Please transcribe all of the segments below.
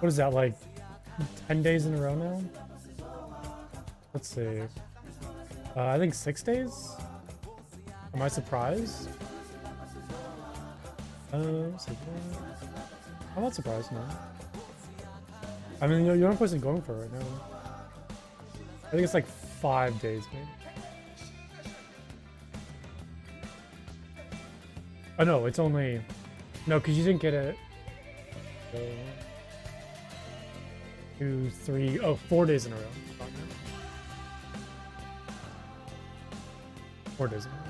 What is that, like 10 days in a row now? Let's see. I think 6 days? Am I surprised? Let's see. I'm not surprised, no. I mean, you're not supposed to be going for it right now. I think it's like 5 days, maybe. Oh, no, it's only... No, because you didn't get it... 2, 3... Oh, 4 days in a row. 4 days in a row.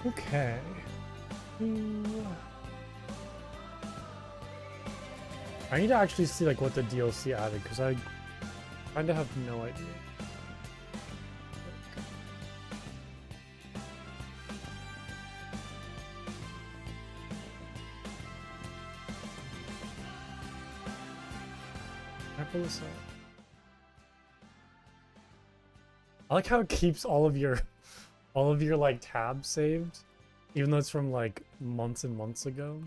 Okay. I need to actually see like what the DLC added because I kind of have no idea. Can I pull this up? I like how it keeps all of your like tabs saved, even though it's from like months and months ago.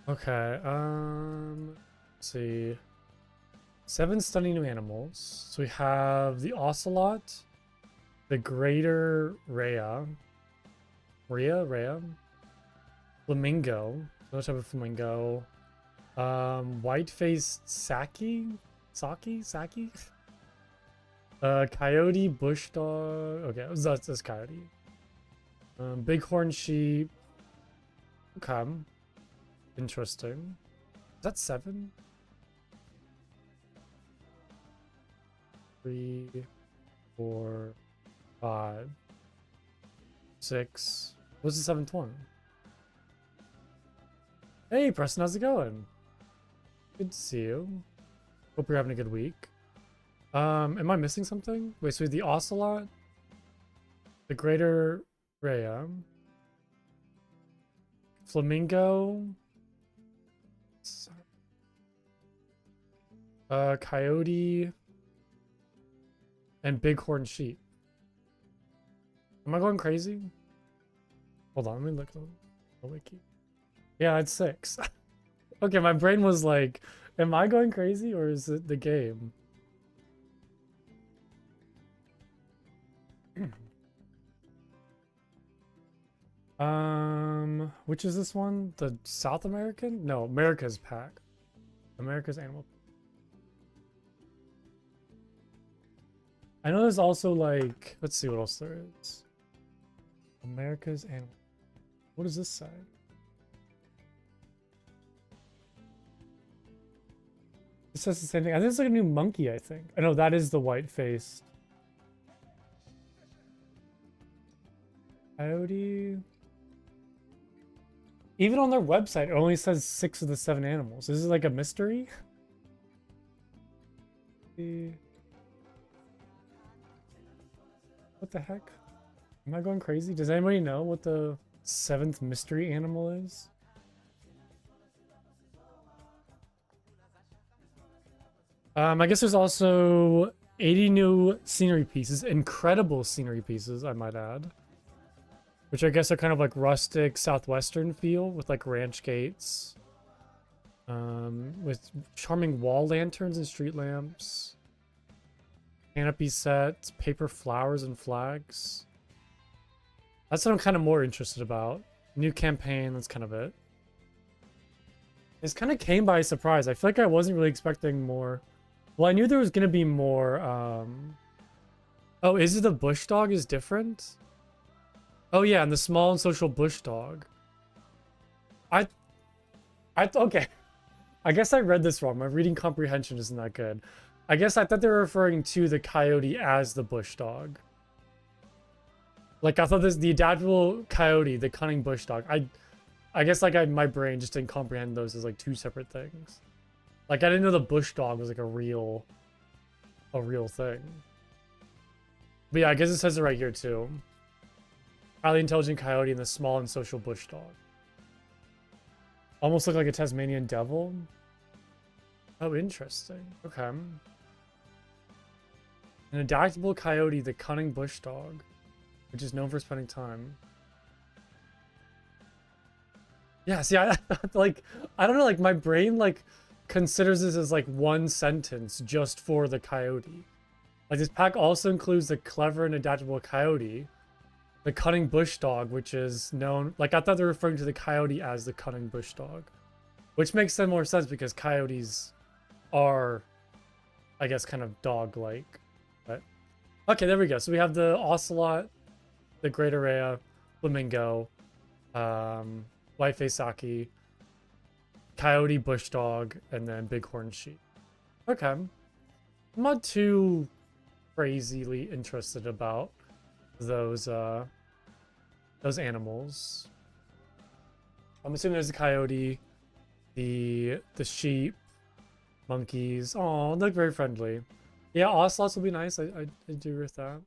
Okay, let's see. 7 stunning new animals. So we have the ocelot, the greater Rhea, flamingo, another type of flamingo, white-faced Saki, coyote, bush dog. Okay, that's coyote. Bighorn sheep. Okay. Interesting. Is that 7? 3, 4, 5, 6. What's the 7th one? Hey, Preston, how's it going? Good to see you. Hope you're having a good week. Am I missing something? Wait, so the ocelot, the greater Rhea, flamingo, coyote, and bighorn sheep. Am I going crazy? Hold on, let me look at the wiki. Yeah, it's 6. Okay, my brain was like, am I going crazy or is it the game? Which is this one? The South American? No, America's pack. America's animal. I know there's also like, let's see what else there is. America's animal. What does this say? It says the same thing. I think it's like a new monkey, I think. I know that is the white-faced coyote. Even on their website, it only says 6 of the 7 animals. This is like a mystery. What the heck? Am I going crazy? Does anybody know what the 7th mystery animal is? I guess there's also 80 new scenery pieces. Incredible scenery pieces, I might add. Which I guess are kind of like rustic southwestern feel with like ranch gates. With charming wall lanterns and street lamps. Canopy sets, paper flowers and flags. That's what I'm kind of more interested about. New campaign, that's kind of it. This kind of came by surprise. I feel like I wasn't really expecting more. Well, I knew there was going to be more. Oh, is it the bush dog is different? Oh yeah, and the small and social bush dog. Okay. I guess I read this wrong. My reading comprehension isn't that good. I guess I thought they were referring to the coyote as the bush dog. Like I thought this the adaptable coyote, the cunning bush dog. I guess like my brain just didn't comprehend those as like 2 separate things. Like I didn't know the bush dog was like a real thing. But yeah, I guess it says it right here too. Highly intelligent coyote and the small and social bush dog. Almost look like a Tasmanian devil. Oh, interesting. Okay. An adaptable coyote, the cunning bush dog, which is known for spending time. Yeah, see, I like, I don't know, like my brain like considers this as like one sentence just for the coyote. Like this pack also includes the clever and adaptable coyote, the cunning bush dog, which is known, like I thought they were referring to the coyote as the cunning bush dog, which makes some more sense because coyotes are, I guess, kind of dog-like. But okay, there we go. So we have the ocelot, the great Area, flamingo, white-faced saki, coyote, bush dog, and then bighorn sheep. Okay, I'm not too crazily interested about those animals. I'm assuming there's a coyote, the sheep, monkeys. Oh, they look very friendly. Yeah, ocelots will be nice. I do with that.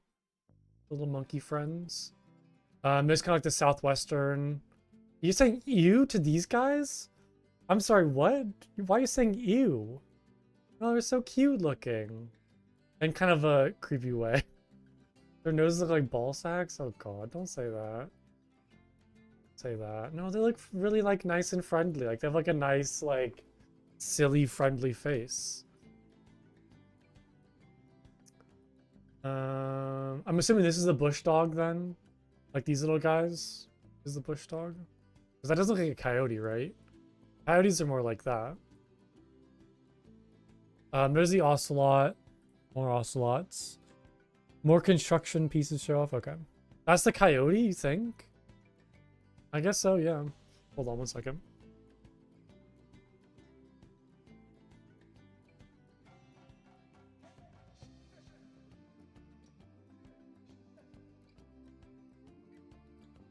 Little monkey friends. There's kind of like the southwestern. You saying ew to these guys? I'm sorry, what? Why are you saying ew? No, they're so cute looking. In kind of a creepy way. Their noses look like ball sacks? Oh god, don't say that. Say that. No, they look really like nice and friendly. Like they have like a nice, like silly, friendly face. I'm assuming this is the bush dog then? Like these little guys is the bush dog? Because that doesn't look like a coyote, right? Coyotes are more like that. There's the ocelot. More ocelots. More construction pieces show off. Okay. That's the coyote, you think? I guess so, yeah. Hold on one second.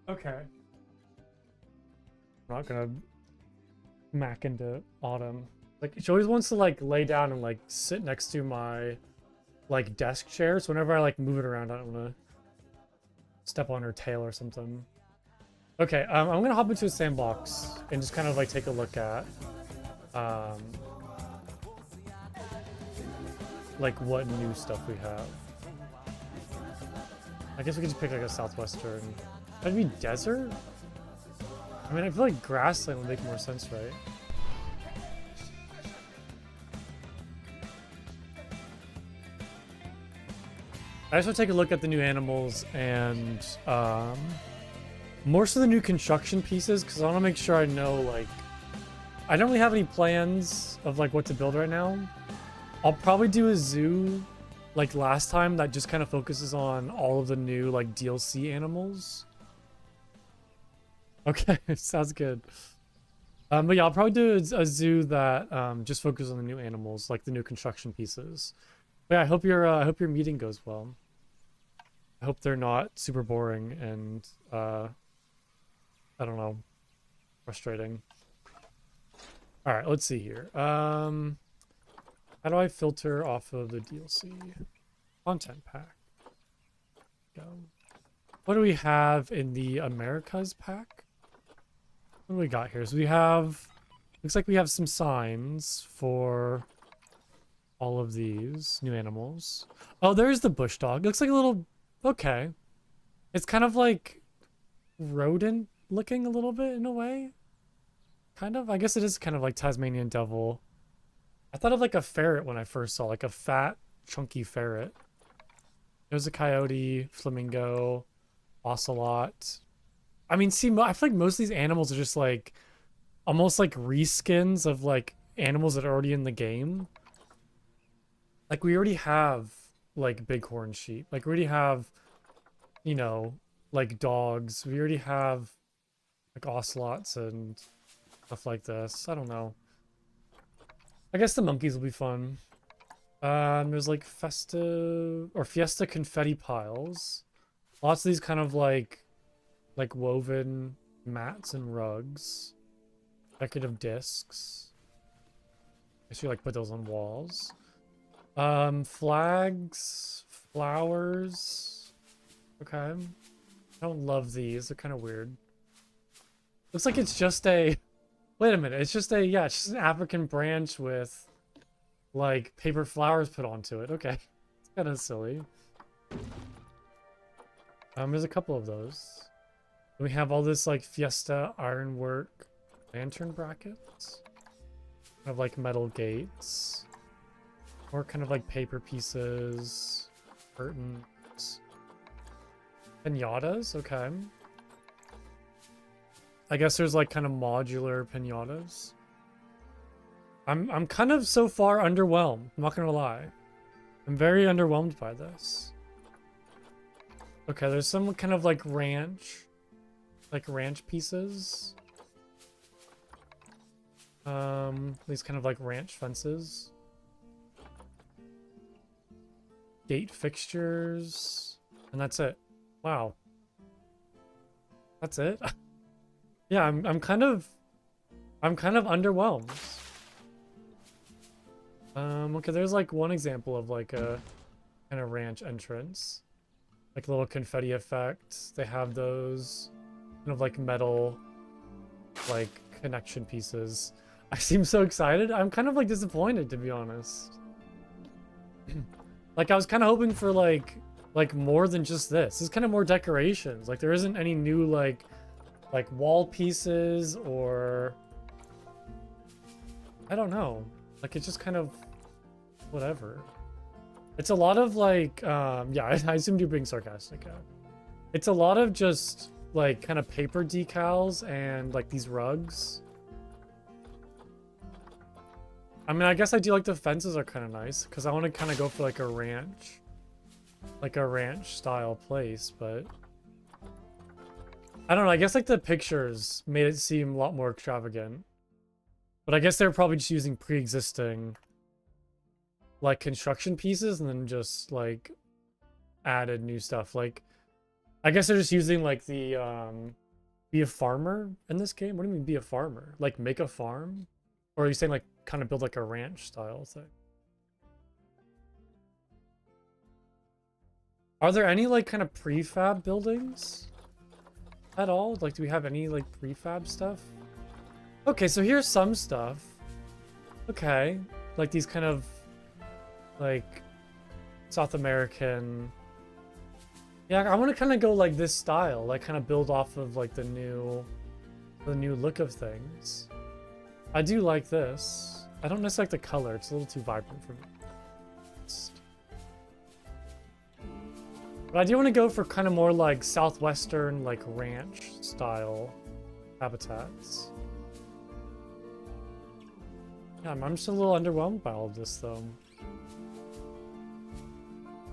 Okay. I'm not gonna mac into Autumn. Like, she always wants to, like, lay down and, like, sit next to my, like, desk chair. So whenever I, like, move it around, I don't want to step on her tail or something. Okay, I'm gonna hop into a sandbox and just kind of, like, take a look at, like, what new stuff we have. I guess we could just pick, like, a southwestern. That'd be desert? I mean, I feel like grassland would make more sense, right? I just want to take a look at the new animals and most of the new construction pieces because I want to make sure I know, like, I don't really have any plans of like what to build right now. I'll probably do a zoo like last time that just kind of focuses on all of the new like DLC animals. Okay, sounds good. But yeah, I'll probably do a zoo that just focuses on the new animals, like the new construction pieces. But yeah, I hope your meeting goes well. I hope they're not super boring and I don't know, frustrating. All right, let's see here. How do I filter off of the DLC content pack? Go. What do we have in the Americas pack? What do we got here? So we have, looks like we have some signs for all of these new animals. Oh, there's the bush dog. It looks like a little, okay. It's kind of like rodent looking a little bit in a way. Kind of. I guess it is kind of like Tasmanian devil. I thought of like a ferret when I first saw, like a fat, chunky ferret. There's a coyote, flamingo, ocelot. I mean, see, I feel like most of these animals are just like almost like reskins of like animals that are already in the game. Like we already have like bighorn sheep. Like we already have, you know, like dogs. We already have like ocelots and stuff like this. I don't know. I guess the monkeys will be fun. There's like Fiesta confetti piles. Lots of these kind of like woven mats and rugs. Decorative discs. I should like put those on walls. Flags, flowers. Okay. I don't love these. They're kind of weird. Looks like it's just a Wait a minute. It's just a, yeah, it's just an African branch with like paper flowers put onto it. Okay. It's kind of silly. There's a couple of those. We have all this like Fiesta ironwork lantern brackets. Kind of like metal gates. Or kind of like paper pieces. Curtains. Pinatas, okay. I guess there's like kind of modular pinatas. I'm kind of so far underwhelmed. I'm not gonna lie. I'm very underwhelmed by this. Okay, there's some kind of like ranch pieces. These kind of like ranch fences. Gate fixtures, and that's it. Wow. That's it? Yeah, I'm kind of underwhelmed. Okay, there's like one example of like a kind of ranch entrance. Like a little confetti effect. They have those kind of like metal like connection pieces. I seem so excited. I'm kind of like disappointed, to be honest. Like I was kind of hoping for like more than just this. There's kind of more decorations. Like there isn't any new like wall pieces or I don't know. Like it's just kind of whatever. It's a lot of like yeah, I assumed you're being sarcastic. It's a lot of just like kind of paper decals and like these rugs. I mean, I guess I do like the fences are kind of nice because I want to kind of go for like a ranch style place, but I don't know. I guess like the pictures made it seem a lot more extravagant, but I guess they're probably just using pre-existing like construction pieces and then just like added new stuff. Like, I guess they're just using like the be a farmer in this game. What do you mean be a farmer? Like make a farm? Or are you saying like kind of build like a ranch style thing? Are there any like kind of prefab buildings at all? Like do we have any like prefab stuff? Okay, so here's some stuff. Okay, like these kind of like South American. Yeah, I want to kind of go like this style, like kind of build off of like the new look of things. I do like this. I don't necessarily like the color. It's a little too vibrant for me. But I do want to go for kind of more like southwestern, like ranch style habitats. Yeah, I'm just a little underwhelmed by all of this though.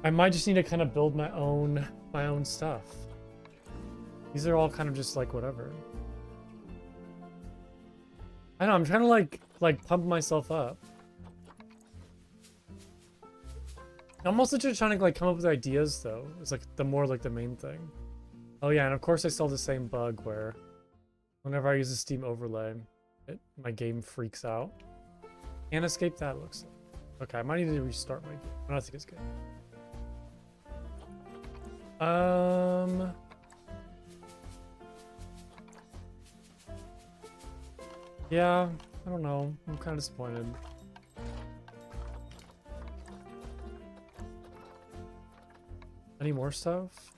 I might just need to kind of build my own stuff. These are all kind of just like whatever. I know, I'm trying to like pump myself up. I'm also just trying to like come up with ideas though. It's like the main thing. Oh yeah, and of course I still have the same bug where whenever I use a Steam overlay, my game freaks out. Can't escape that, looks like. Okay, I might need to restart my game. I don't think it's good. Yeah, I don't know. I'm kind of disappointed. Any more stuff?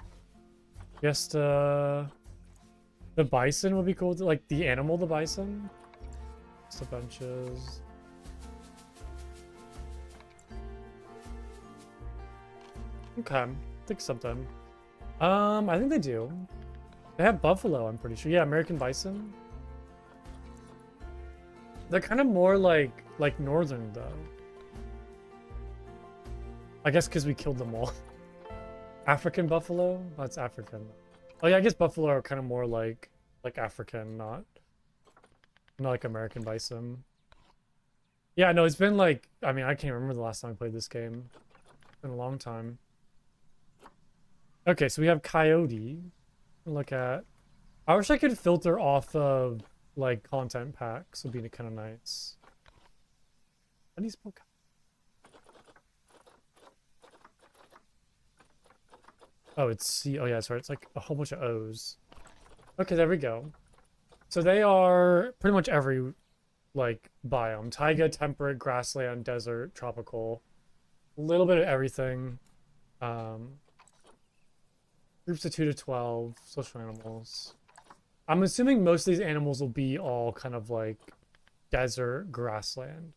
Guess the bison would be cool. Like the animal, the bison. Just a bunches. Okay, I think something. I think they do. They have buffalo, I'm pretty sure. Yeah, American bison. They're kind of more like northern though. I guess because we killed them all. African buffalo? That's African. Oh yeah, I guess buffalo are kind of more like African, not like American bison. Yeah, no, it's been like, I mean, I can't remember the last time I played this game. It's been a long time. Okay, so we have coyote. Look at. I wish I could filter off of like content packs. Would be kind of nice. How do you spell? Oh, it's C. Oh yeah, sorry. It's like a whole bunch of O's. Okay, there we go. So they are pretty much every like biome: taiga, temperate, grassland, desert, tropical, a little bit of everything. Um, Groups of 2 to 12, social animals. I'm assuming most of these animals will be all kind of like desert, grassland.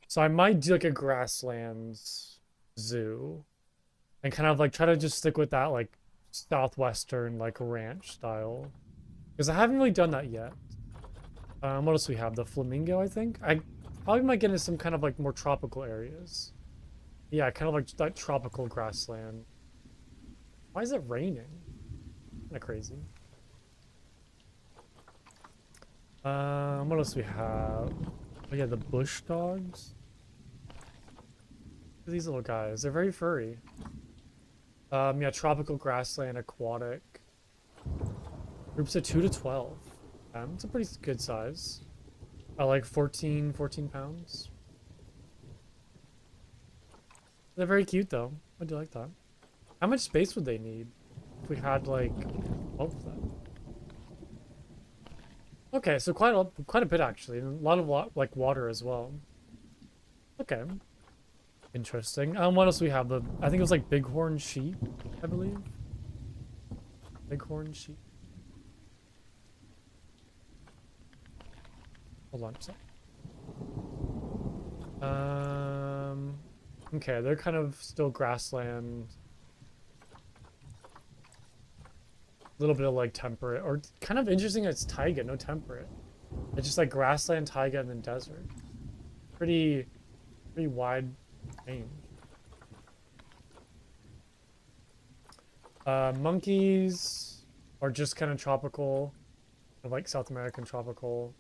So I might do like a grasslands zoo and kind of like try to just stick with that like southwestern like ranch style. Because I haven't really done that yet. What else we have? The flamingo, I think. I probably might get into some kind of like more tropical areas. Yeah, kind of like that tropical grassland. Why is it raining? Kind of crazy. What else we have? Oh yeah, the bush dogs. Look at these little guys. They're very furry. Yeah, tropical grassland, aquatic. Groups of 2 to 12. It's a pretty good size. I like 14 pounds. They're very cute though. I do like that. How much space would they need if we had like all of them? Okay, so quite a bit actually. And a lot of like water as well. Okay. Interesting. What else do we have? I think it was like bighorn sheep, I believe. Bighorn sheep. Hold on a sec. Okay, they're kind of still grassland. A little bit of like temperate, or kind of interesting. It's taiga, no temperate. It's just like grassland, taiga, and then desert. Pretty wide range. Monkeys are just kind of tropical, like South American tropical.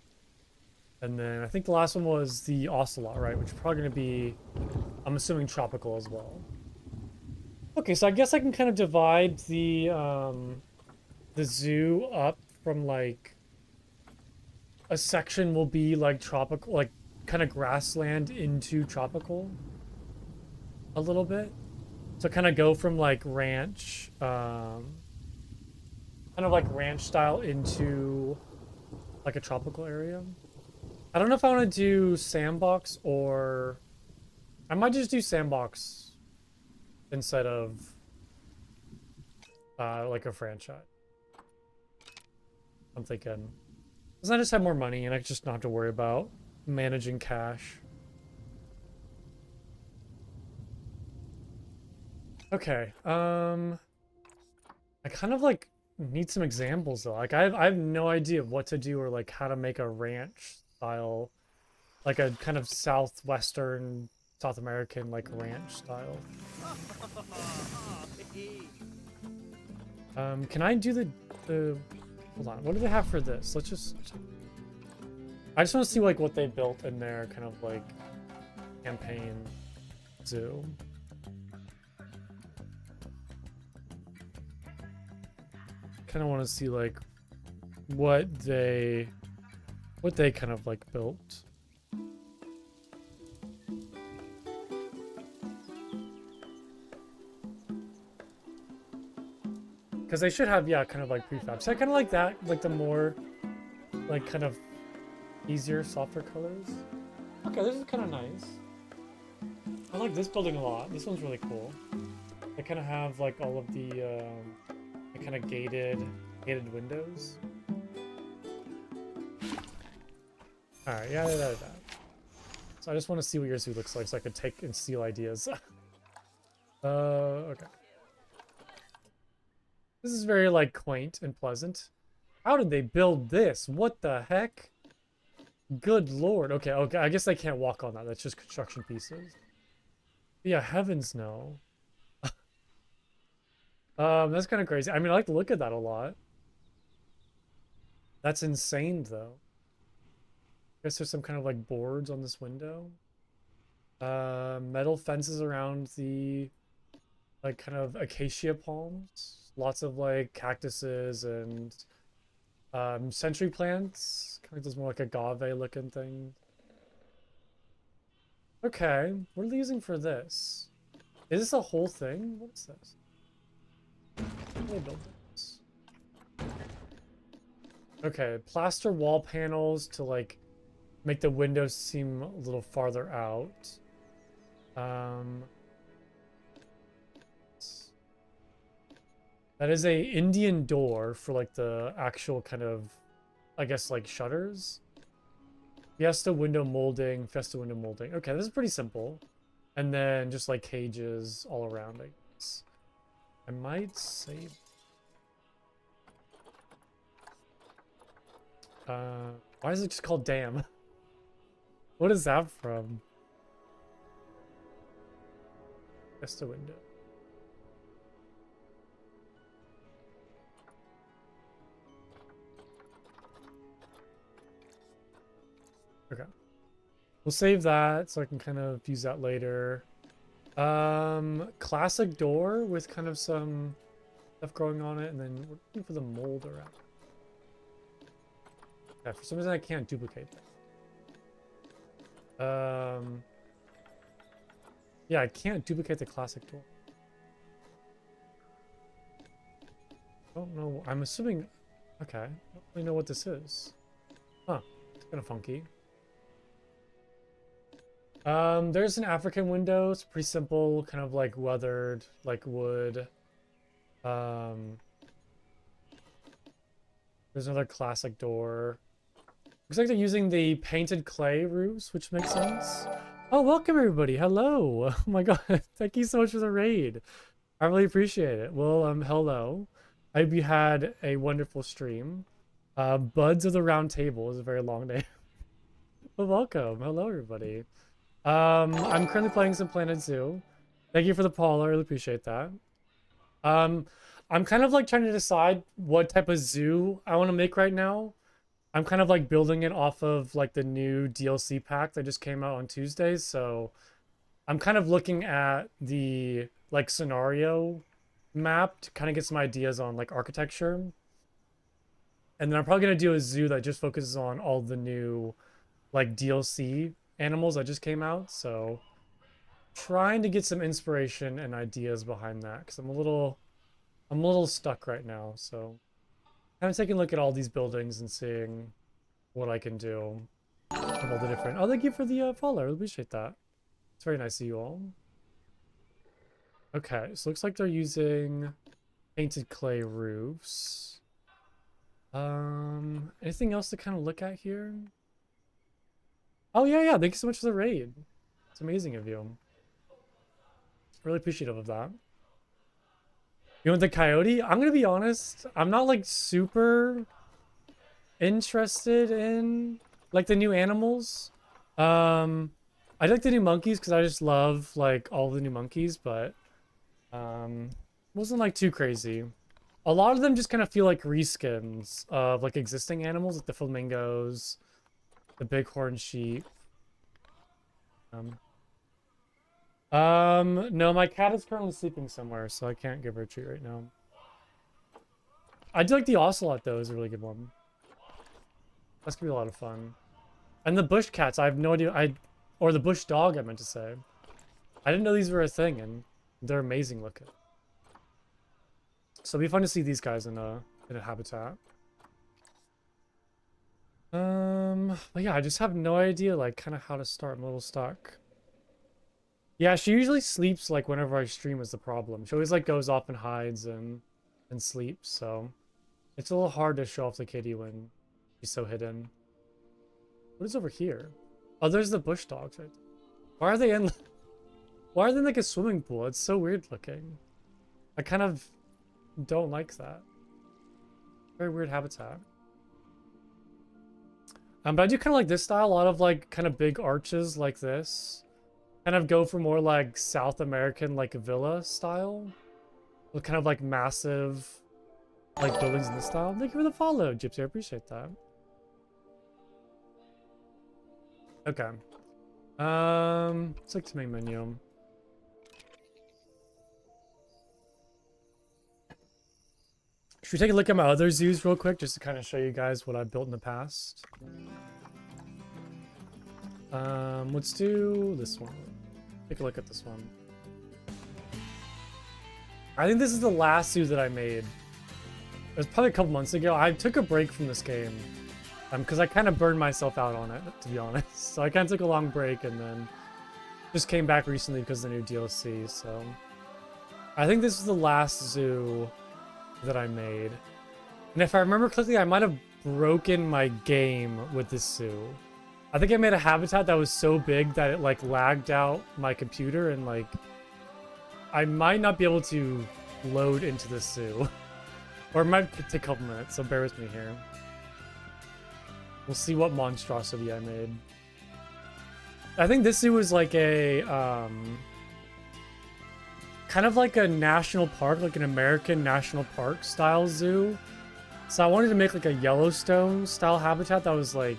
And then I think the last one was the ocelot, right? Which is probably going to be, I'm assuming, tropical as well. Okay, so I guess I can kind of divide the zoo up from like a section will be like tropical, like kind of grassland into tropical a little bit. So kind of go from like ranch, kind of like ranch style into like a tropical area. I don't know if I want to do sandbox or I might just do sandbox instead of like a franchise. I'm thinking, because I just have more money and I just don't have to worry about managing cash. Okay, I kind of like need some examples though. Like I have no idea of what to do or like how to make a ranch style, like a kind of southwestern South American like ranch style. Can I do the hold on, what do they have for this? Let's just I just want to see like what they built in their kind of like campaign zoo. Kind of want to see like what they kind of like built. Because they should have, yeah, kind of like prefab. So I kind of like that, like the more like kind of easier, softer colors. Okay, this is kind of nice. I like this building a lot. This one's really cool. They kind of have like all of the kind of gated windows. All right, yeah. So I just want to see what your zoo looks like so I could take and steal ideas. Okay. This is very like quaint and pleasant. How did they build this? What the heck? Good lord. Okay, I guess I can't walk on that. That's just construction pieces. Yeah, heavens no. That's kind of crazy. I mean, I like to look at that a lot. That's insane though. I guess there's some kind of like boards on this window. Metal fences around the like kind of acacia palms. Lots of like cactuses and century plants. Kind of those more like agave looking thing. Okay, what are they using for this? Is this a whole thing? What is this? How do they build this? Okay, plaster wall panels to like make the windows seem a little farther out. That is a Indian door for like the actual kind of, I guess, like shutters. Fiesta window molding, Fiesta window molding. Okay, this is pretty simple. And then just like cages all around, I guess. I might save. Why is it just called Dam? What is that from? Fiesta window. Okay. We'll save that so I can kind of use that later. Classic door with kind of some stuff growing on it, and then we're looking for the mold around. Yeah, for some reason I can't duplicate that. Yeah, I can't duplicate the classic door. I don't know. I'm assuming. Okay, I don't really know what this is. Huh, it's kind of funky. There's an African window. It's pretty simple, kind of like weathered, like wood. There's another classic door. Looks like they're using the painted clay roofs, which makes sense. Oh, welcome everybody. Hello. Oh my god. Thank you so much for the raid. I really appreciate it. Well, hello. I hope you had a wonderful stream. Buds of the Round Table is a very long name. Well, welcome. Hello, everybody. I'm currently playing some Planet Zoo. Thank you for the poll. I really appreciate that. I'm kind of like trying to decide what type of zoo I want to make right now. I'm kind of like building it off of like the new DLC pack that just came out on Tuesday. So I'm kind of looking at the like scenario map to kind of get some ideas on like architecture. And then I'm probably going to do a zoo that just focuses on all the new like DLC animals that just came out. So trying to get some inspiration and ideas behind that because I'm a little stuck right now. So I'm taking a look at all these buildings and seeing what I can do with all the different. Oh, thank you for the follow. I appreciate that. It's very nice of you all. Okay, so looks like they're using painted clay roofs. Anything else to kind of look at here? Oh yeah, thank you so much for the raid. It's amazing of you. Really appreciative of that. You want the coyote? I'm gonna be honest, I'm not like super interested in like the new animals. I like the new monkeys because I just love like all the new monkeys, but wasn't like too crazy. A lot of them just kind of feel like reskins of like existing animals, like the flamingos, the bighorn sheep. No, my cat is currently sleeping somewhere, so I can't give her a treat right now. I do like the ocelot though, is a really good one. That's gonna be a lot of fun. And the bush cats, I have no idea. Or the bush dog, I meant to say. I didn't know these were a thing, and they're amazing looking. So it'll be fun to see these guys in a habitat. But yeah, I just have no idea, like, kind of how to start. I'm a little stuck. Yeah, she usually sleeps, like, whenever I stream is the problem. She always, like, goes off and hides and sleeps, so... It's a little hard to show off the kitty when she's so hidden. What is over here? Oh, there's the bush dogs, right? Why are they in... Why are they in, like, a swimming pool? It's so weird looking. I kind of don't like that. Very weird habitat. But I do kind of like this style. A lot of, like, kind of big arches like this. Kind of go for more, like, South American, like, villa style. With kind of, like, massive... like buildings in this style. Thank you for the follow, Gypsy. I appreciate that. Okay. Let's look to main menu. Should we take a look at my other zoos real quick, just to kind of show you guys what I've built in the past? Let's do this one. Take a look at this one. I think this is the last zoo that I made. It was probably a couple months ago. I took a break from this game because I kind of burned myself out on it, to be honest. So I kind of took a long break and then just came back recently because of the new DLC. So I think this is the last zoo that I made. And if I remember correctly, I might have broken my game with this zoo. I think I made a habitat that was so big that it like lagged out my computer and like I might not be able to load into this zoo. Or it might take a couple minutes, so bear with me here. We'll see what monstrosity I made. I think this zoo is like a kind of like a national park, like an American national park style zoo. So I wanted to make like a Yellowstone style habitat that was like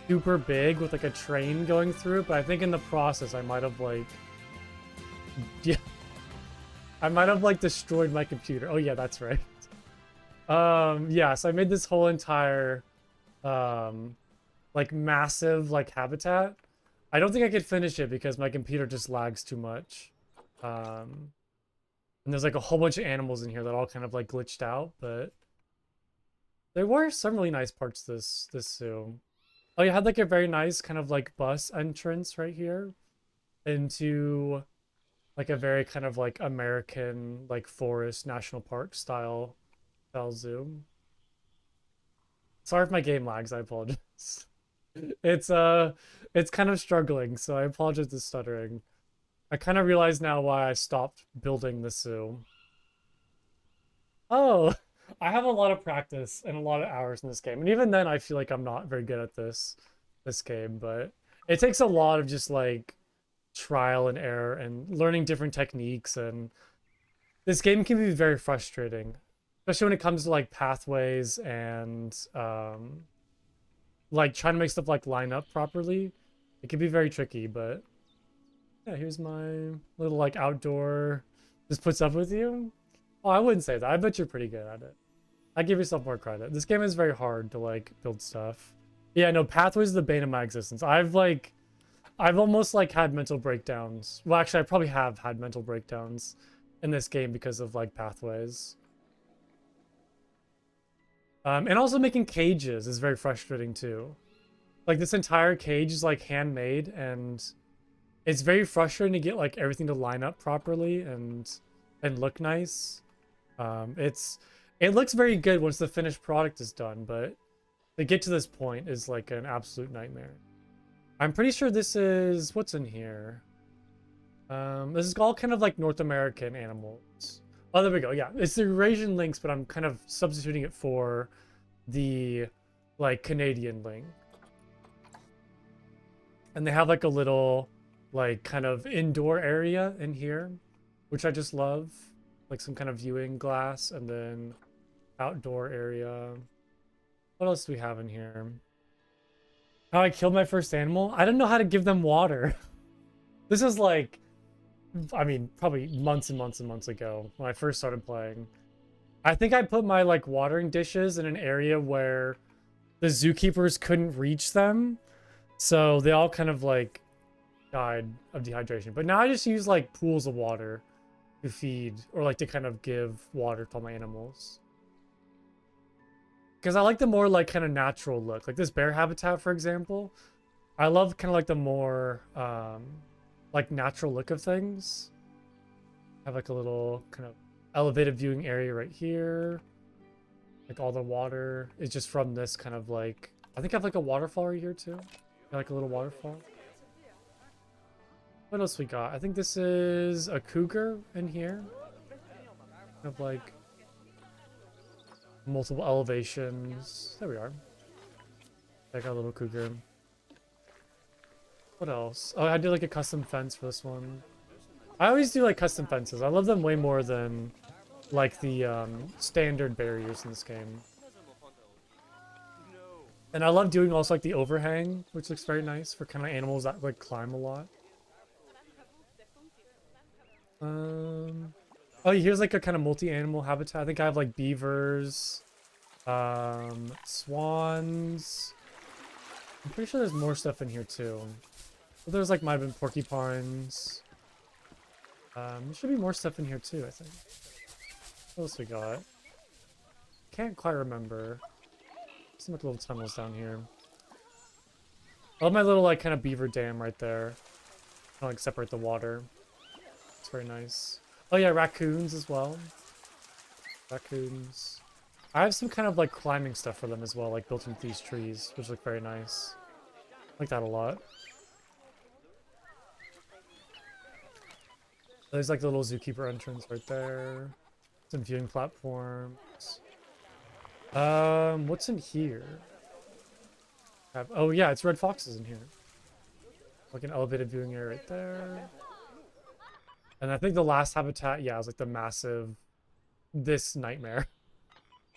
super big with like a train going through it, but I think in the process I might have like I might have like destroyed my computer. Oh yeah, that's right. Yeah, so I made this whole entire like massive like habitat. I don't think I could finish it because my computer just lags too much. And there's like a whole bunch of animals in here that all kind of like glitched out, but there were some really nice parts to this zoo. Oh, you had like a very nice kind of like bus entrance right here into like a very kind of like American like forest national park style zoo. Sorry if my game lags, I apologize. It's kind of struggling, so I apologize for stuttering. I kind of realize now why I stopped building the zoo. Oh, I have a lot of practice and a lot of hours in this game. And even then I feel like I'm not very good at this game, but it takes a lot of just like trial and error and learning different techniques, and this game can be very frustrating, especially when it comes to like pathways and like trying to make stuff like line up properly. It can be very tricky, but yeah, here's my little like outdoor just puts up with you. Oh, I wouldn't say that. I bet you're pretty good at it. I give yourself more credit. This game is very hard to like build stuff. Yeah, no, pathways is the bane of my existence. I've almost like had mental breakdowns. Well, actually, I probably have had mental breakdowns in this game because of like pathways. And also making cages is very frustrating too. Like this entire cage is like handmade, and it's very frustrating to get like everything to line up properly and look nice. It looks very good once the finished product is done, but to get to this point is like an absolute nightmare. I'm pretty sure this is what's in here. This is all kind of like North American animals. Oh, there we go. Yeah, it's the Eurasian lynx, but I'm kind of substituting it for the like Canadian lynx. And they have like a little like kind of indoor area in here, which I just love. Like some kind of viewing glass, and then outdoor area. What else do we have in here? How I killed my first animal? I didn't know how to give them water. This is like, I mean, probably months and months and months ago when I first started playing. I think I put my like watering dishes in an area where the zookeepers couldn't reach them. So they all kind of like died of dehydration. But now I just use like pools of water to feed, or like to kind of give water to all my animals. Because I like the more like kind of natural look. Like this bear habitat, for example. I love kind of like the more like natural look of things. Have like a little kind of elevated viewing area right here. Like all the water is just from this kind of like, I think I have like a waterfall right here too. Like a little waterfall. What else we got? I think this is a cougar in here. Kind of like multiple elevations. There we are. I got a little cougar. What else? Oh, I did like a custom fence for this one. I always do like custom fences. I love them way more than like the standard barriers in this game. And I love doing also like the overhang, which looks very nice for kind of animals that like climb a lot. Oh, here's like a kind of multi-animal habitat. I think I have like beavers, swans. I'm pretty sure there's more stuff in here too. But there's like might have been porcupines. There should be more stuff in here too, I think. What else we got? can't quite remember. Some like little tunnels down here. I love my little like kind of beaver dam right there. Kind of like separate the water. It's very nice. Oh yeah, raccoons as well. Raccoons. I have some kind of like climbing stuff for them as well, like built into these trees, which look very nice. I like that a lot. There's like the little zookeeper entrance right there. Some viewing platforms. What's in here? Oh yeah, it's red foxes in here. Like an elevated viewing area right there. And I think the last habitat, yeah, is like the massive, this nightmare.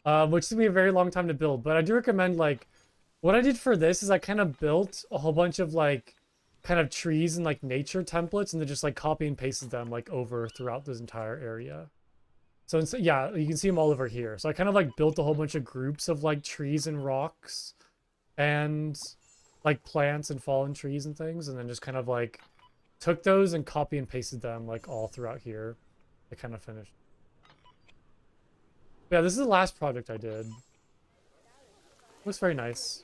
Which took me a very long time to build. But I do recommend, like, what I did for this is I kind of built a whole bunch of like, kind of trees and like nature templates and then just like copy and pasted them like over throughout this entire area. So yeah, you can see them all over here. So I kind of like built a whole bunch of groups of like trees and rocks and like plants and fallen trees and things, and then just kind of like took those and copy and pasted them like all throughout here. I kind of finished. Yeah, this is the last project I did. Looks very nice.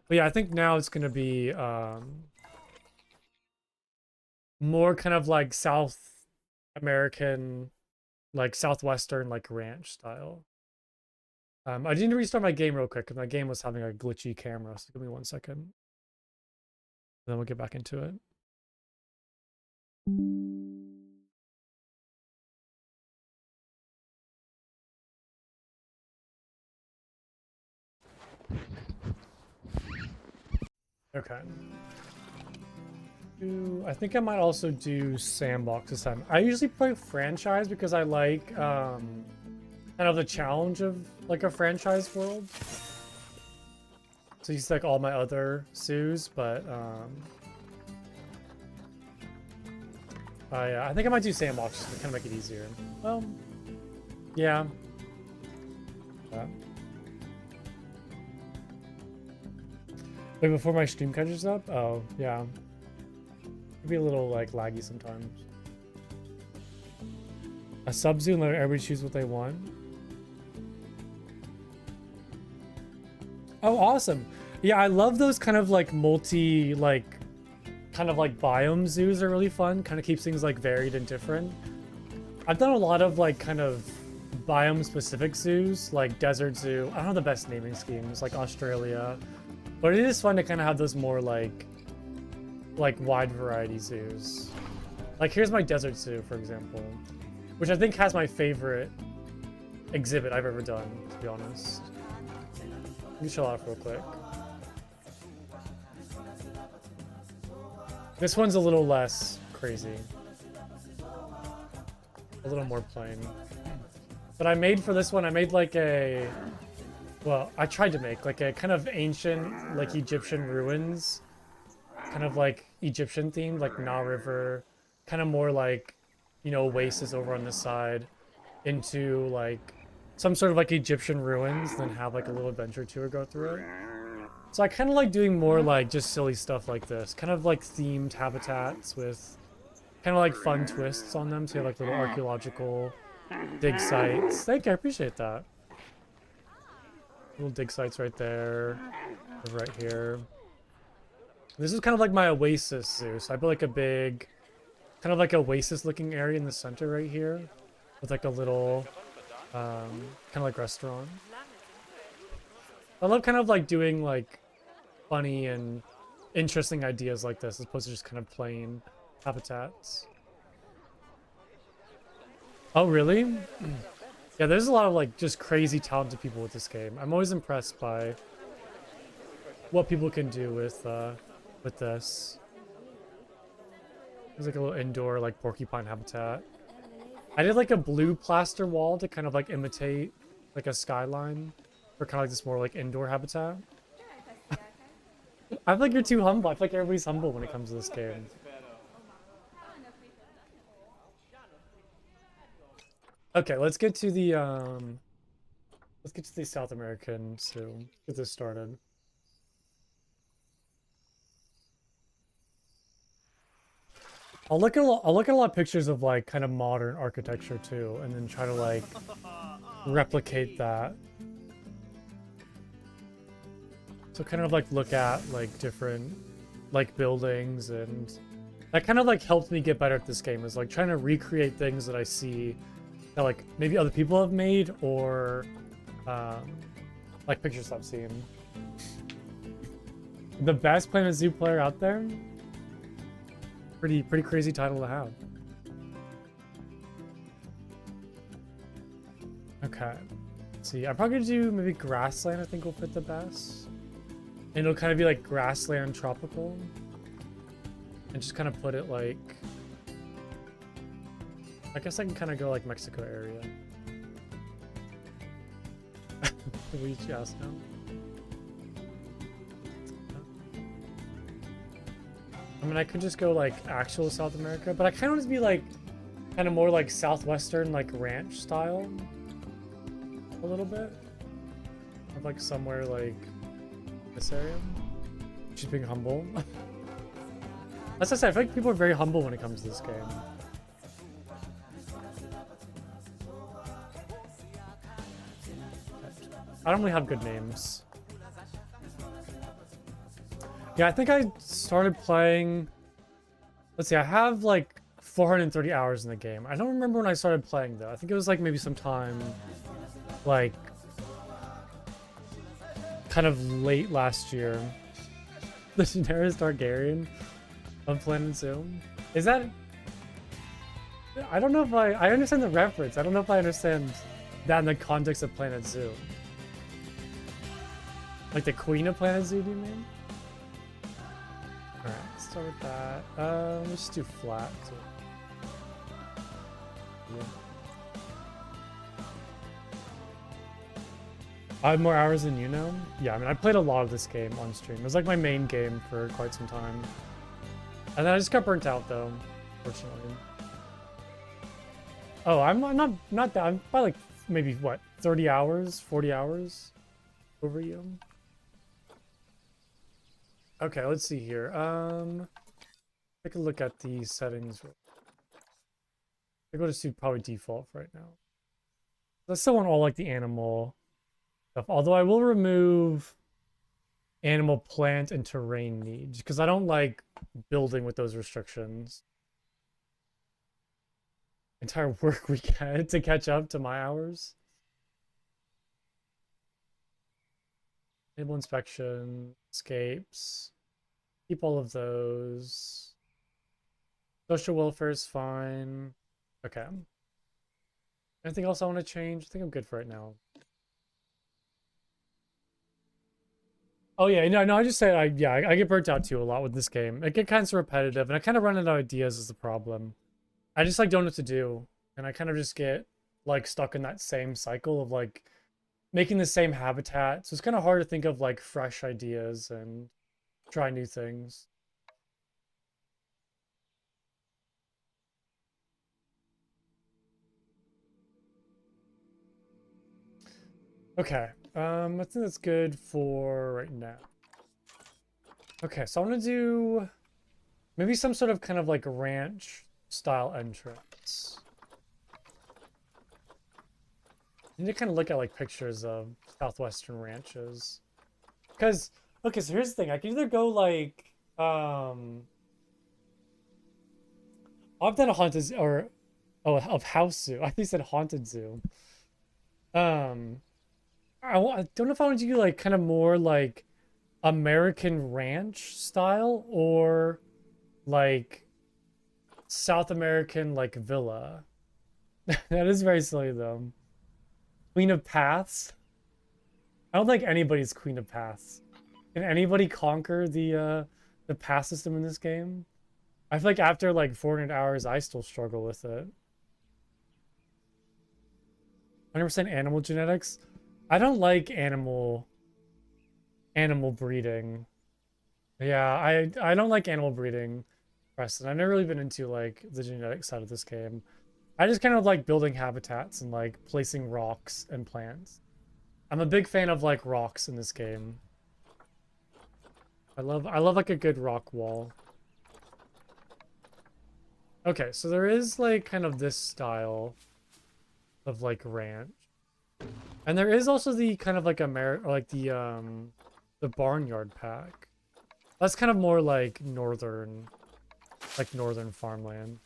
But yeah, I think now it's gonna be more kind of like South American, like Southwestern, like ranch style. I need to restart my game real quick because my game was having a glitchy camera. So give me 1 second. Then we'll get back into it. Okay. I think I might also do sandbox this time. I usually play franchise because I like kind of the challenge of like a franchise world. So you see like all my other zoos, but I think I might do sandbox just to kind of make it easier. Well, yeah. Wait, before my stream catches up? Oh, yeah. It'd be a little like laggy sometimes. A sub-zoo and let everybody choose what they want. Oh, awesome. Yeah, I love those kind of like multi, like, kind of like biome zoos are really fun. Kind of keeps things like varied and different. I've done a lot of like kind of biome specific zoos, like Desert Zoo. I don't know the best naming schemes, like Australia. But it is fun to kind of have those more like wide variety zoos. Like here's my Desert Zoo, for example, which I think has my favorite exhibit I've ever done, to be honest. Let me chill out real quick. This one's a little less crazy. A little more plain. But I made for this one, I made like a... Well, I tried to make like a kind of ancient, like Egyptian ruins. Kind of like Egyptian themed, like Nile River. Kind of more like, you know, oasis over on this side. Into like some sort of like Egyptian ruins, then have like a little adventure tour go through it. So I kind of like doing more like just silly stuff like this. Kind of like themed habitats with kind of like fun twists on them. So you have like little archaeological dig sites. Thank you, I appreciate that. Little dig sites right there. Right here. This is kind of like my oasis zoo. So I built like a big, kind of like oasis looking area in the center right here. With like a little, kind of like restaurant. I love kind of like doing like funny and interesting ideas like this as opposed to just kind of plain habitats. Oh, really? Yeah, there's a lot of like just crazy talented people with this game. I'm always impressed by what people can do with this. There's like a little indoor like porcupine habitat. I did like a blue plaster wall to kind of like imitate like a skyline for kind of like this more like indoor habitat. I feel like you're too humble. I feel like everybody's humble when it comes to this game. Okay, let's get to the South American soon. Get this started. I'll look at a lot of pictures of like kind of modern architecture too, and then try to like replicate that. So kind of like look at like different like buildings, and that kind of like helped me get better at this game, is like trying to recreate things that I see that like maybe other people have made, or like pictures I've seen. The best Planet Zoo player out there? Pretty crazy title to have. Okay. Let's see, I'm probably gonna do maybe grassland, I think will fit the best. And it'll kind of be like grassland tropical. And just kind of put it like... I guess I can kind of go like Mexico area. We just now. I mean, I could just go like actual South America, but I kind of want to be like kind of more like southwestern, like ranch style. A little bit. Of like somewhere like this area. Just being humble. As I said, I feel like people are very humble when it comes to this game. I don't really have good names. Yeah, I think I started playing... Let's see, I have like 430 hours in the game. I don't remember when I started playing though. I think it was like maybe sometime like kind of late last year. The Daenerys Targaryen of Planet Zoo. Is that... I don't know if I understand the reference. I don't know if I understand that in the context of Planet Zoo. Like the Queen of Planet Zoo, do you mean? Alright, let's start with that. Let's just do flat. So... Yeah. I have more hours than you know? Yeah, I mean, I played a lot of this game on stream. It was like my main game for quite some time. And then I just got burnt out though, fortunately. Oh, I'm not that. I'm probably like maybe what, 30 hours, 40 hours over you. Okay, let's see here. Take a look at the settings. I go to probably default for right now. I still want all like the animal stuff, although I will remove animal, plant, and terrain needs because I don't like building with those restrictions. Entire work week to catch up to my hours. Enable inspection, escapes. Keep all of those. Social welfare is fine. Okay. Anything else I want to change? I think I'm good for right now. Oh yeah, no, I just said I get burnt out too a lot with this game. It gets kind of repetitive, and I kind of run out of ideas is the problem. I just like don't know what to do, and I kind of just get like stuck in that same cycle of like making the same habitat. So it's kind of hard to think of like fresh ideas and try new things. Okay, I think that's good for right now. Okay, so I want to do maybe some sort of kind of like ranch style entrance. I need to kind of look at like pictures of southwestern ranches. Because, okay, so here's the thing. I can either go like, I've done a haunted or, oh, of house zoo. I think you said haunted zoo. I don't know if I want to do like kind of more like American ranch style or like South American like villa. That is very silly though. Queen of Paths. I don't think anybody's Queen of Paths. Can anybody conquer the path system in this game? I feel like after like 400 hours, I still struggle with it. 100% animal genetics. I don't like animal breeding. Yeah, I don't like animal breeding, Preston. I've never really been into like the genetic side of this game. I just kind of like building habitats and like placing rocks and plants. I'm a big fan of like rocks in this game. I love like a good rock wall. Okay, so there is like kind of this style of like ranch. And there is also the kind of like the barnyard pack. That's kind of more like northern farmland.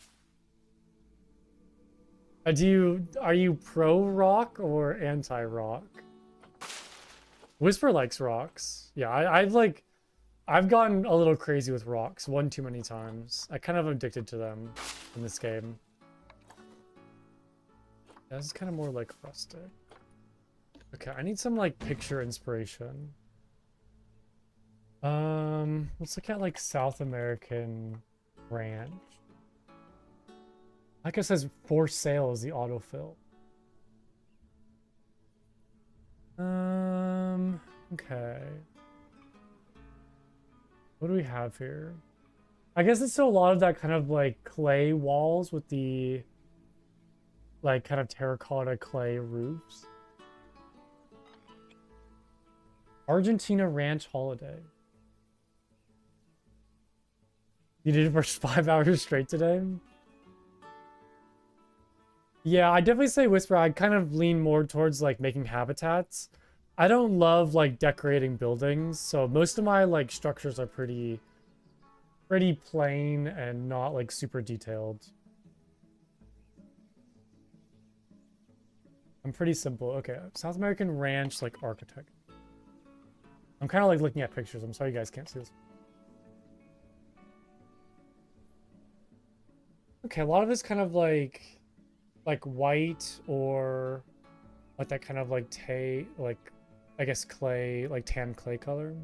Are you pro rock or anti rock? Whisper likes rocks. Yeah, I've gotten a little crazy with rocks one too many times. I kind of addicted to them in this game. Yeah, this is kind of more like rustic. Okay, I need some like picture inspiration. Let's look at like South American ranch. Like it says for sale is the autofill. Okay. What do we have here? I guess it's still a lot of that kind of like clay walls with the like kind of terracotta clay roofs. Argentina Ranch Holiday. You did it for 5 hours straight today? Yeah, I definitely say Whisper. I kind of lean more towards like making habitats. I don't love like decorating buildings, so most of my like structures are pretty plain and not like super detailed. I'm pretty simple. Okay, South American ranch like architect. I'm kind of like looking at pictures. I'm sorry you guys can't see this. Okay, a lot of it's kind of like white or like that kind of like like I guess clay, like tan clay color.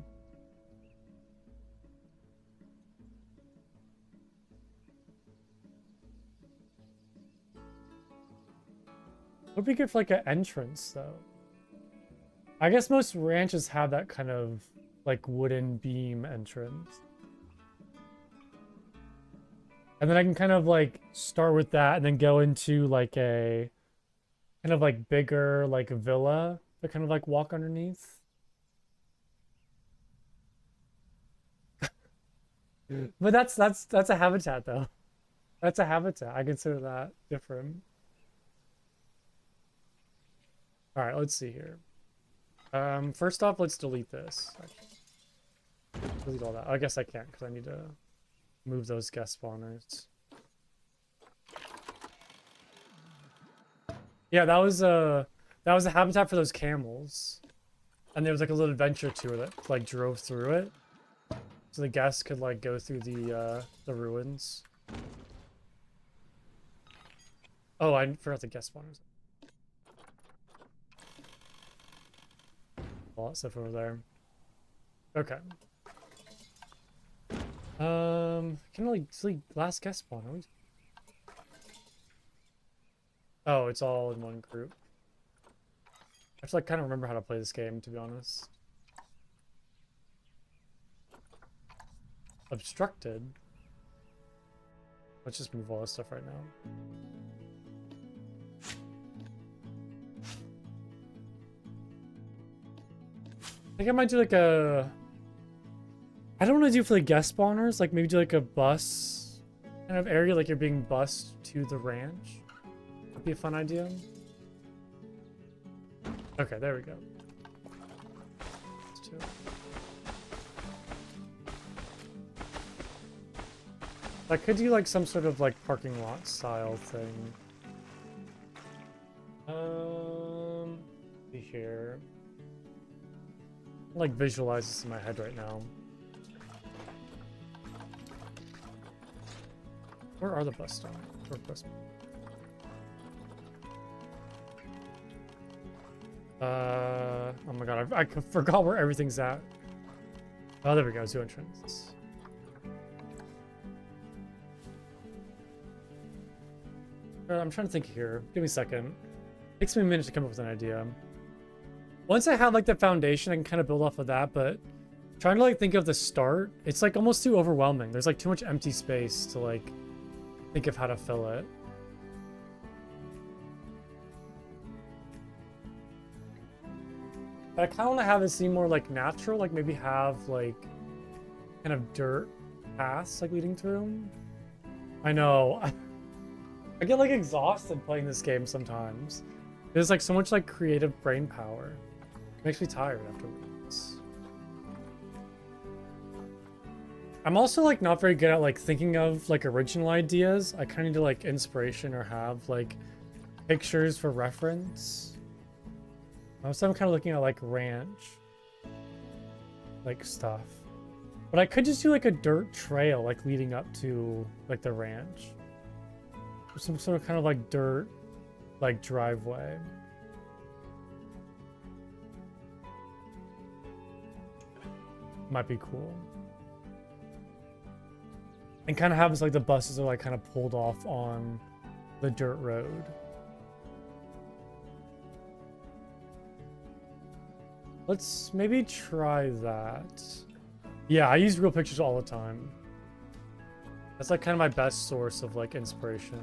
Would be good for like an entrance though. I guess most ranches have that kind of like wooden beam entrance. And then I can kind of like start with that and then go into like a kind of like bigger like villa to kind of like walk underneath. But that's a habitat though. That's a habitat. I consider that different. All right, let's see here. First off, let's delete this. Delete all that. I guess I can't because I need to move those guest spawners. Yeah, that was a habitat for those camels. And there was like a little adventure tour that like drove through it. So the guests could like go through the ruins. Oh, I forgot the guest spawners. All that stuff over there. Okay. Can only see last guest spawn. Oh, it's all in one group. I have to like kind of remember how to play this game, to be honest. Obstructed. Let's just move all this stuff right now. I think I might do like a... I don't want to do for the guest spawners, like maybe do like a bus kind of area, like you're being bused to the ranch. That'd be a fun idea. Okay, there we go. Let's do it. I could do like some sort of like parking lot style thing. See here. Like visualize this in my head right now. Where are the bus stops? Oh my god, I forgot where everything's at. Oh, there we go, 2 entrances. I'm trying to think here. Give me a second. It takes me a minute to come up with an idea. Once I have like the foundation, I can kind of build off of that, but trying to like think of the start, it's like almost too overwhelming. There's like too much empty space to like think of how to fill it. But I kind of want to have it seem more like natural, like maybe have like kind of dirt paths like leading through. I know. I get like exhausted playing this game sometimes. There's like so much like creative brain power. It makes me tired afterwards. I'm also like not very good at like thinking of like original ideas. I kind of need to like inspiration or have like pictures for reference. So I'm kind of looking at like ranch like stuff. But I could just do like a dirt trail like leading up to like the ranch. Some sort of kind of like dirt like driveway. Might be cool. And kind of happens like the buses are like kind of pulled off on the dirt road. Let's maybe try that. Yeah, I use real pictures all the time. That's like kind of my best source of like inspiration.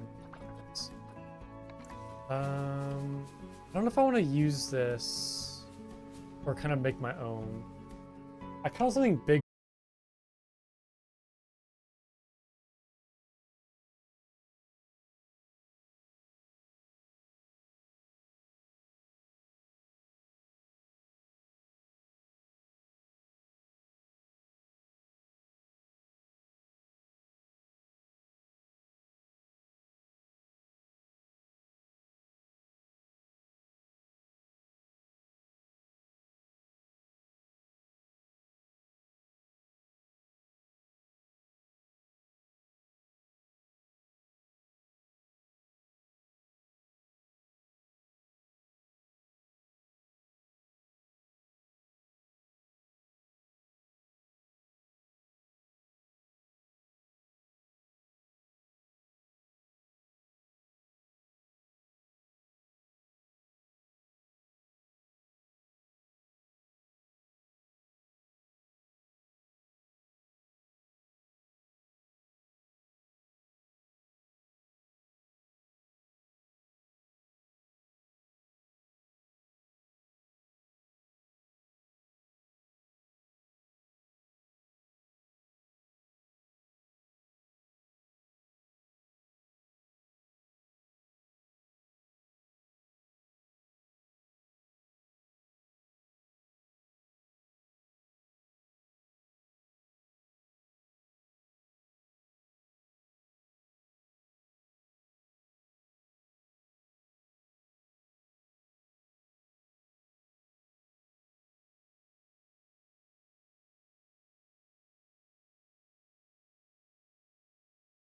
I don't know if I want to use this or kind of make my own. I kind of something big.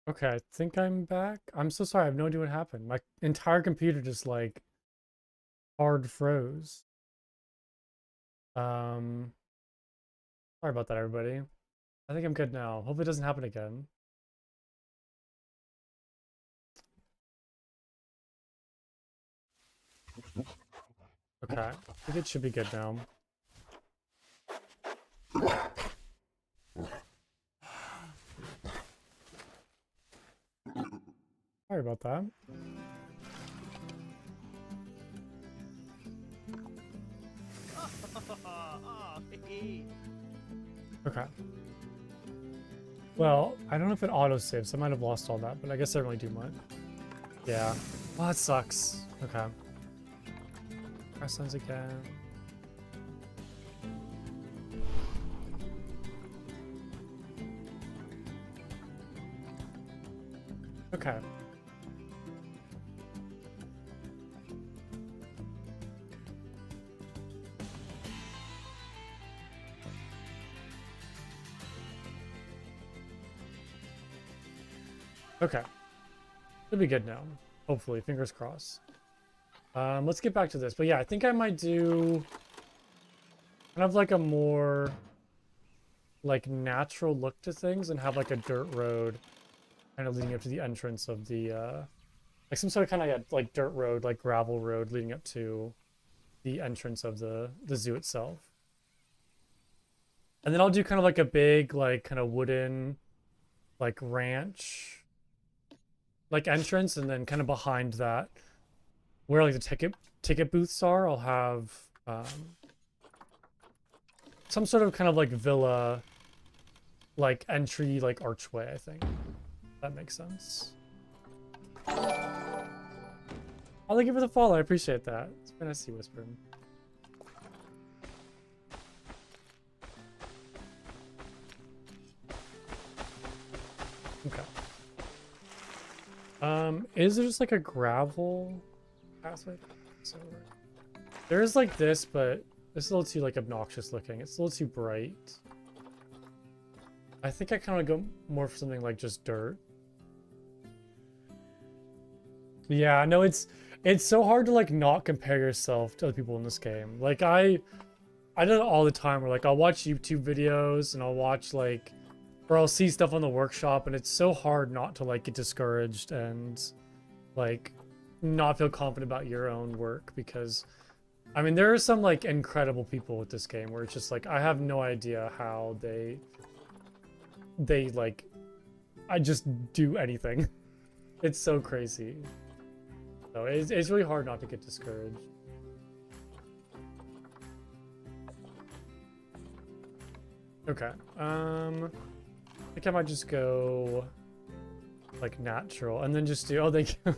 Okay, I think I'm back. I'm so sorry. I have no idea what happened. My entire computer just like hard froze. Um, Sorry about that, everybody. I think I'm good now. Hope it doesn't happen again. Okay, I think it should be good now. Sorry about that. Okay. Well, I don't know if it auto-saves. I might have lost all that, but I guess I don't really do much. Yeah. Well, that sucks. Okay. Press those again. Okay. Okay. Should be good now. Hopefully, fingers crossed. Let's get back to this. But yeah, I think I might do kind of like a more like natural look to things and have like a dirt road kind of leading up to the entrance of the like some sort of kind of like dirt road, like gravel road leading up to the entrance of the zoo itself. And then I'll do kind of like a big like kind of wooden like ranch like entrance, and then kind of behind that where like the ticket booths are, I'll have some sort of kind of like villa like entry like archway, I think. That makes sense. Oh, thank you for the follow. I appreciate that. It's been nice to see Whisper. Okay. Is there just like a gravel pathway? So there is like this, but it's a little too like obnoxious looking. It's a little too bright. I think I kind of go more for something like just dirt. Yeah, no, it's so hard to like not compare yourself to other people in this game. Like I do it all the time where like I'll watch YouTube videos and I'll watch like, or I'll see stuff on the workshop, and it's so hard not to like get discouraged and like not feel confident about your own work, because I mean there are some like incredible people with this game where it's just like I have no idea how they like I just do anything. It's so crazy. So it's really hard not to get discouraged. Okay. I think I might just go like natural and then just do. Oh, thank you.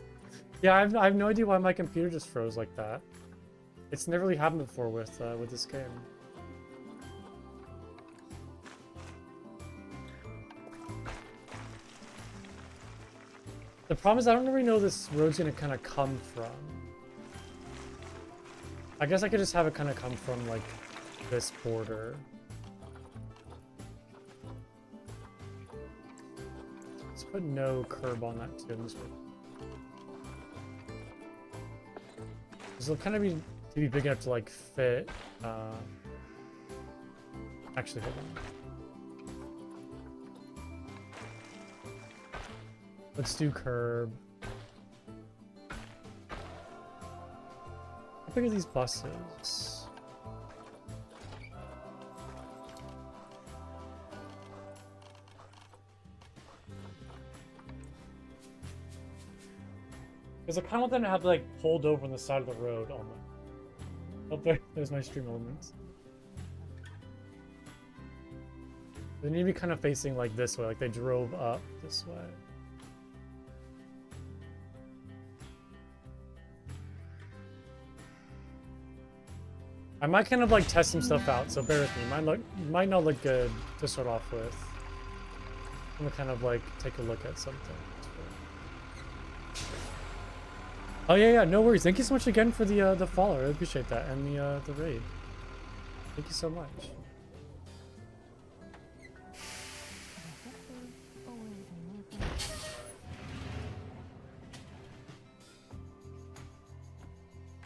Yeah, I have no idea why my computer just froze like that. It's never really happened before with this game. The problem is I don't really know this road's gonna kind of come from. I guess I could just have it kind of come from like this border. Let's put no curb on that too. This will kind of be to be big enough to like fit. Actually, hold on. Let's do curb. How big are these buses? Because I kind of want them to have like pulled over on the side of the road on the... Oh, there's my stream elements. They need to be kind of facing like this way, like they drove up this way. I might kind of like test some stuff out, so bear with me. Might not look good to start off with. I'm gonna kind of like take a look at something. Oh yeah, no worries. Thank you so much again for the follow. I really appreciate that, and the raid. Thank you so much.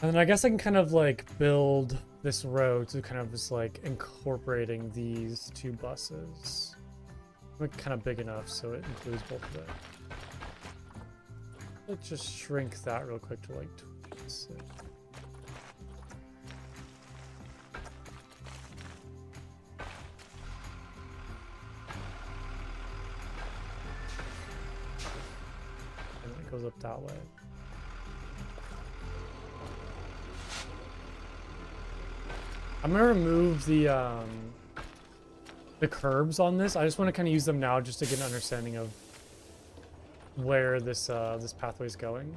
And then I guess I can kind of like build this road to kind of just like incorporating these two buses. Make kind of big enough so it includes both of them. Let's just shrink that real quick to like 26. And then it goes up that way. I'm gonna remove the curbs on this. I just want to kind of use them now just to get an understanding of where this this pathway is going.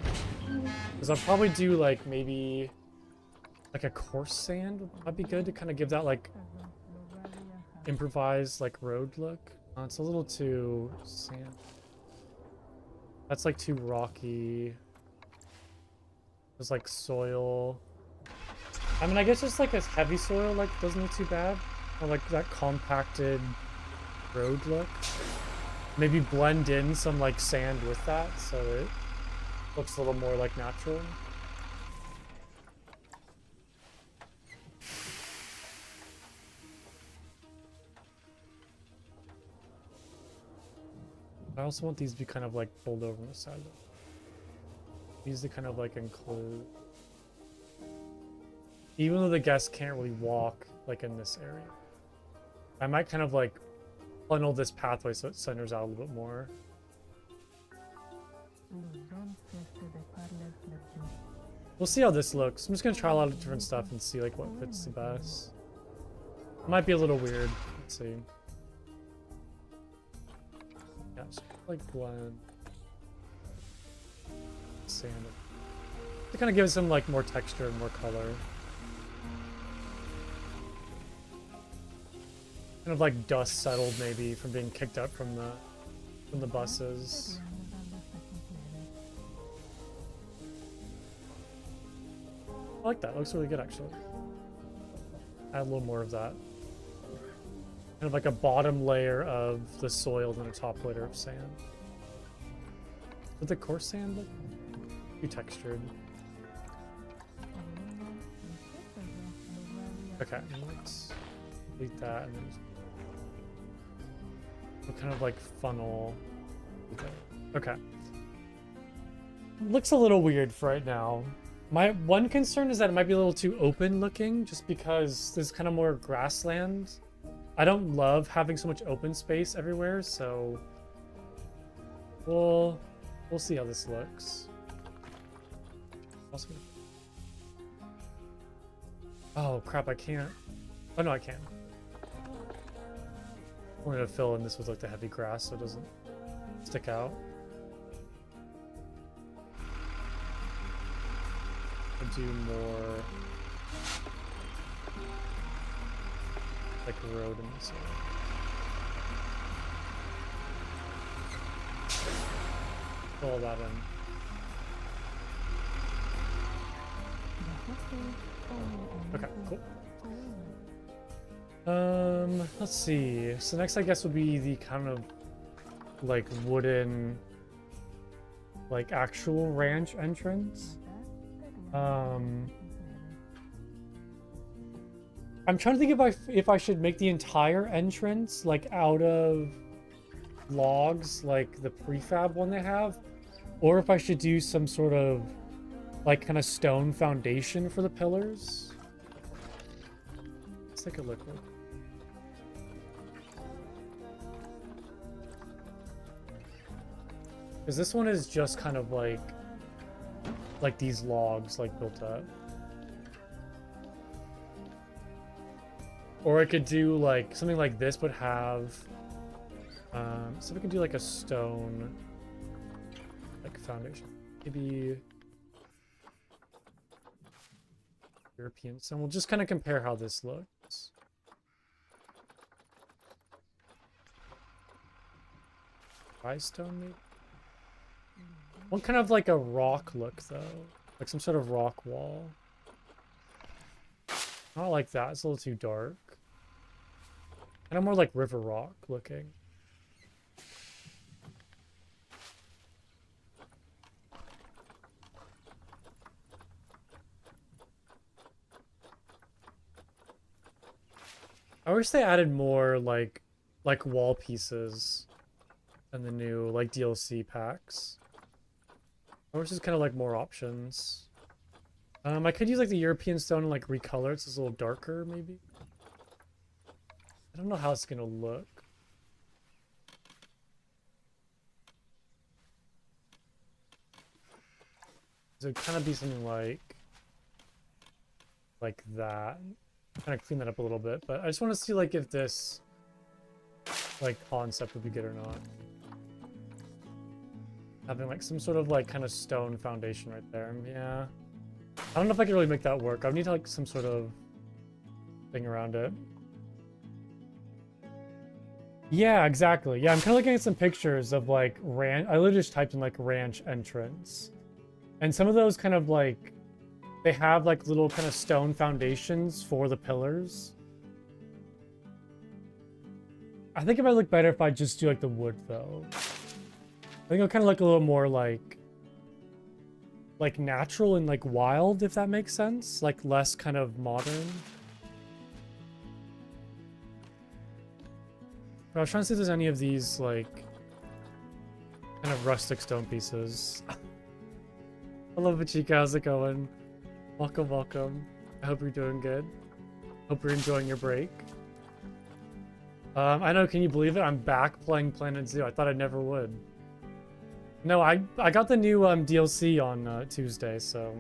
Because I'll probably do like maybe like a coarse sand might be good to kind of give that like improvised like road look. It's a little too sand. That's like too rocky. There's like soil. I mean, I guess just like a heavy soil like doesn't look too bad, or like that compacted road look. Maybe blend in some like sand with that so it looks a little more like natural. I also want these to be kind of like pulled over on the side. These to kind of like include. Even though the guests can't really walk like in this area. I might kind of like funnel this pathway so it centers out a little bit more. We'll see how this looks. I'm just gonna try a lot of different stuff and see like what fits the best. It might be a little weird. Let's see. Yeah, just like blend sand. It kind of gives them like more texture and more color. Kind of like dust settled maybe from being kicked up from the buses. I like that. It looks really good actually. Add a little more of that. Kind of like a bottom layer of the soil and a top layer of sand. Would the coarse sand look too textured? Okay, let's delete that and then just we'll kind of like funnel. Okay. Looks a little weird for right now. My one concern is that it might be a little too open looking just because there's kind of more grassland. I don't love having so much open space everywhere, so we'll see how this looks. Also, oh crap, I can't. Oh no, I can. I wanted to fill in this with like the heavy grass so it doesn't stick out. I'll do more like road in this area. Fill all that in. Okay, cool. Let's see. So next I guess would be the kind of like wooden like actual ranch entrance. I'm trying to think if I should make the entire entrance like out of logs like the prefab one they have, or if I should do some sort of like kind of stone foundation for the pillars. Let's take a look. Because this one is just kind of like these logs like built up. Or I could do like something like this but have so we can do like a stone like foundation. Maybe European stone. We'll just kind of compare how this looks. Dry stone maybe? One kind of like a rock look though. Like some sort of rock wall. Not like that, it's a little too dark. Kind of more like river rock looking. I wish they added more like wall pieces in the new like DLC packs. I wish there's kind of like more options. I could use like the European stone and like recolor it so it's a little darker maybe. I don't know how it's gonna look. So it'd kind of be something like that. Kind of clean that up a little bit, but I just want to see like if this like concept would be good or not. Having like some sort of like kind of stone foundation right there. Yeah. I don't know if I can really make that work. I would need like some sort of thing around it. Yeah, exactly. Yeah, I'm kind of looking at some pictures of like ranch. I literally just typed in like ranch entrance. And some of those kind of like, they have like little kind of stone foundations for the pillars. I think it might look better if I just do like the wood though. I think it'll kind of look a little more like natural and like wild, if that makes sense. Like less kind of modern. But I was trying to see if there's any of these like kind of rustic stone pieces. Hello, Pachika, how's it going? Welcome, welcome. I hope you're doing good. Hope you're enjoying your break. I know, can you believe it? I'm back playing Planet Zoo. I thought I never would. No, I got the new DLC on Tuesday, so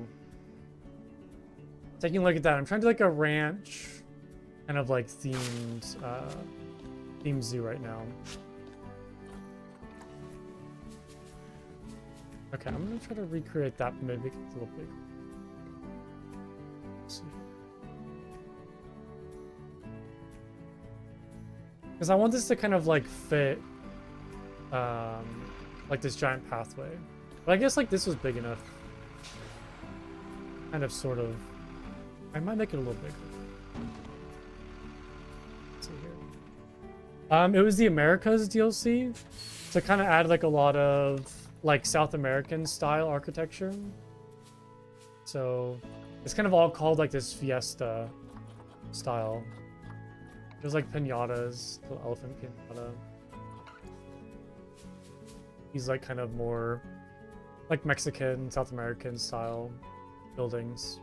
taking a look at that. I'm trying to do like a ranch kind of like themed zoo right now. Okay, I'm gonna try to recreate that, but maybe make it a little bigger. Let's see. Because I want this to kind of like fit, like this giant pathway. But I guess like this was big enough. Kind of, sort of. I might make it a little bigger. Let's see here. It was the Americas DLC to kind of add like a lot of like South American style architecture. So it's kind of all called like this fiesta style. There's like pinatas, little elephant pinata. He's like kind of more like Mexican, South American style buildings.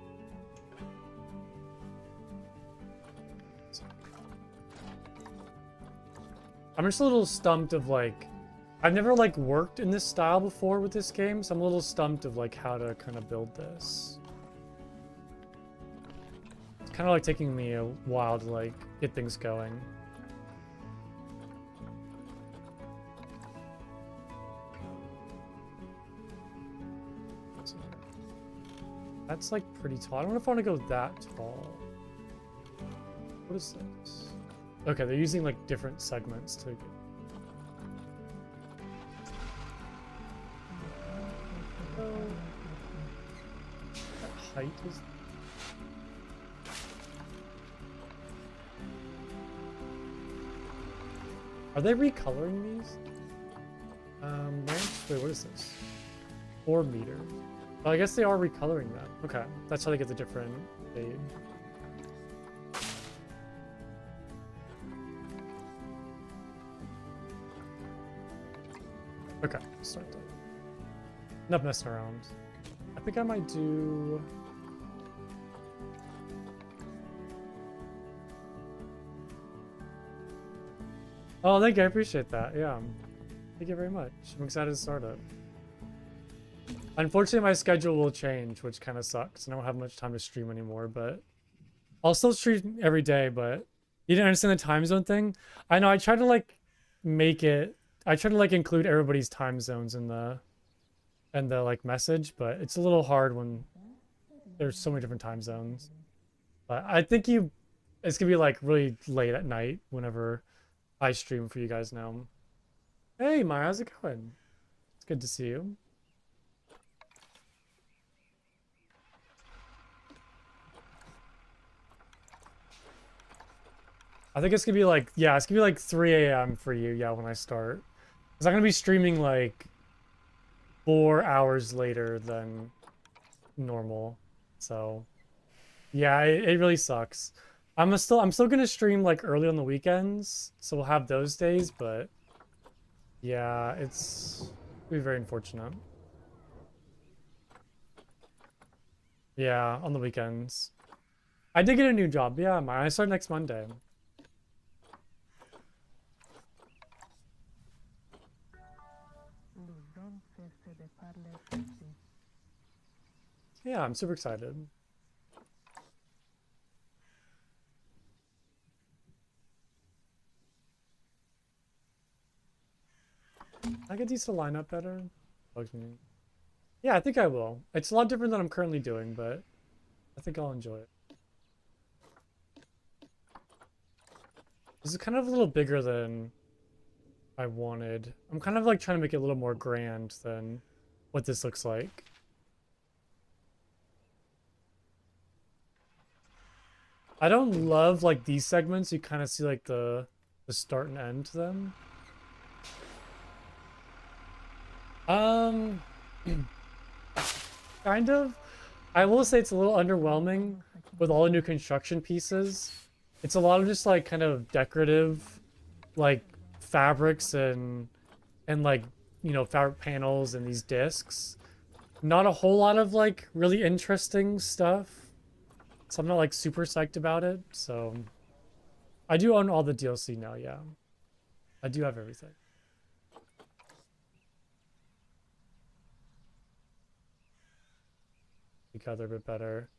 I'm just a little stumped of like, I've never like worked in this style before with this game, so I'm a little stumped of like how to kind of build this. It's kind of like taking me a while to like get things going. That's like pretty tall. I don't know if I want to go that tall. What is this? Okay, they're using like different segments to get... What height is... Are they recoloring these? Wait, what is this? 4 meters. Oh, I guess they are recoloring that. Okay, that's how they get the different shade. Okay, start that. Enough messing around. I think I might do... Oh, thank you. I appreciate that. Yeah. Thank you very much. I'm excited to start it. Unfortunately, my schedule will change, which kind of sucks. I don't have much time to stream anymore, but I'll still stream every day, but you didn't understand the time zone thing? I know, I try to like make it... I try to like include everybody's time zones in the like message, but it's a little hard when there's so many different time zones. But I think it's gonna be like really late at night whenever I stream for you guys now. Hey Maya, how's it going? It's good to see you. I think it's gonna be like, yeah, it's gonna be like 3 a.m. for you, yeah, when I start. Because I'm gonna be streaming like 4 hours later than normal. So yeah, it really sucks. I'm still gonna stream like early on the weekends, so we'll have those days, but yeah, it'll be very unfortunate. Yeah, on the weekends. I did get a new job. Yeah, I start next Monday. Yeah, I'm super excited. I get these to line up better. Bugs me. Yeah, I think I will. It's a lot different than I'm currently doing, but I think I'll enjoy it. This is kind of a little bigger than I wanted. I'm kind of like trying to make it a little more grand than what this looks like. I don't love like these segments. You kind of see like the start and end to them. Kind of. I will say it's a little underwhelming with all the new construction pieces. It's a lot of just like kind of decorative, like fabrics and like, you know, fabric panels and these discs. Not a whole lot of like really interesting stuff. So I'm not like super psyched about it. So I do own all the DLC now, yeah. I do have everything. Together a bit better.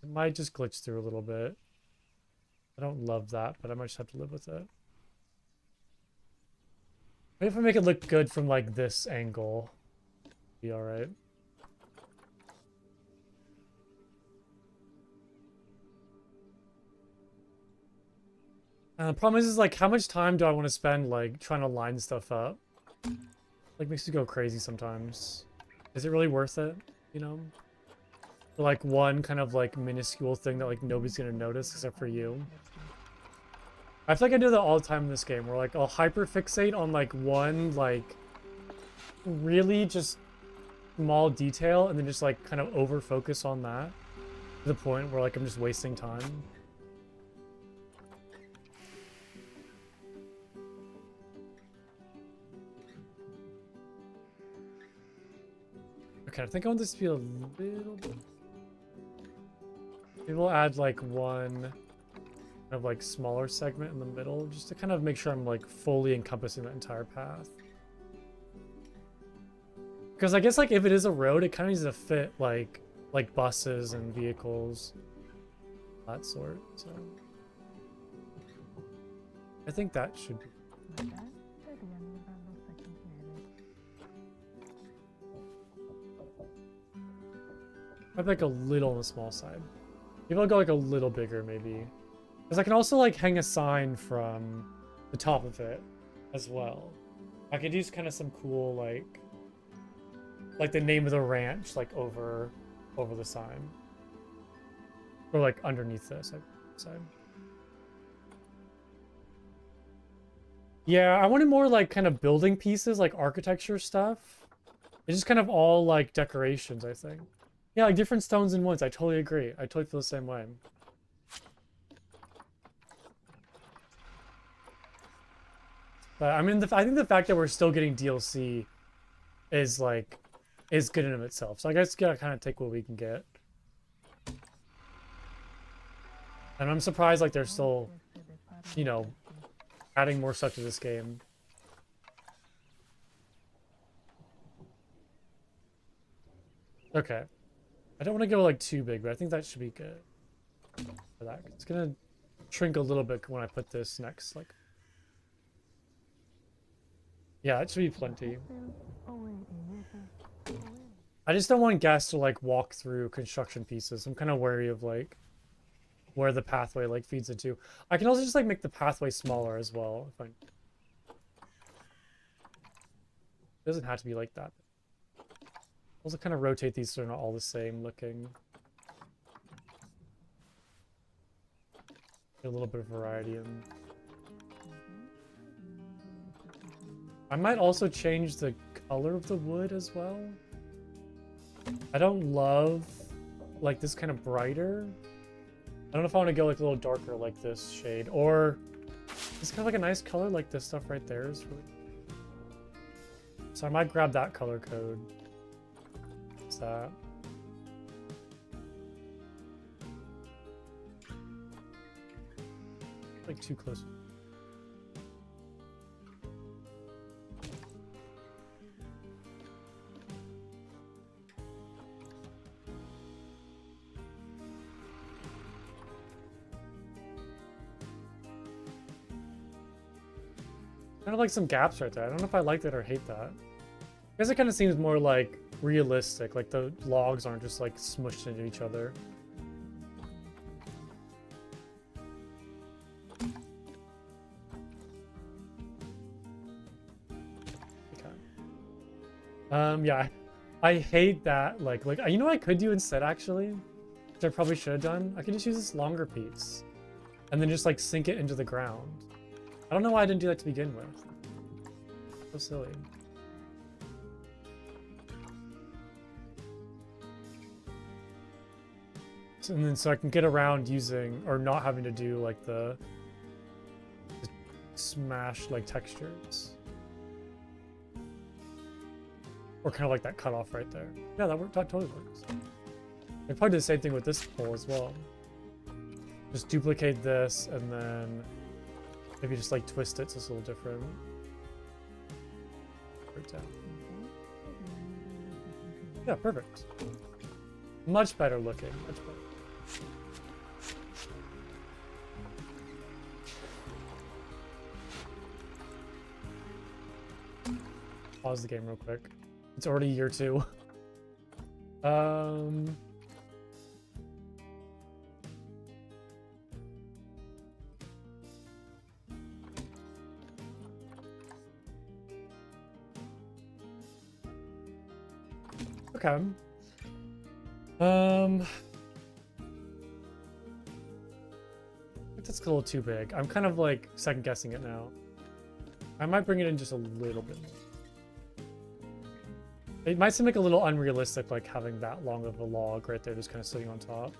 It might just glitch through a little bit. I don't love that, but I might just have to live with it. Maybe if I make it look good from like this angle, be all right. The problem is like, how much time do I want to spend like trying to line stuff up? Like makes you go crazy sometimes. Is it really worth it? You know, for like one kind of like minuscule thing that like nobody's gonna notice except for you. I feel like I do that all the time in this game, where like I'll hyper fixate on like one like really just small detail and then just like kind of over focus on that to the point where like I'm just wasting time. Okay, I think I want this to be a little bit. Maybe we'll add like one kind of like smaller segment in the middle just to kind of make sure I'm like fully encompassing the entire path. Because I guess like if it is a road, it kind of needs to fit like buses and vehicles, that sort. So I think that should be. I'd like a little on the small side. Maybe I'll go like a little bigger, maybe. Because I can also like hang a sign from the top of it as well. I could use kind of some cool like the name of the ranch like over the sign. Or like underneath this side. Yeah, I wanted more like kind of building pieces, like architecture stuff. It's just kind of all like decorations, I think. Yeah, like different stones in woods. I totally agree. I totally feel the same way. But I mean, I think the fact that we're still getting DLC is good in of itself. So I guess gotta kind of take what we can get. And I'm surprised like they're still, you know, adding more stuff to this game. Okay. I don't want to go like too big, but I think that should be good for that. It's gonna shrink a little bit when I put this next, like. Yeah, it should be plenty. I just don't want guests to like walk through construction pieces. I'm kind of wary of like where the pathway like feeds into. I can also just like make the pathway smaller as well. If I... It doesn't have to be like that. Also kind of rotate these so they're not all the same looking. Get a little bit of variety in. I might also change the color of the wood as well. I don't love like this kind of brighter. I don't know if I want to go like a little darker like this shade, or it's kind of like a nice color like this stuff right there is really... So I might grab that color code. What's that? Like too close. Kind of like some gaps right there. I don't know if I like that or hate that. I guess it kind of seems more like realistic, like the logs aren't just like smushed into each other. Okay. Yeah, I hate that. Like you know what I could do instead actually, which I probably should have done. I could just use this longer piece, and then just like sink it into the ground. I don't know why I didn't do that to begin with. So silly. And then so I can get around using, or not having to do like the smashed like textures. Or kind of like that cutoff right there. Yeah, that totally works. I probably do the same thing with this pole as well. Just duplicate this and then maybe just like twist it so it's a little different. Right down. Yeah, perfect. Much better looking, much better. Pause the game real quick. It's already year 2. Okay. That's a little too big. I'm kind of like second guessing it now. I might bring it in just a little bit more. It might seem like a little unrealistic, like having that long of a log right there just kind of sitting on top.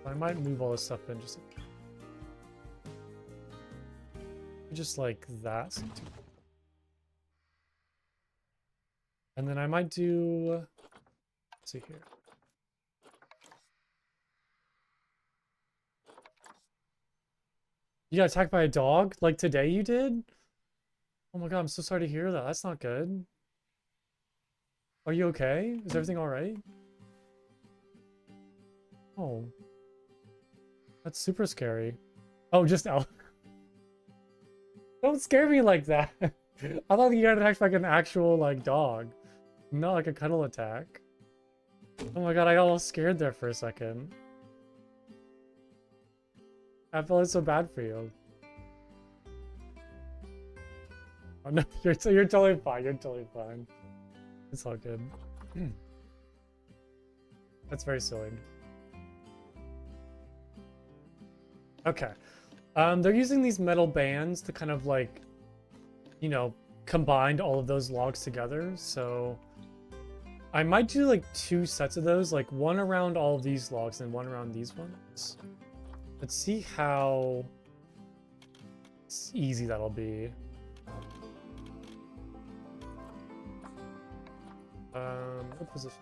I might move all this stuff in just like that. And then I might do, let's see here. You got attacked by a dog? Like today you did? Oh my god, I'm so sorry to hear that. That's not good. Are you okay? Is everything alright? Oh. That's super scary. Oh, just out. Don't scare me like that. I thought you got attacked by like an actual like dog. Not like a cuddle attack. Oh my god, I got all scared there for a second. I feel so bad for you. Oh no, you're totally fine. You're totally fine. It's all good. That's very silly. Okay. They're using these metal bands to kind of like, you know, combine all of those logs together. So I might do like 2 sets of those, like one around all of these logs and one around these ones. Let's see how easy that'll be. What position?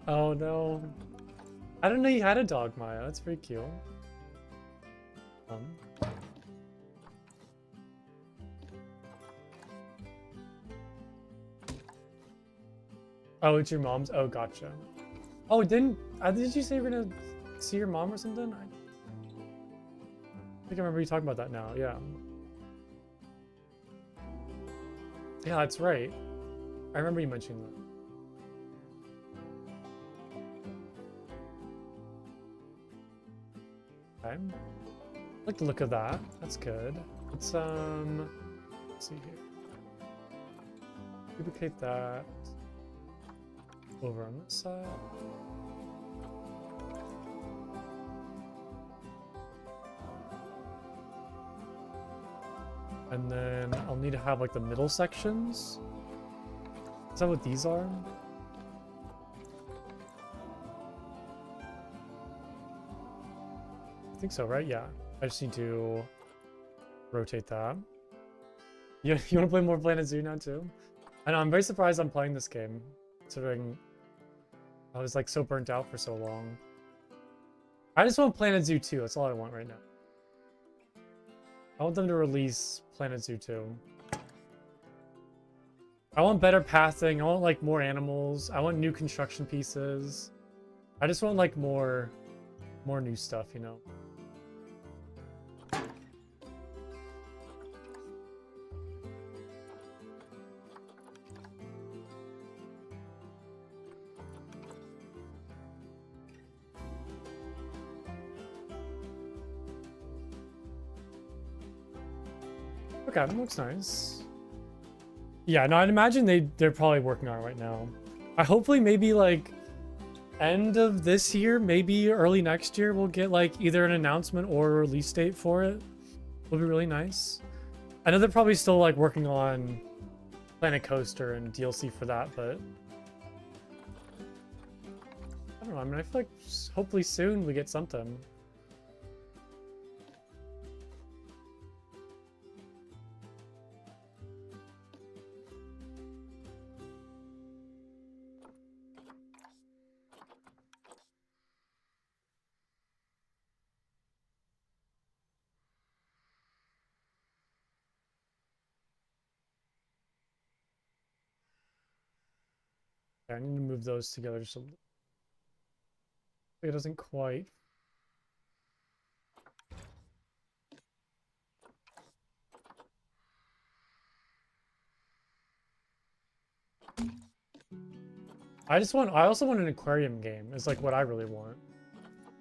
Oh no. I didn't know you had a dog, Maya. That's pretty cute. Oh, it's your mom's? Oh, gotcha. Oh, did you say you were gonna see your mom or something? I think I remember you talking about that now, yeah. Yeah, that's right. I remember you mentioning that. Okay. I like the look of that. That's good. Let's see here. Duplicate that over on this side. And then I'll need to have like the middle sections. Is that what these are? I think so, right? Yeah. I just need to rotate that. You want to play more Planet Zoo now too? I know, I'm very surprised I'm playing this game, considering I was like so burnt out for so long. I just want Planet Zoo 2, that's all I want right now. I want them to release Planet Zoo 2. I want better pathing, I want like more animals, I want new construction pieces. I just want like more new stuff, you know? Okay, that looks nice. Yeah, no, I'd imagine they're probably working on it right now. Hopefully maybe like end of this year, maybe early next year, we'll get like either an announcement or a release date for it. It'll be really nice. I know they're probably still like working on Planet Coaster and DLC for that, but I don't know. I mean, I feel like hopefully soon we get something. Okay, I need to move those together just a little. It doesn't quite. I also want an aquarium game, is like what I really want.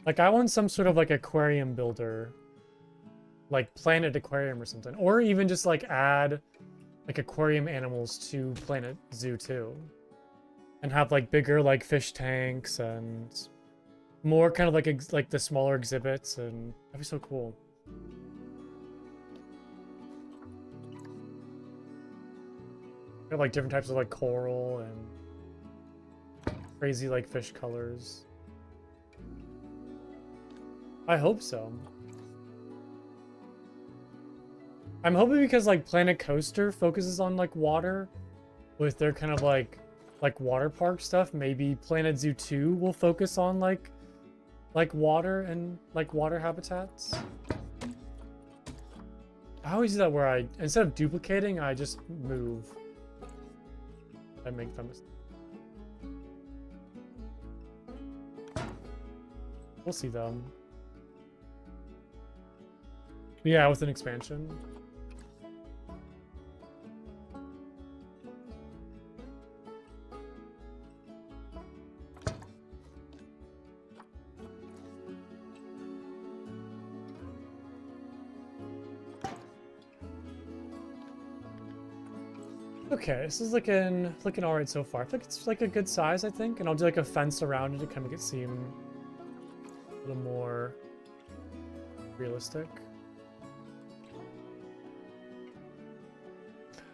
Like I want some sort of like aquarium builder, like Planet Aquarium or something. Or even just like add like aquarium animals to Planet Zoo too. And have like bigger like fish tanks and more kind of like the smaller exhibits, and that'd be so cool. Have like different types of like coral and crazy like fish colors. I hope so. I'm hoping because like Planet Coaster focuses on like water with their kind of like water park stuff. Maybe Planet Zoo 2 will focus on like water and like water habitats. I always do that where I, instead of duplicating, I just move. I make them. We'll see them. Yeah, with an expansion. Okay, this is looking all right so far. I think it's like a good size, I think, and I'll do like a fence around it to kind of make it seem a little more realistic.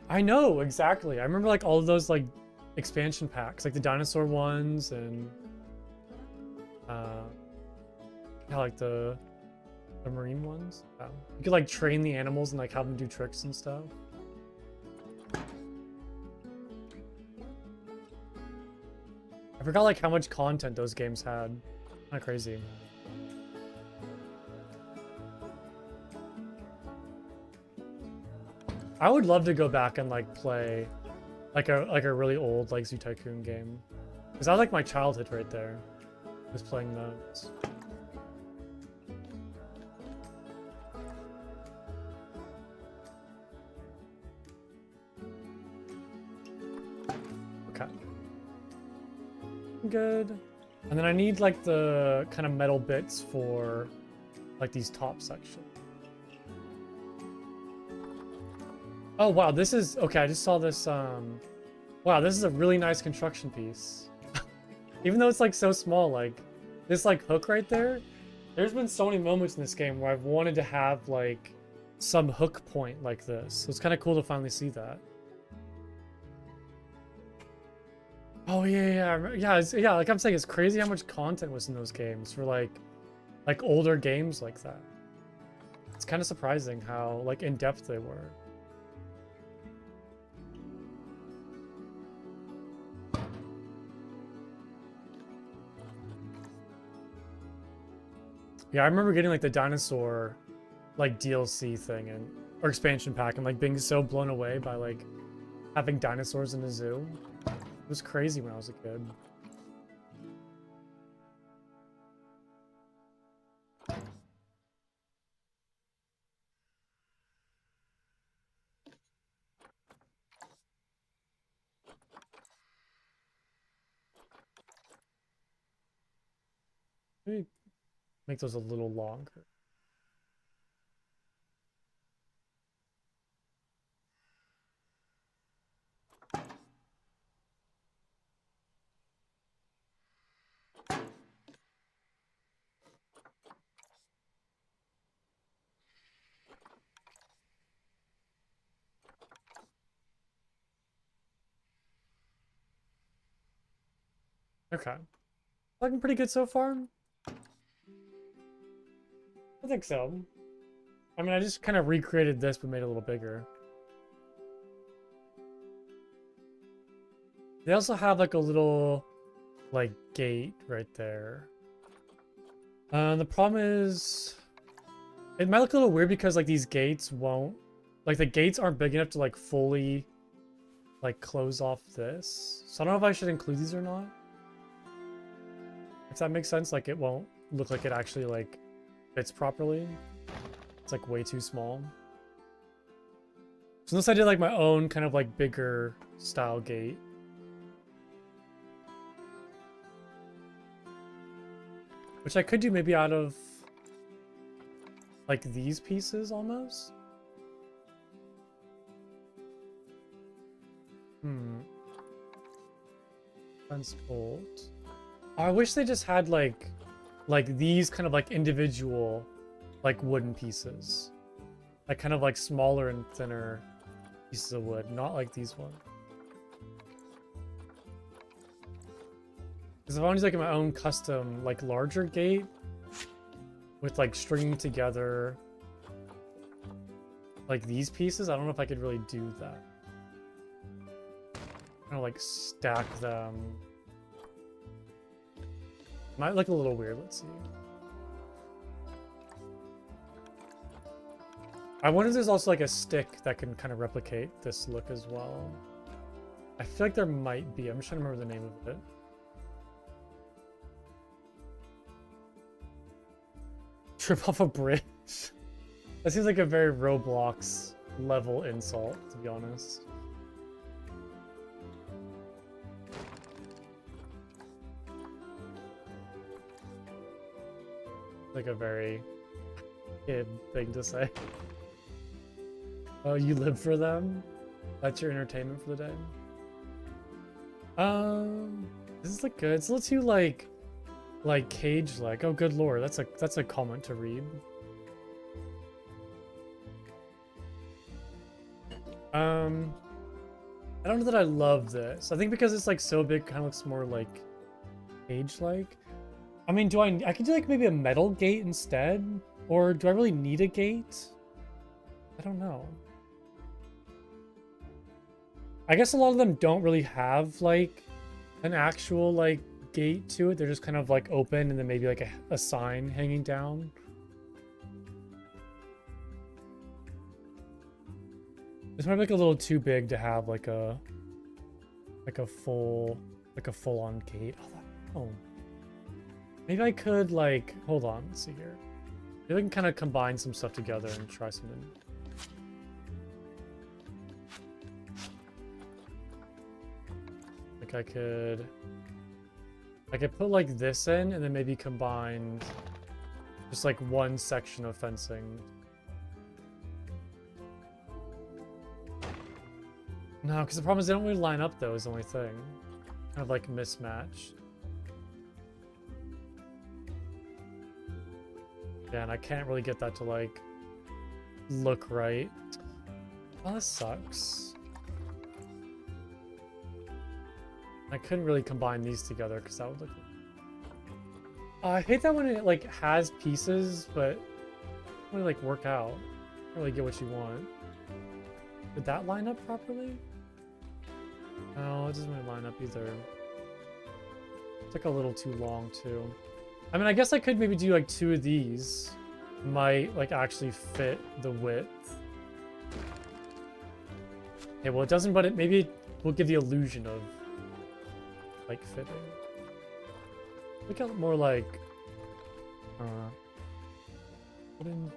I know, exactly. I remember like all of those like expansion packs, like the dinosaur ones and yeah, like the marine ones. You could like train the animals and like have them do tricks and stuff. I forgot like how much content those games had. Kind of crazy. I would love to go back and like play like a really old like Zoo Tycoon game, because that was like my childhood right there, was playing those. Okay. Good. And then I need like the kind of metal bits for like these top sections. Oh wow, this is okay. I just saw this. Wow, this is a really nice construction piece. Even though it's like so small, like this like hook right there. There's been so many moments in this game where I've wanted to have like some hook point like this. So it's kind of cool to finally see that. Oh yeah. Like I'm saying, it's crazy how much content was in those games for like older games like that. It's kind of surprising how like in depth they were. Yeah, I remember getting like the dinosaur like DLC thing and or expansion pack and like being so blown away by like having dinosaurs in a zoo. It was crazy when I was a kid. Maybe make those a little longer. Okay. Looking pretty good so far. I think so. I mean, I just kind of recreated this but made it a little bigger. They also have like a little like gate right there. The problem is it might look a little weird because like these gates won't, like the gates aren't big enough to like fully like close off this. So I don't know if I should include these or not. If that makes sense, like it won't look like it actually like fits properly. It's like way too small. So unless I did like my own kind of like bigger style gate. Which I could do maybe out of like these pieces almost. Fence bolt. Oh, I wish they just had like these kind of like individual like wooden pieces. Like kind of like smaller and thinner pieces of wood, not like these ones. Because if I want to like my own custom like larger gate with like stringing together like these pieces, I don't know if I could really do that. Kind of like stack them. Might look a little weird. Let's see. I wonder if there's also like a stick that can kind of replicate this look as well. I feel like there might be. I'm just trying to remember the name of it. Trip off a bridge. That seems like a very Roblox level insult, to be honest. Like a very kid thing to say. Oh, you live for them? That's your entertainment for the day? This is like good. It's a little too like cage-like. Oh, good lord, that's a comment to read. I don't know that I love this. I think because it's like so big, kind of looks more like cage-like. I mean, I could do like maybe a metal gate instead? Or do I really need a gate? I don't know. I guess a lot of them don't really have like an actual like gate to it. They're just kind of like open and then maybe like a sign hanging down. This might be like a little too big to have like a full on gate. Oh. Maybe I could like hold on, let's see here. Maybe I can kind of combine some stuff together and try something. Like I could put like this in and then maybe combine just like one section of fencing. No, because the problem is they don't really line up though is the only thing. Kind of like mismatch. Yeah, and I can't really get that to like look right. Oh, this sucks. I couldn't really combine these together because that would look. I hate that when it like has pieces, but it doesn't really like work out. Don't really get what you want. Did that line up properly? No, it doesn't really line up either. It's like a little too long too. I mean, I guess I could maybe do like 2 of these. Might like actually fit the width. Okay, well it doesn't, but maybe it will give the illusion of like fitting. Look at more like wooden.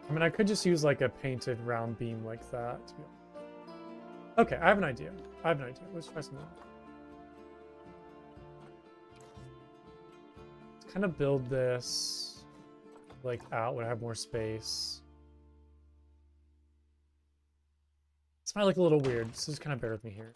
I mean, I could just use like a painted round beam like that. Okay, I have an idea. Let's try something. Let's kind of build this like out when I have more space. This might look a little weird, so just kind of bear with me here.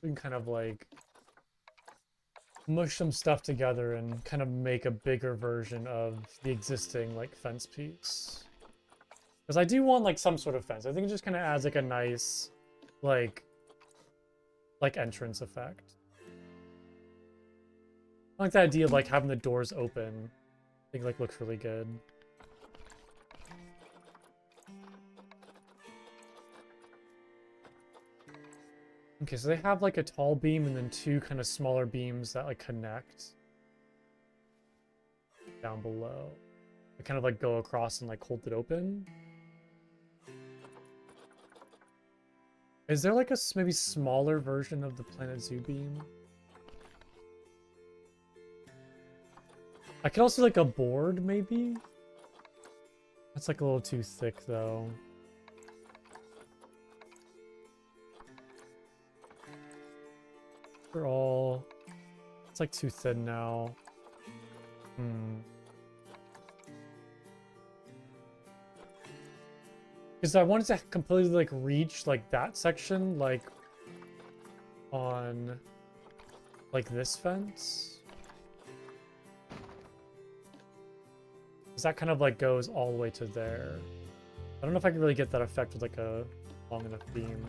We can kind of like mush some stuff together and kind of make a bigger version of the existing like fence piece. Because I do want like some sort of fence. I think it just kind of adds like a nice like entrance effect. I like the idea of like having the doors open. I think like looks really good. Okay, so they have like a tall beam and then two kind of smaller beams that like connect down below. They kind of like go across and like hold it open. Is there like a maybe smaller version of the Planet Zoo beam? I could also like a board maybe? That's like a little too thick though. They're all... It's like too thin now. Because I wanted to completely like reach like that section like on like this fence. Because that kind of like goes all the way to there. I don't know if I can really get that effect with like a long enough beam.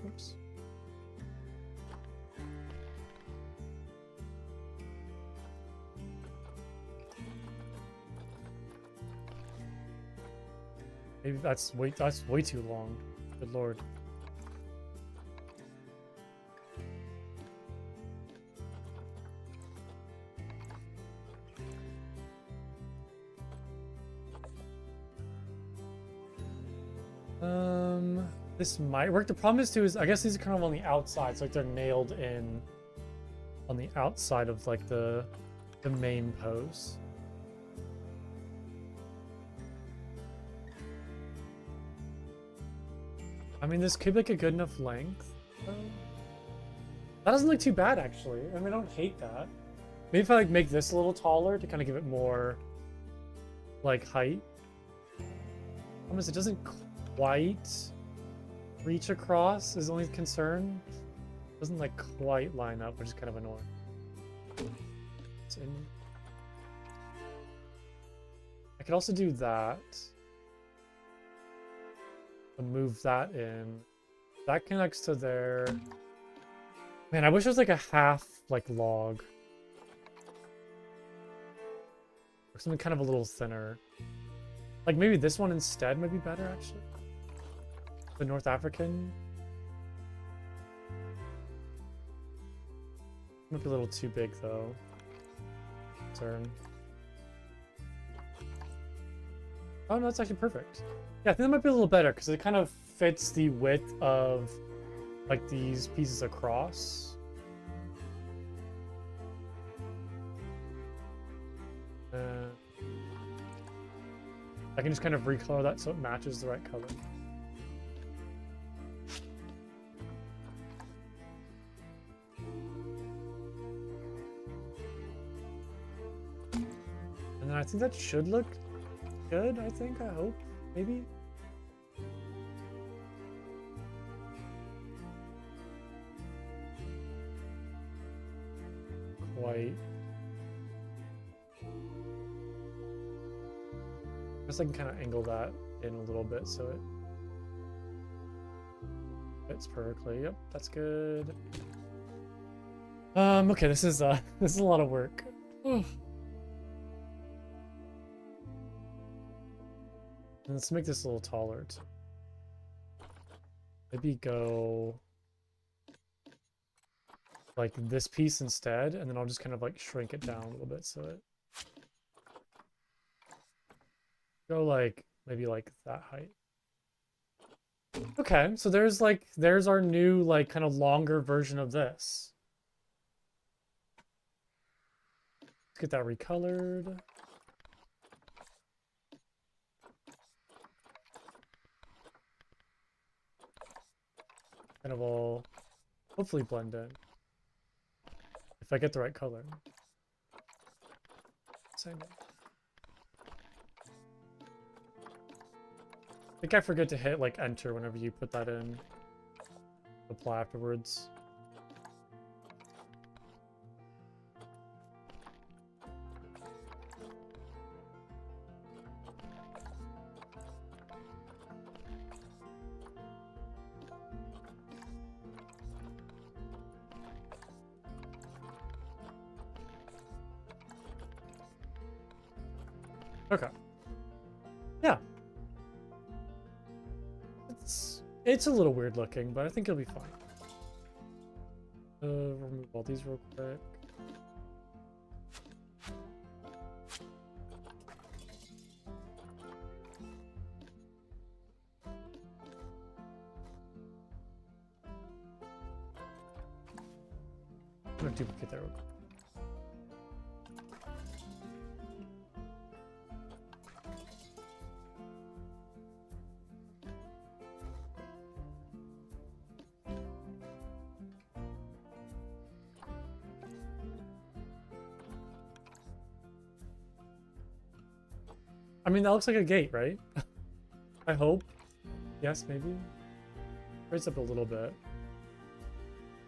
Oops. Maybe that's way too long. Good lord. This might work. The problem is too is I guess these are kind of on the outside, so like they're nailed in on the outside of like the main post. I mean, this could be like a good enough length. That doesn't look too bad actually. I mean, I don't hate that. Maybe if I like make this a little taller to kind of give it more like height. Almost it doesn't quite reach across is the only concern. It doesn't like quite line up, which is kind of annoying. I could also do that. And move that in. That connects to there. Man, I wish it was like a half like log. Or something kind of a little thinner. Like maybe this one instead might be better actually. The North African. Might be a little too big though. Turn. Oh no, that's actually perfect. Yeah, I think that might be a little better because it kind of fits the width of like these pieces across. I can just kind of recolor that so it matches the right color. And then I think that should look good, I think, I hope, maybe. Quite. I guess I can kind of angle that in a little bit so it fits perfectly. Yep, that's good. Okay, this is a lot of work. Let's make this a little taller too. Maybe go like this piece instead, and then I'll just kind of like shrink it down a little bit so it go like maybe like that height. Okay, so there's our new like kind of longer version of this. Let's get that recolored. Kind of all hopefully blend in. If I get the right color. Same. I think I forget to hit like enter whenever you put that in. Apply afterwards. Okay. It's a little weird looking, but I think it'll be fine. Remove all these real quick. I'm gonna duplicate that real quick. I mean, that looks like a gate, right? I hope. Yes, maybe. Raise up a little bit.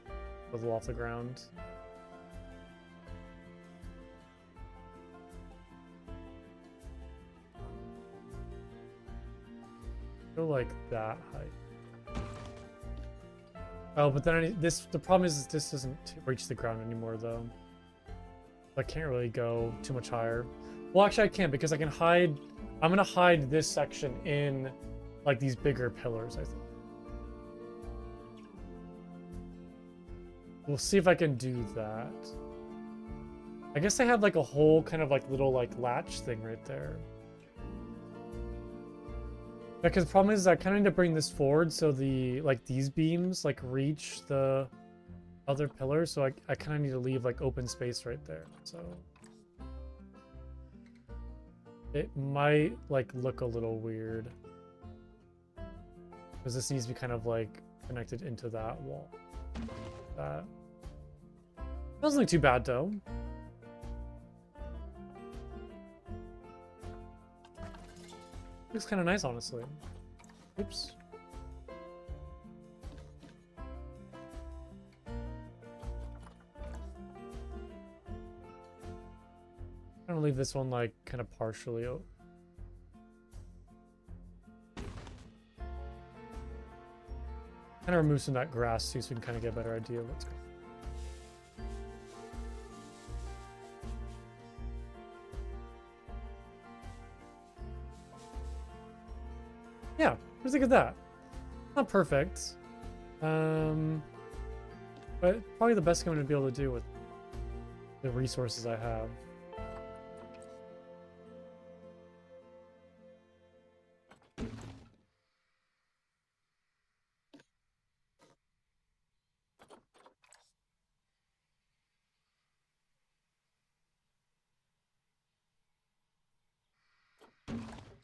A little off the ground. Go like that height. Oh, but then the problem is this doesn't reach the ground anymore, though. I can't really go too much higher. Well, actually, I can because I can hide. I'm gonna hide this section in like these bigger pillars, I think. We'll see if I can do that. I guess I have like a whole kind of like little like latch thing right there. Because the problem is I kind of need to bring this forward so the like these beams like reach the other pillars, so I kind of need to leave like open space right there. So it might like look a little weird because this needs to be kind of like connected into that wall. That doesn't look too bad though. Looks kind of nice, honestly. Oops. I'm gonna leave this one like kind of partially open. Kind of remove some of that grass too, so we can kind of get a better idea of what's going on. Yeah, what do you think of that? Not perfect. But probably the best I'm going to be able to do with the resources I have.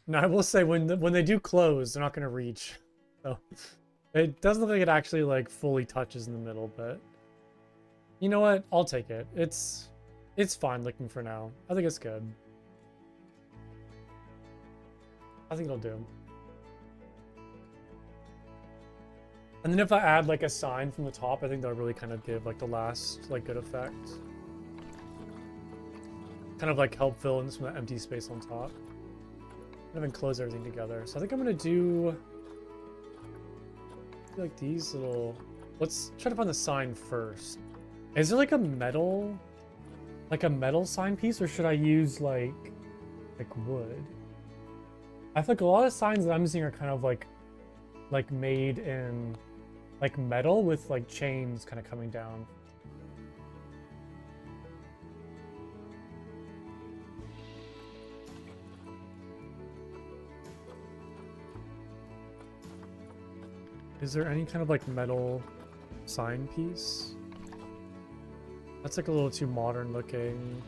Now, I will say when they do close, they're not going to reach. So it doesn't look like it actually like fully touches in the middle, but you know what? I'll take it. It's fine looking for now. I think it's good. I think it'll do. And then if I add like a sign from the top, I think that'll really kind of give like the last like good effect. Kind of like help fill in some of the empty space on top. And then close everything together. So I think I'm gonna do like these little. Let's try to find the sign first. Is there like a metal sign piece, or should I use like wood? I feel like a lot of signs that I'm seeing are kind of like made in like metal with like chains kind of coming down. Is there any kind of like metal sign piece? That's like a little too modern looking.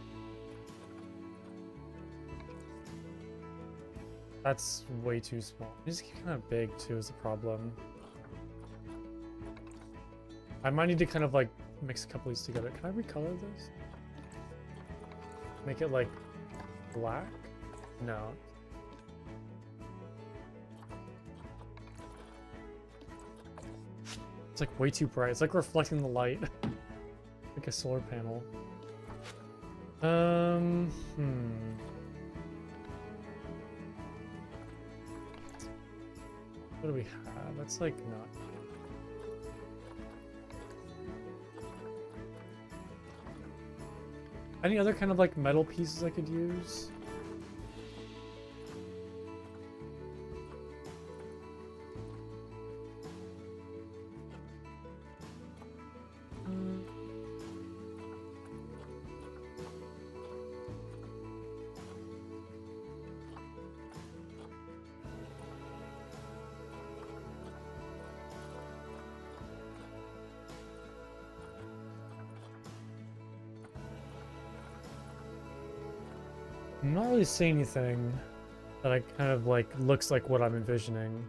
That's way too small. It's kind of big too is the problem. I might need to kind of like mix a couple of these together. Can I recolor this? Make it like black? No. It's like way too bright. It's like reflecting the light. Like a solar panel. What do we have? That's like not. Any other kind of like metal pieces I could use? I'm not really seeing anything that I kind of like looks like what I'm envisioning.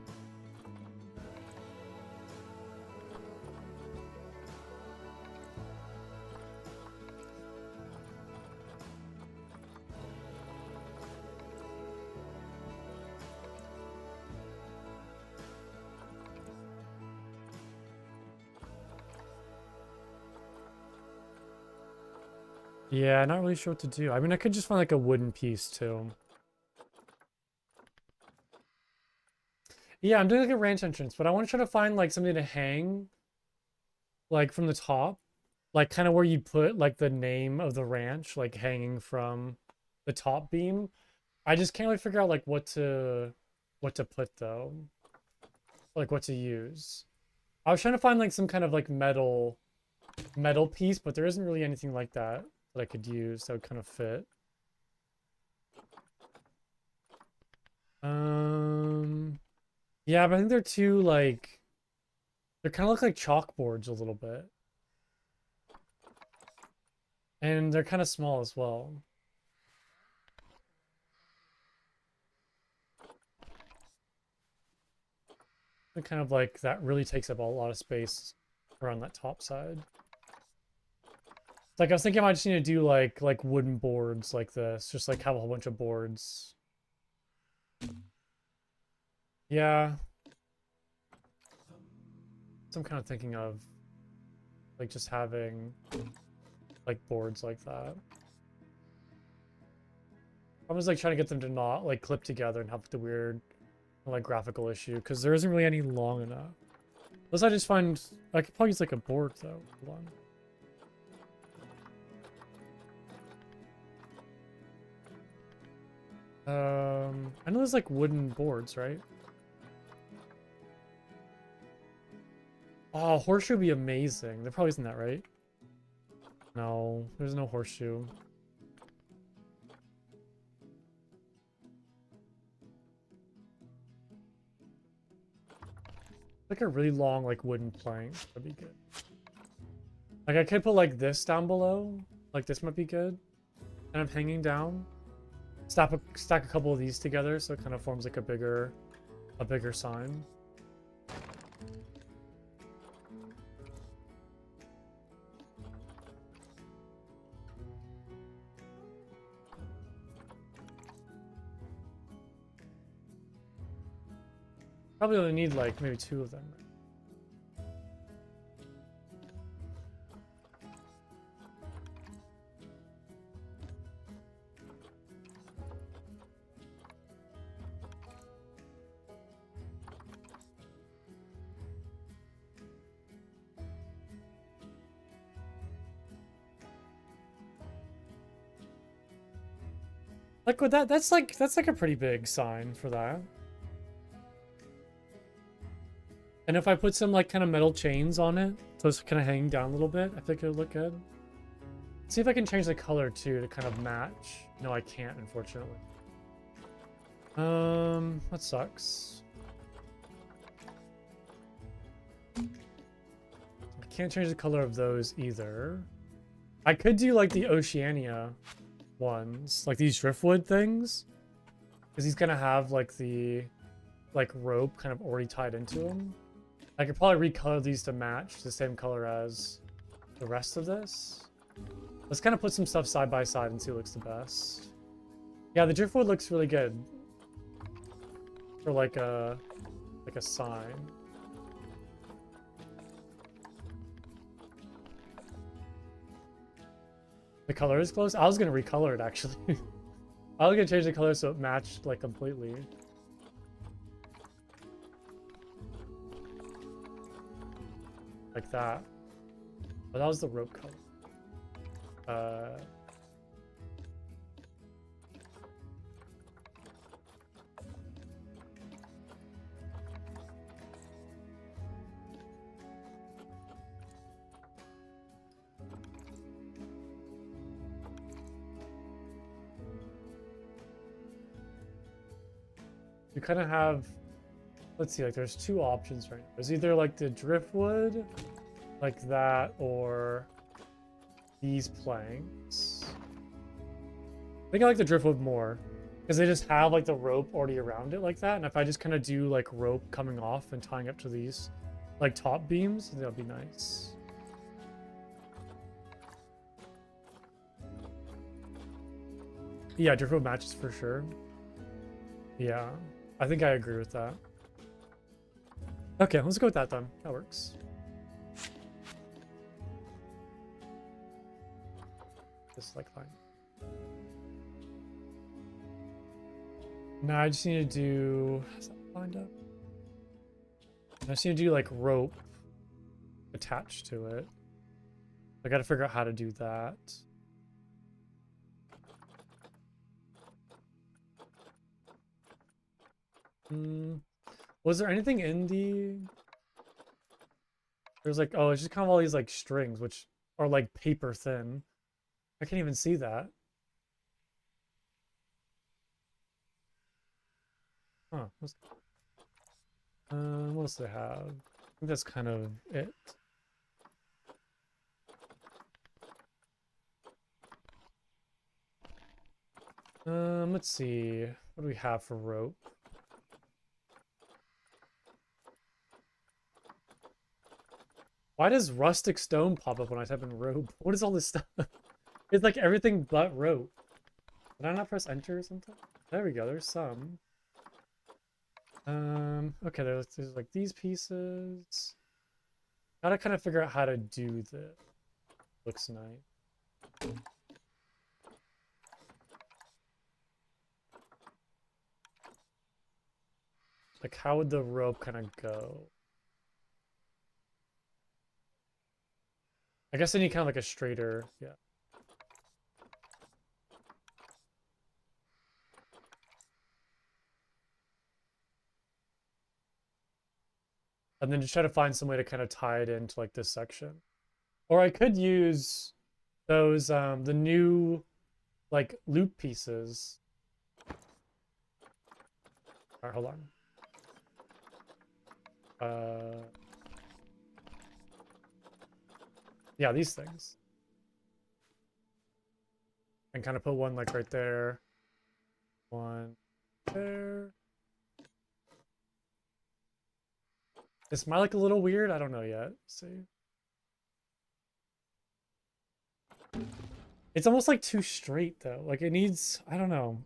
Yeah, not really sure what to do. I mean, I could just find like a wooden piece too. Yeah, I'm doing like a ranch entrance, but I want to try to find like something to hang like from the top, like kind of where you put like the name of the ranch, like hanging from the top beam. I just can't really figure out like what to put though, like what to use. I was trying to find like some kind of like metal piece, but there isn't really anything like that that I could use that would kind of fit. Yeah, but I think they're too like they kind of look like chalkboards a little bit, and they're kind of small as well. They're kind of like that really takes up a lot of space around that top side. Like I was thinking I might just need to do like wooden boards like this, just like have a whole bunch of boards. Yeah, so I'm kind of thinking of like just having like boards like that. I was like trying to get them to not like clip together and have the weird like graphical issue because there isn't really any long enough. Unless I just find I could probably use like a board though. Hold on. I know there's like wooden boards, right? Oh, horseshoe would be amazing. There probably isn't that, right? No, there's no horseshoe. Like a really long like wooden plank would be good. Like I could put like this down below. Like this might be good. Kind of hanging down. Stack a couple of these together so it kind of forms like a bigger sign. Probably only need like maybe 2 of them. Like with that, that's like a pretty big sign for that. And if I put some like kind of metal chains on it, so it's kind of hanging down a little bit, I think it would look good. See if I can change the color too to kind of match. No, I can't, unfortunately. That sucks. I can't change the color of those either. I could do like the Oceania ones, like these driftwood things, because he's gonna have like the like rope kind of already tied into him. I could probably recolor these to match the same color as the rest of this. Let's kind of put some stuff side by side and see what looks the best. Yeah, the driftwood looks really good for like a sign. The color is close. I was gonna recolor it actually. I was gonna change the color so it matched like completely. Like that. But that was the rope color. You kind of have, let's see, like there's 2 options right now. There's either like the driftwood, like that, or these planks. think I like the driftwood more because they just have like the rope already around it like that. And if I just kind of do like rope coming off and tying up to these like top beams, that would be nice. Yeah, driftwood matches for sure. Yeah, I think I agree with that. Okay, let's go with that then. That works. Just like fine. Now I just need to do. Is that lined up? I just need to do like rope attached to it. I got to figure out how to do that. Was there anything in the? There's like, oh, it's just kind of all these like strings, which are like paper thin. I can't even see that. Huh. What else do they have? I think that's kind of it. Let's see. What do we have for rope? Why does rustic stone pop up when I type in rope? What is all this stuff? It's like everything but rope. Did I not press enter or something? There we go. There's some. Okay, there's like these pieces. Gotta kind of figure out how to do this. Looks nice. Like, how would the rope kind of go? I guess I need kind of like a straighter, yeah. And then just try to find some way to kind of tie it into like this section. Or I could use those, the new like loop pieces. All right, hold on. Yeah, these things. And kind of put one like right there. One there. Is my like a little weird? I don't know yet. Let's see. It's almost like too straight though. Like it needs, I don't know.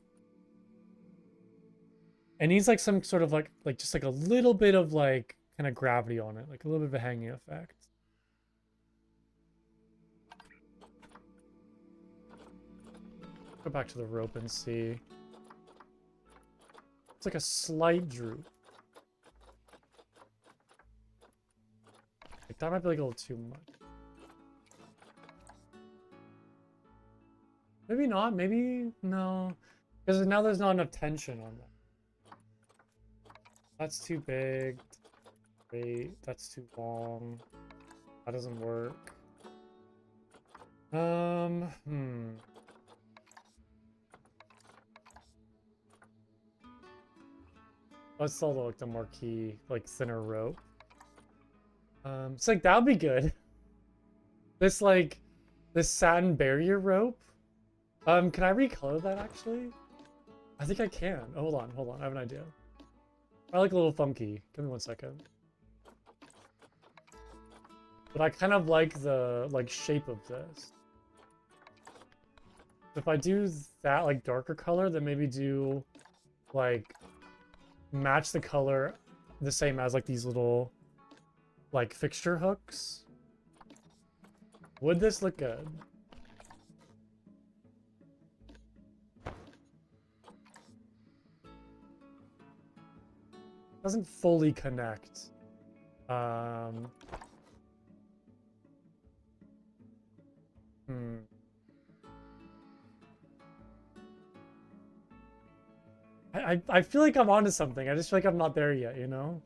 It needs like some sort of like just like a little bit of like kind of gravity on it, like a little bit of a hanging effect. Go back to the rope and see. It's like a slight droop. Like that might be like a little too much. Maybe not, maybe no. Because now there's not enough tension on that. That's too big. Wait, that's too long. That doesn't work. Let's sell the, like the marquee, like thinner rope. It's like that would be good. This like this satin barrier rope. Can I recolor that actually? I think I can. Oh, hold on. I have an idea. I like a little funky. Give me 1 second. But I kind of like the like shape of this. If I do that like darker color, then maybe do like match the color the same as like these little like fixture hooks. Would this look good? Doesn't fully connect. I feel like I'm onto something. I just feel like I'm not there yet, you know?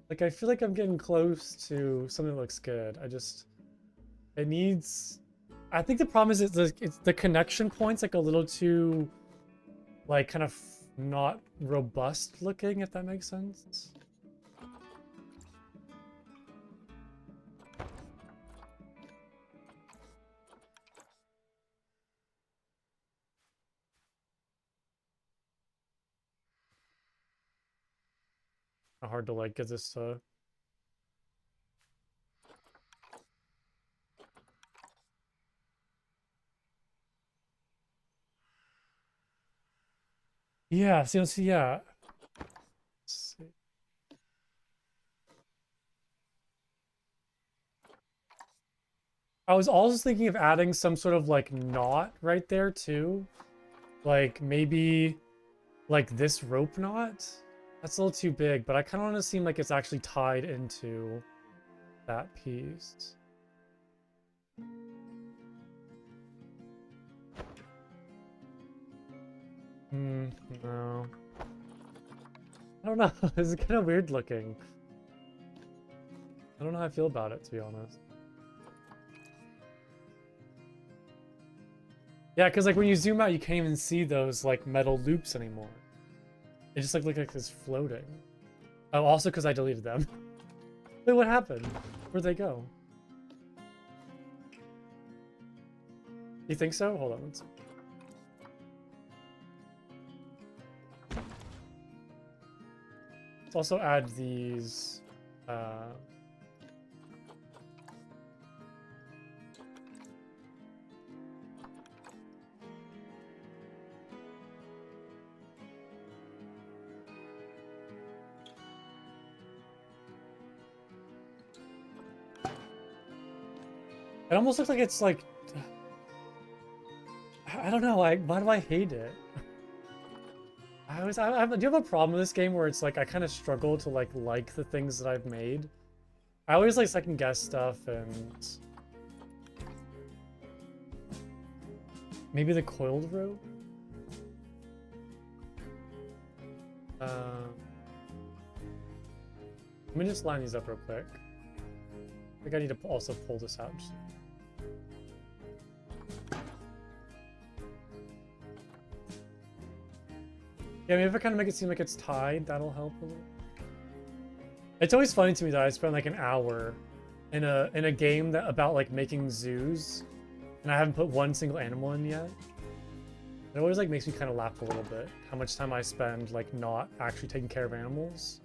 Like I feel like I'm getting close to something that looks good. It needs. I think the problem is it's the connection point's like a little too, like kind of not robust looking, if that makes sense. hard to like get this to. Yeah, see, yeah. Let's see. I was also thinking of adding some sort of like knot right there too. Like maybe like this rope knot. That's a little too big, but I kind of want to seem like it's actually tied into that piece. No. I don't know. This is kind of weird looking. I don't know how I feel about it, to be honest. Yeah, because like when you zoom out, you can't even see those like metal loops anymore. It just like look like it's floating. Oh, also because I deleted them. Wait, what happened? Where'd they go? You think so? Hold on. Let's also add these. It almost looks like it's like, I don't know, why do I hate it? Do you have a problem with this game where it's like I kind of struggle to like the things that I've made? I always like second guess stuff, and maybe the coiled rope. Let me just line these up real quick. I think I need to also pull this out. Yeah, maybe if I kind of make it seem like it's tied, that'll help a little. It's always funny to me that I spent like an hour in a game that about like making zoos, and I haven't put one single animal in yet. It always like makes me kind of laugh a little bit how much time I spend like not actually taking care of animals.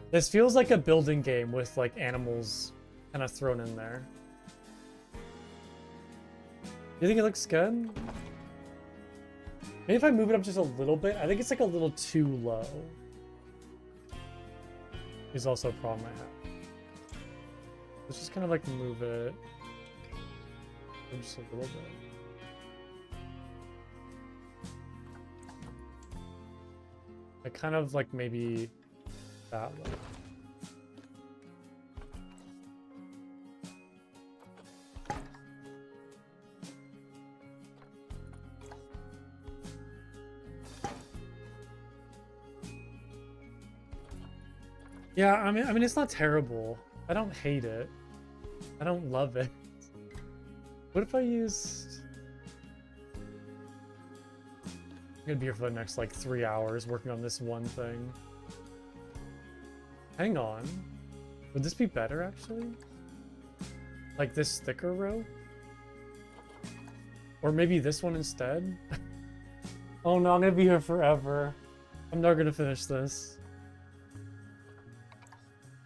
This feels like a building game with like animals kind of thrown in there. Do you think it looks good? Maybe if I move it up just a little bit, I think it's like a little too low. Is also a problem I have. Let's just kind of like move it just a little bit. I kind of like maybe that way. Yeah, I mean, it's not terrible. I don't hate it. I don't love it. What if I used... I'm gonna be here for the next like 3 hours working on this one thing. Hang on. Would this be better actually? Like this thicker rope? Or maybe this one instead? Oh no, I'm gonna be here forever. I'm never gonna finish this.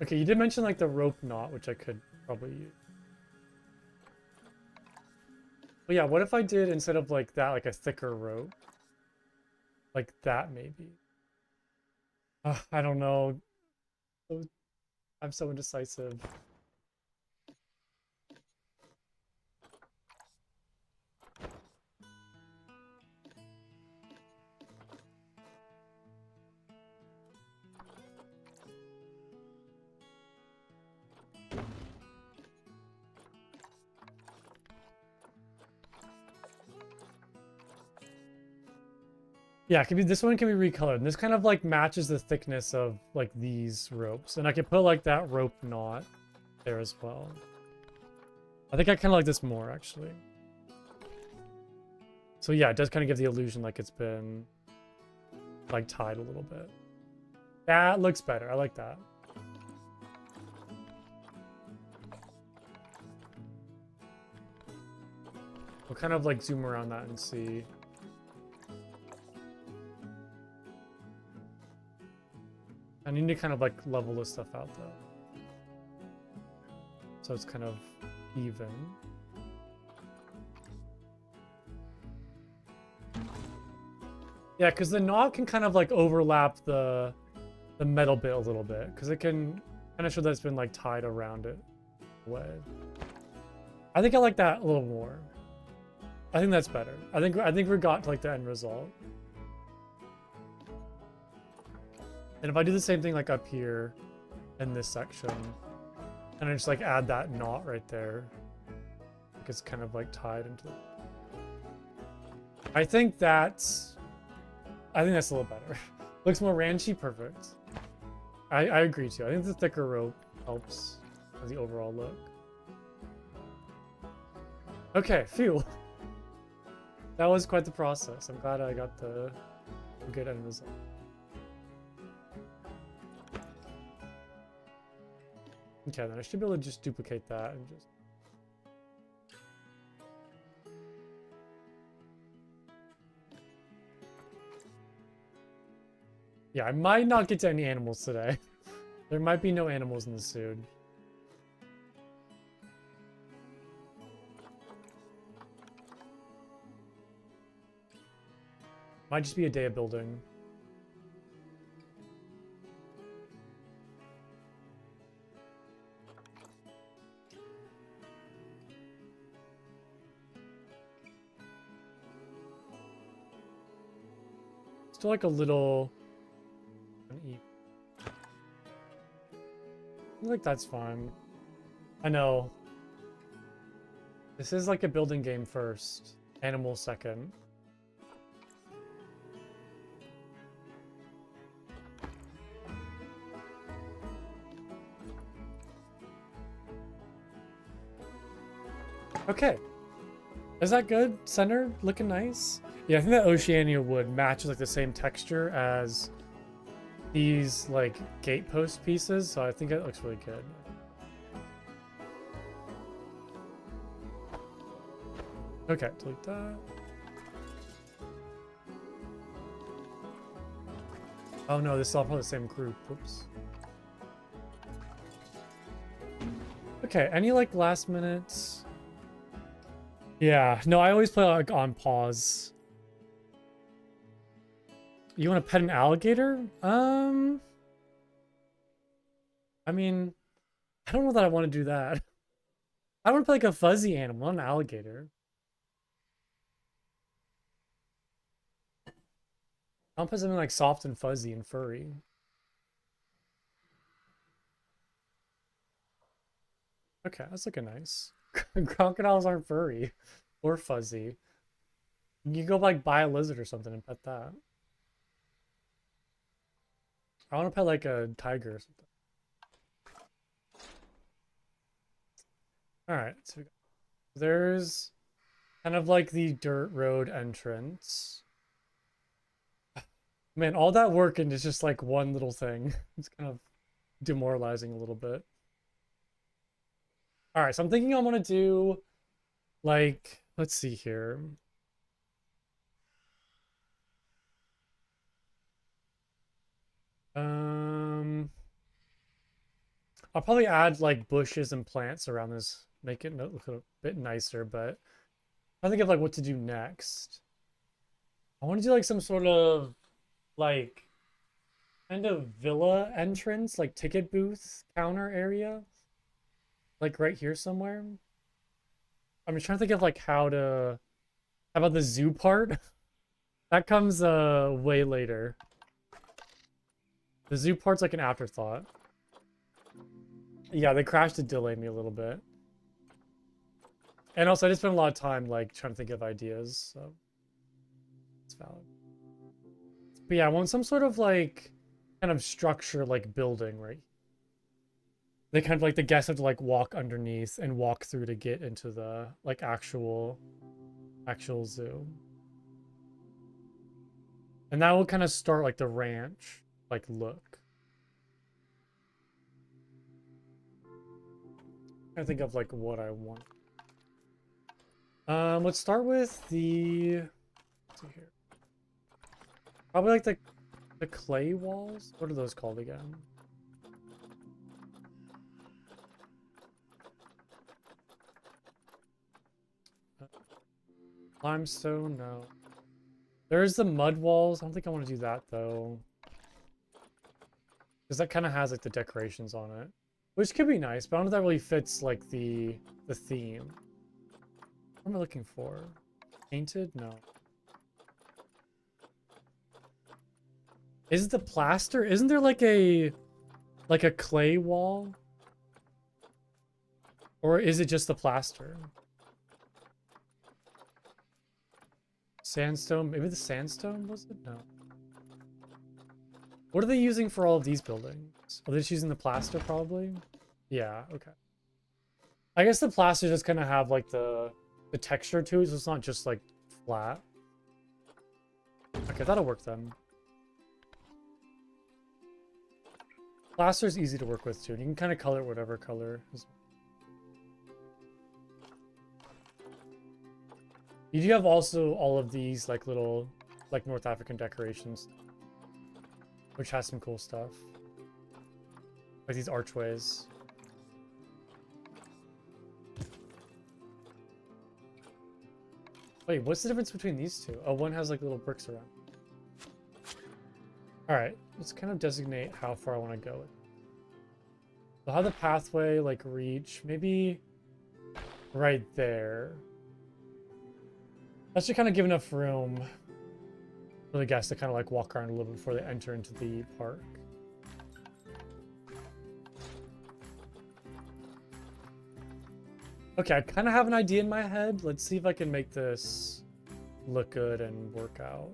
Okay, you did mention like the rope knot, which I could probably use. But yeah, what if I did instead of like that, like a thicker rope? Like that maybe. I don't know. I'm so indecisive. Yeah, it can be, this one can be recolored. And this kind of like matches the thickness of like these ropes. And I could put like that rope knot there as well. I think I kind of like this more actually. So yeah, it does kind of give the illusion like it's been like tied a little bit. That looks better. I like that. We'll kind of like zoom around that and see. I need to kind of like level this stuff out though. So it's kind of even. Yeah, because the knot can kind of like overlap the metal bit a little bit, because it can kind of show that it's been like tied around it. Way. I think I like that a little more. I think that's better. I think we got to like the end result. And if I do the same thing like up here in this section, and I just like add that knot right there, like it's kind of like tied into it. I think that's a little better. Looks more ranchy, perfect. I agree too. I think the thicker rope helps the overall look. Okay, phew. That was quite the process. I'm glad I got the good end result. Okay, then I should be able to just duplicate that and just... Yeah, I might not get to any animals today. There might be no animals in the suit. Might just be a day of building. Still like a little... I think that's fine. I know. This is like a building game first. Animal second. Okay. Is that good? Center looking nice? Yeah, I think that Oceania wood matches like the same texture as these like gatepost pieces, so I think it looks really good. Okay, delete that. Oh no, this is all probably the same group. Whoops. Okay, any like last minutes? Yeah, no, I always play like on pause. You want to pet an alligator? I mean, I don't know that I want to do that. I want to play like a fuzzy animal, not an alligator. I want to put something like soft and fuzzy and furry. Okay, that's looking nice. Crocodiles aren't furry or fuzzy. You go like buy a lizard or something and pet that. I want to pet like a tiger or something. All right, so there's kind of like the dirt road entrance. Man, all that work into just like one little thing. It's kind of demoralizing a little bit. All right, so I'm thinking I want to do like, let's see here. I'll probably add like bushes and plants around this, make it look a bit nicer, but I think of like what to do next. I want to do like some sort of like kind of villa entrance, like ticket booth counter area. Like right here somewhere. I'm just trying to think of like how about the zoo part? That comes way later. The zoo part's like an afterthought. Yeah, the crash did delay me a little bit. And also I just spent a lot of time like trying to think of ideas, so it's valid. But yeah, I want some sort of like kind of structure like building, right? They kind of like the guests have to like walk underneath and walk through to get into the like actual zoo. And that will kind of start like the ranch like look. I think of like what I want. Let's start with the, let's see here. Probably like the The clay walls? What are those called again? Limestone? No. There's the mud walls. I don't think I want to do that though. Because that kind of has like the decorations on it. Which could be nice, but I don't know if that really fits like the theme. What am I looking for? Painted? No. Is it the plaster? Isn't there like a clay wall? Or is it just the plaster? Sandstone? Maybe the sandstone was it? No. What are they using for all of these buildings? Are they just using the plaster probably? Yeah, okay. I guess the plaster just kind of have like the texture to it, so it's not just like flat. Okay, that'll work then. Plaster is easy to work with too. You can kind of color it whatever color. You do have also all of these like little like North African decorations, which has some cool stuff. Like these archways. Wait, what's the difference between these two? Oh, one has like little bricks around. Alright, let's kind of designate how far I want to go. So how the pathway like reach, maybe right there. That should kind of give enough room for the guests to kind of like walk around a little bit before they enter into the park. Okay, I kind of have an idea in my head. Let's see if I can make this look good and work out.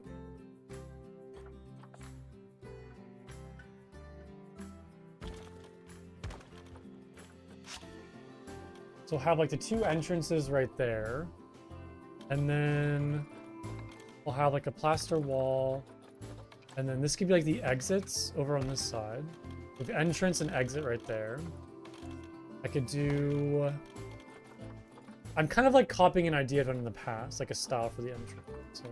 So we'll have like the two entrances right there. And then we'll have like a plaster wall. And then this could be like the exits over on this side. With entrance and exit right there. I could do... I'm kind of like copying an idea I've done in the past, like a style for the entrance. So...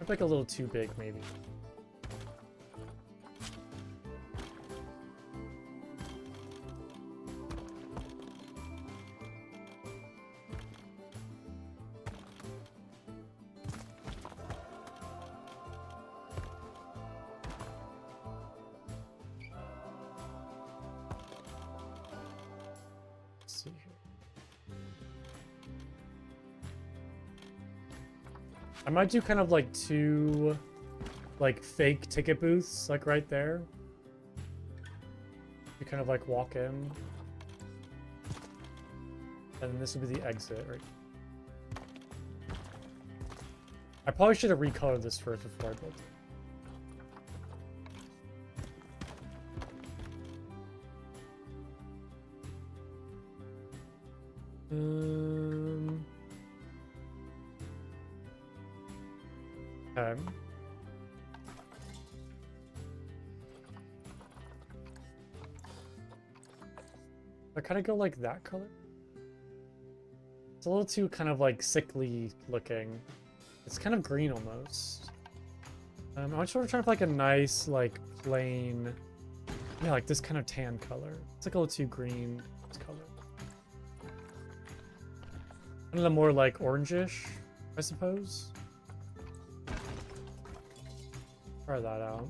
like a little too big, maybe. Let's see here. I might do kind of like two like fake ticket booths like right there. You kind of like walk in. And then this would be the exit right. I probably should have recolored this first before I built it. Okay. I kind of go like that color. It's a little too kind of like sickly looking. It's kind of green almost. I'm just trying to like a nice like plain, yeah, like this kind of tan color. It's like a little too green. This color. One of the more like orangish, I suppose. Try that out.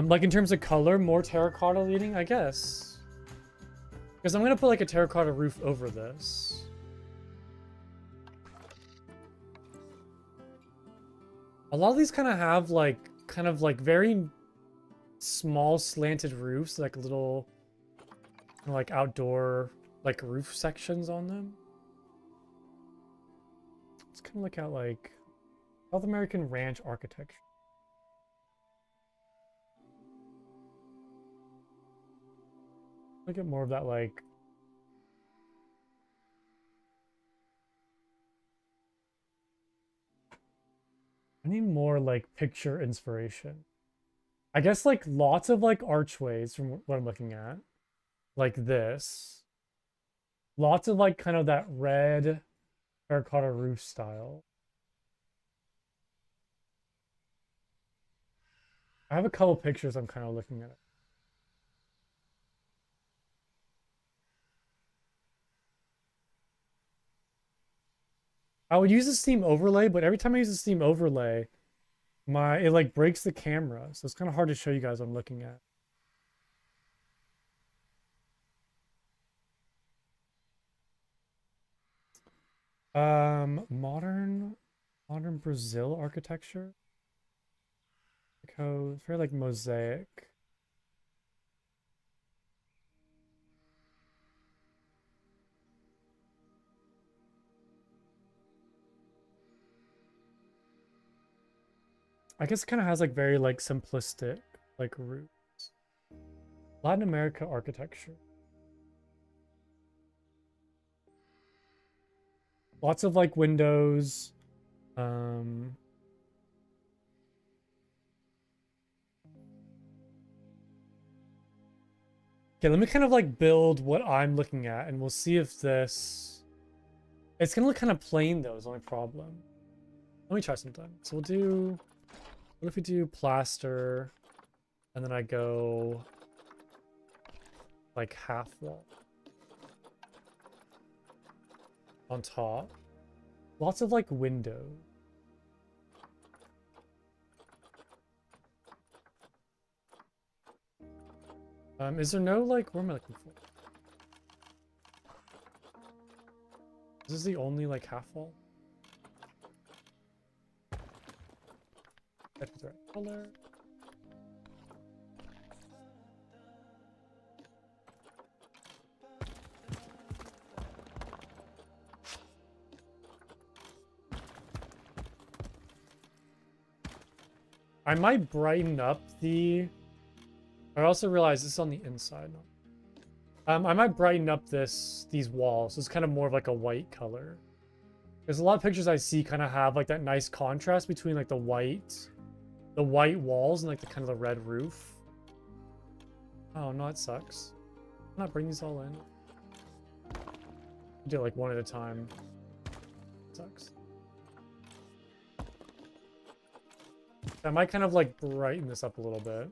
Like in terms of color, more terracotta leading, I guess. Because I'm gonna put like a terracotta roof over this. A lot of these kind of like very small slanted roofs, like little like outdoor like roof sections on them. It's kind of like how like South American ranch architecture. Look at more of that like I need more like picture inspiration. I guess like lots of like archways from what I'm looking at. Like this. Lots of like kind of that red terracotta roof style. I have a couple pictures I'm kind of looking at. I would use the Steam overlay, but every time I use the Steam overlay, it like breaks the camera, so it's kind of hard to show you guys what I'm looking at. Modern Brazil architecture. It's very like mosaic. I guess it kind of has like very like simplistic like roots. Latin America architecture. Lots of like windows. Okay, let me kind of like build what I'm looking at and we'll see if this... It's gonna look kind of plain though, is the only problem. Let me try something. So we'll do... What if we do plaster and then I go like half wall on top. Lots of like windows. Is there no like, where am I looking for? Is this the only like half wall? That's the right color. I might brighten up the... I also realize this is on the inside. I might brighten up these walls. It's kind of more of like a white color. There's a lot of pictures I see kind of have like that nice contrast between like the white walls and like the kind of the red roof. Oh no, it sucks. I'm not bring these all in. Do it like one at a time. It sucks. I might kind of like brighten this up a little bit.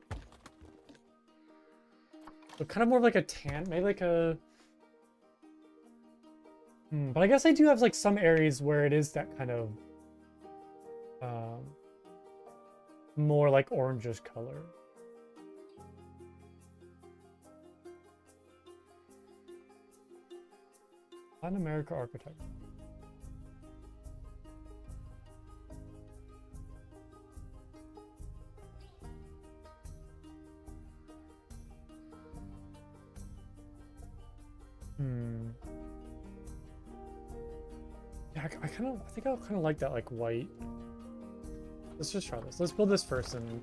But kind of more of like a tan, maybe like a... But I guess I do have like some areas where it is that kind of more like orangish color. Latin America architecture. Yeah, I think I kind of like that like white. Let's just try this. Let's build this first and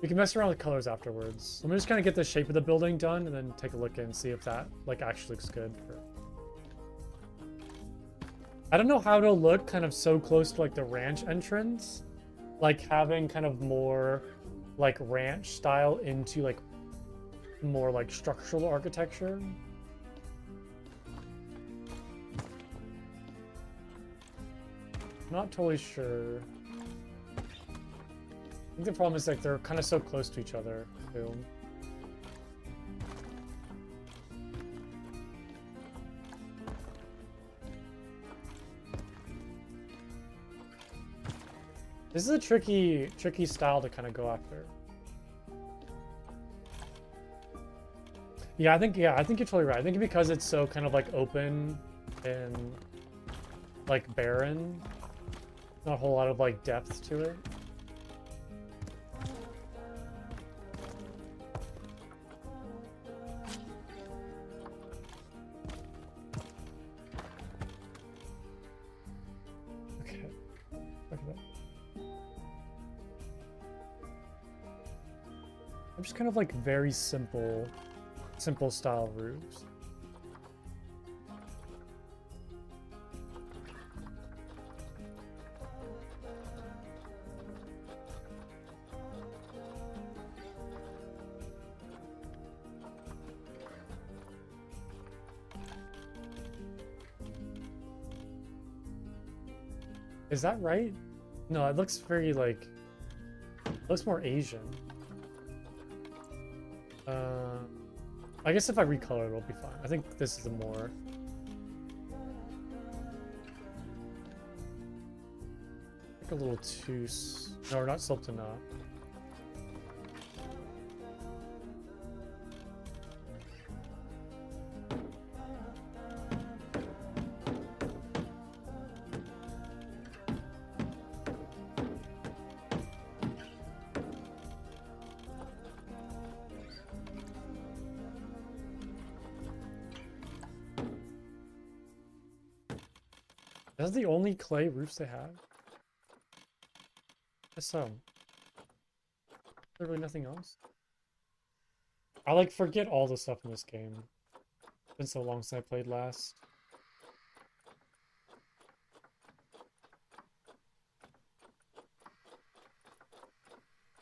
we can mess around with colors afterwards. Let me just kind of get the shape of the building done and then take a look and see if that like actually looks good. I don't know how to look kind of so close to like the ranch entrance. Like having kind of more like ranch style into like more like structural architecture. Not totally sure. I think the problem is like they're kind of so close to each other too. This is a tricky style to kind of go after. Yeah, I think you're totally right. I think because it's so kind of like open and like barren, not a whole lot of like depth to it. Okay, look at that. I'm just kind of like very simple style roofs. Is that right? No, it looks very like, looks more Asian. I guess if I recolor it, it'll be fine. I think this is the more. Like a little too. No, we're not sloped enough. That's the only clay roofs they have? Guess so. Is there really nothing else? I like forget all the stuff in this game. It's been so long since I played last.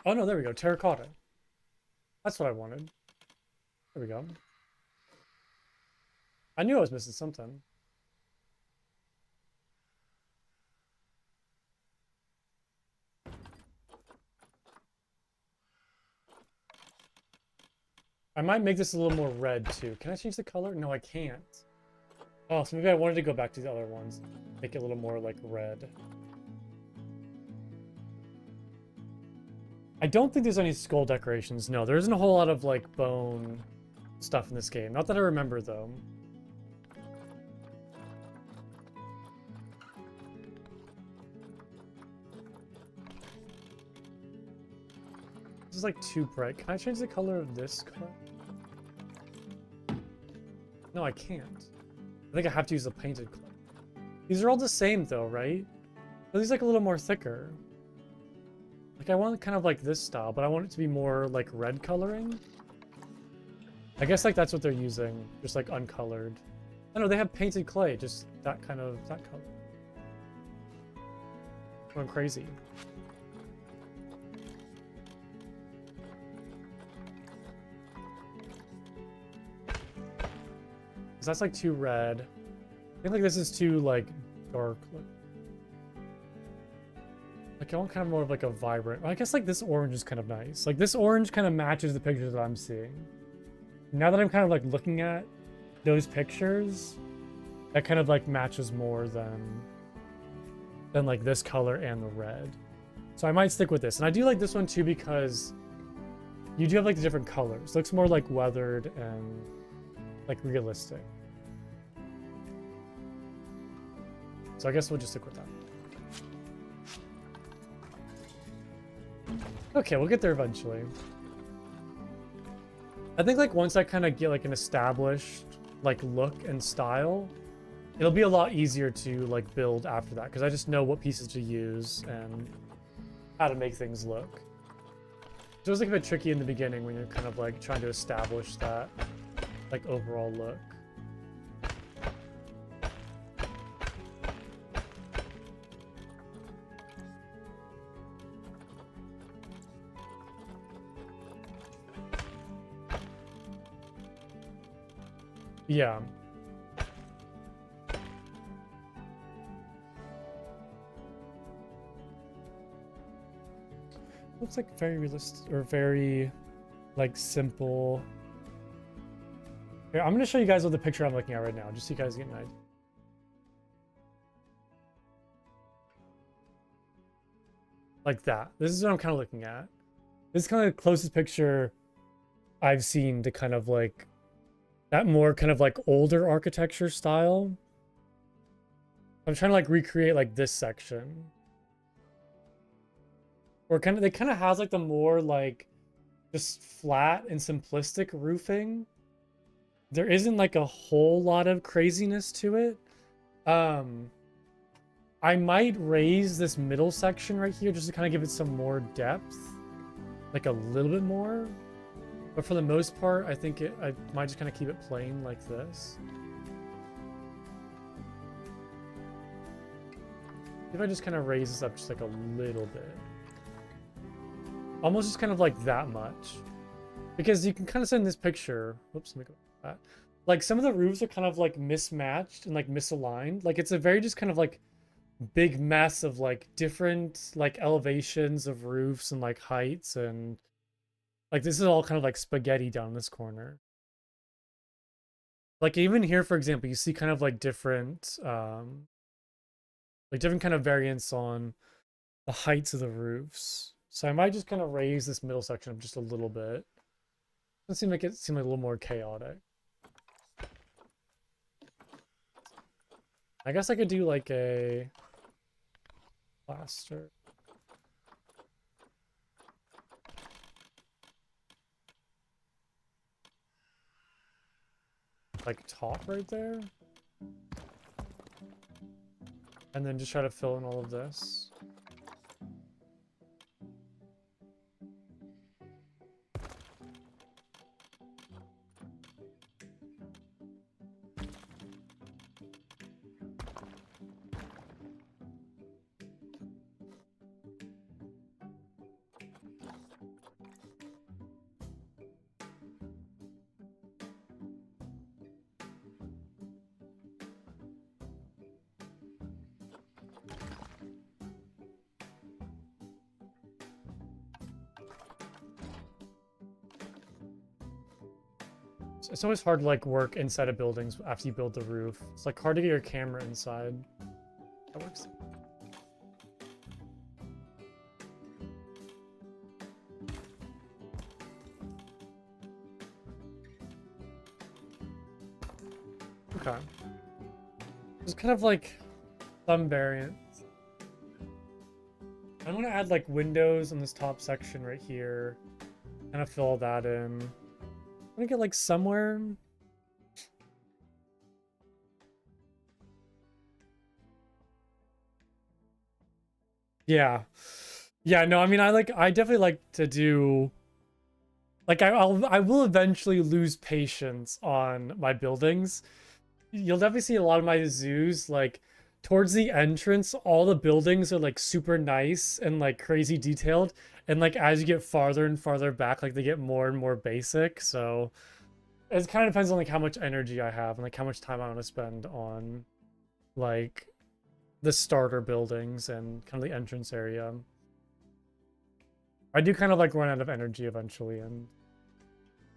Oh no, there we go. Terracotta. That's what I wanted. There we go. I knew I was missing something. I might make this a little more red too. Can I change the color? No, I can't. Oh, so maybe I wanted to go back to the other ones. Make it a little more like red. I don't think there's any skull decorations. No, there isn't a whole lot of like bone stuff in this game. Not that I remember though. This is like too bright. Can I change the color of this color? No, I can't. I think I have to use the painted color. These are all the same though, right? But these like a little more thicker. Like I want kind of like this style, but I want it to be more like red coloring. I guess like that's what they're using, just like uncolored. I know they have painted clay, just that kind of, that color. Going crazy. That's like too red. I think like this is too like dark. Like I want kind of more of like a vibrant. I guess like this orange is kind of nice. Like this orange kind of matches the pictures that I'm seeing. Now that I'm kind of like looking at those pictures, that kind of like matches more than like this color and the red. So I might stick with this. And I do like this one too because you do have like the different colors. It looks more like weathered and like realistic. So I guess we'll just stick with that. Okay, we'll get there eventually. I think like once I kind of get like an established like look and style, it'll be a lot easier to like build after that because I just know what pieces to use and how to make things look. So it was like a bit tricky in the beginning when you're kind of like trying to establish that like overall look. Yeah. Looks like very realistic or very like simple. Here, I'm gonna show you guys what the picture I'm looking at right now, just so you guys get an idea. Like that. This is what I'm kind of looking at. This is kind of the closest picture I've seen to kind of like that more kind of like older architecture style. I'm trying to like recreate like this section. Or kind of, they kind of has like the more like just flat and simplistic roofing. There isn't like a whole lot of craziness to it. I might raise this middle section right here just to kind of give it some more depth. Like a little bit more. But for the most part, I think I might just kind of keep it plain like this. If I just kind of raise this up just like a little bit. Almost just kind of like that much. Because you can kind of see in this picture, whoops, let me go back. Like some of the roofs are kind of like mismatched and like misaligned. Like it's a very just kind of like big mess of like different like elevations of roofs and like heights, and like this is all kind of like spaghetti down this corner. Like even here, for example, you see kind of like different kind of variants on the heights of the roofs. So I might just kind of raise this middle section up just a little bit. Let's see, make it seem like a little more chaotic. I guess I could do like a plaster. Like top right there. And then just try to fill in all of this. It's always hard to like work inside of buildings after you build the roof. It's like hard to get your camera inside. That works. Okay. There's kind of like some variants. I'm gonna add like windows on this top section right here. Kind of fill that in. I'm gonna get like somewhere. Yeah. Yeah, no, I mean I definitely like to do like I will eventually lose patience on my buildings. You'll definitely see a lot of my zoos like towards the entrance, all the buildings are like super nice and like crazy detailed. And like as you get farther and farther back, like they get more and more basic. So it kind of depends on like how much energy I have and like how much time I want to spend on like the starter buildings and kind of the entrance area. I do kind of like run out of energy eventually and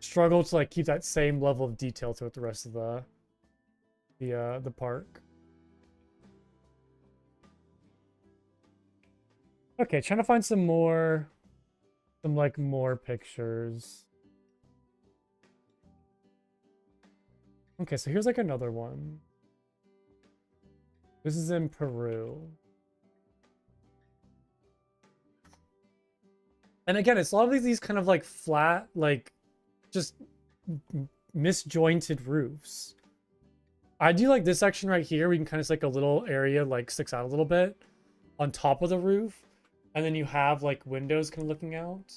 struggle to like keep that same level of detail throughout the rest of the park. Okay, trying to find some like more pictures. Okay, so here's like another one. This is in Peru. And again, it's a lot of these kind of like flat, like just misjointed roofs. I do like this section right here. We can kind of see like a little area like sticks out a little bit on top of the roof. And then you have like windows kind of looking out.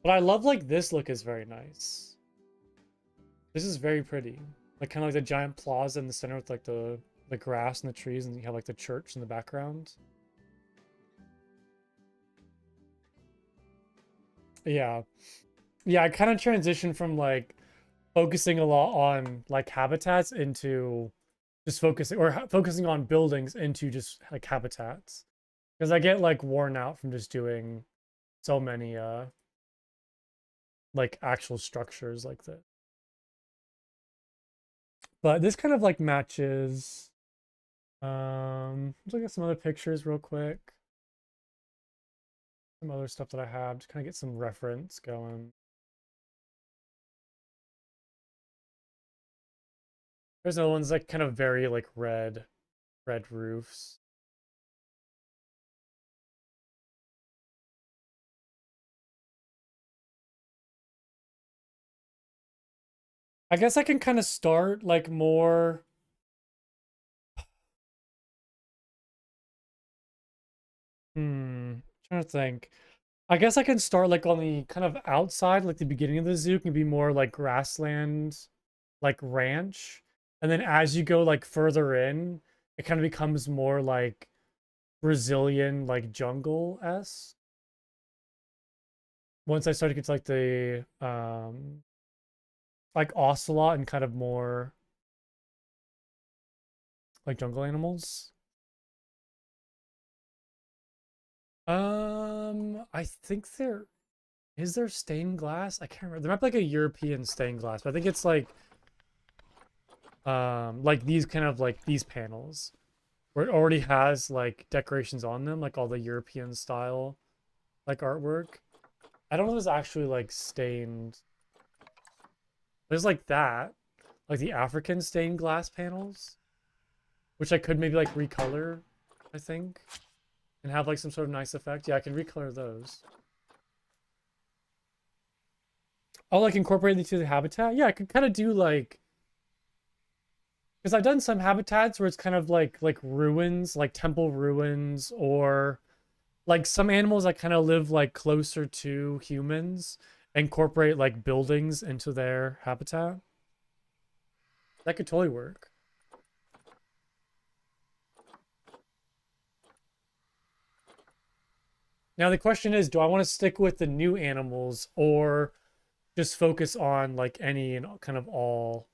But I love like this look is very nice. This is very pretty. Like kind of like the giant plaza in the center with like the grass and the trees, and you have like the church in the background. Yeah. Yeah, I kind of transitioned from like focusing a lot on like habitats into just focusing on buildings into just like habitats. Because I get like worn out from just doing so many like actual structures like that. But this kind of like matches. Let's look at some other pictures real quick. Some other stuff that I have to kind of get some reference going. There's another one's like kind of very like red roofs. I guess I can kind of start like more. Trying to think. I guess I can start like on the kind of outside, like the beginning of the zoo can be more like grassland, like ranch. And then as you go like further in, it kind of becomes more like Brazilian, like jungle-esque. Once I start to get to like the like ocelot and kind of more like jungle animals. I think there is there stained glass? I can't remember. There might be like a European stained glass, but I think it's like these kind of like these panels where it already has like decorations on them, like all the European style like artwork. I don't know if it's actually like stained. There's like that, like the African stained glass panels, which I could maybe like recolor, I think, and have like some sort of nice effect. Yeah, I can recolor those. I'll like incorporate into the habitat. Yeah, I could kind of do like, because I've done some habitats where it's kind of like ruins, like temple ruins, or like some animals that kind of live like closer to humans, incorporate like buildings into their habitat. That could totally work. Now the question is, do I want to stick with the new animals or just focus on like any and kind of all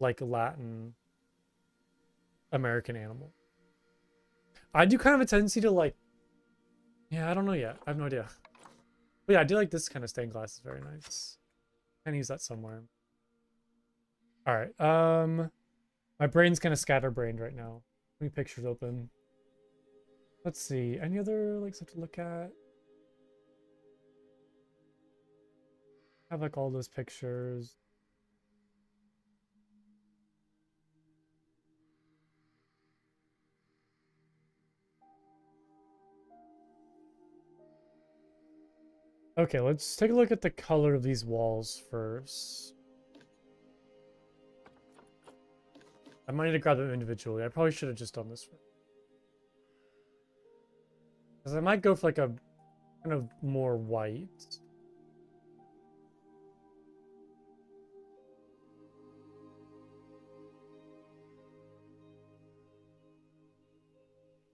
like Latin American animal? I do kind of a tendency to like, yeah, I don't know yet. I have no idea. But yeah, I do like this kind of stained glass. It's very nice. Can use that somewhere. All right. My brain's kind of scatterbrained right now. Let me pictures open. Let's see. Any other like stuff to look at? I have like all those pictures. Okay, let's take a look at the color of these walls first. I might need to grab them individually. I probably should have just done this first. Because I might go for like a kind of more white.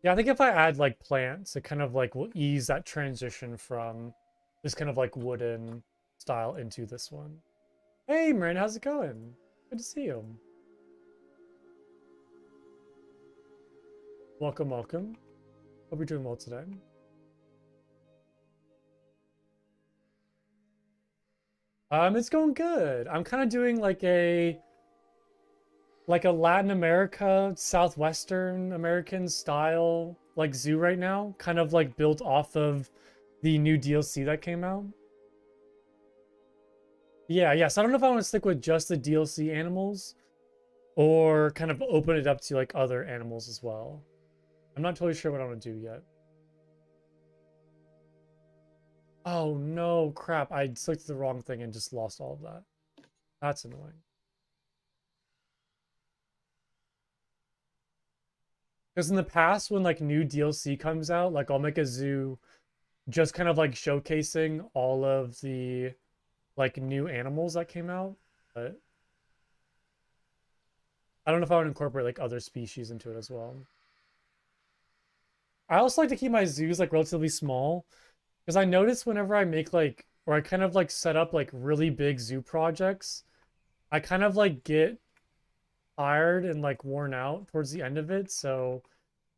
Yeah, I think if I add like plants, it kind of like will ease that transition from this kind of like wooden style into this one. Hey, Marin, how's it going? Good to see you. Welcome, welcome. Hope you're doing well today. It's going good. I'm kind of doing like a Latin America, Southwestern American style like zoo right now, kind of like built off of the new DLC that came out. Yeah, yes. I don't know if I want to stick with just the DLC animals or kind of open it up to like other animals as well. I'm not totally sure what I want to do yet. Oh no, crap. I selected the wrong thing and just lost all of that. That's annoying. Because in the past, when like new DLC comes out, like I'll make a zoo just kind of like showcasing all of the like new animals that came out. But I don't know if I would incorporate like other species into it as well. I also like to keep my zoos like relatively small because I notice whenever I make like or I kind of like set up like really big zoo projects, I kind of like get tired and like worn out towards the end of it. So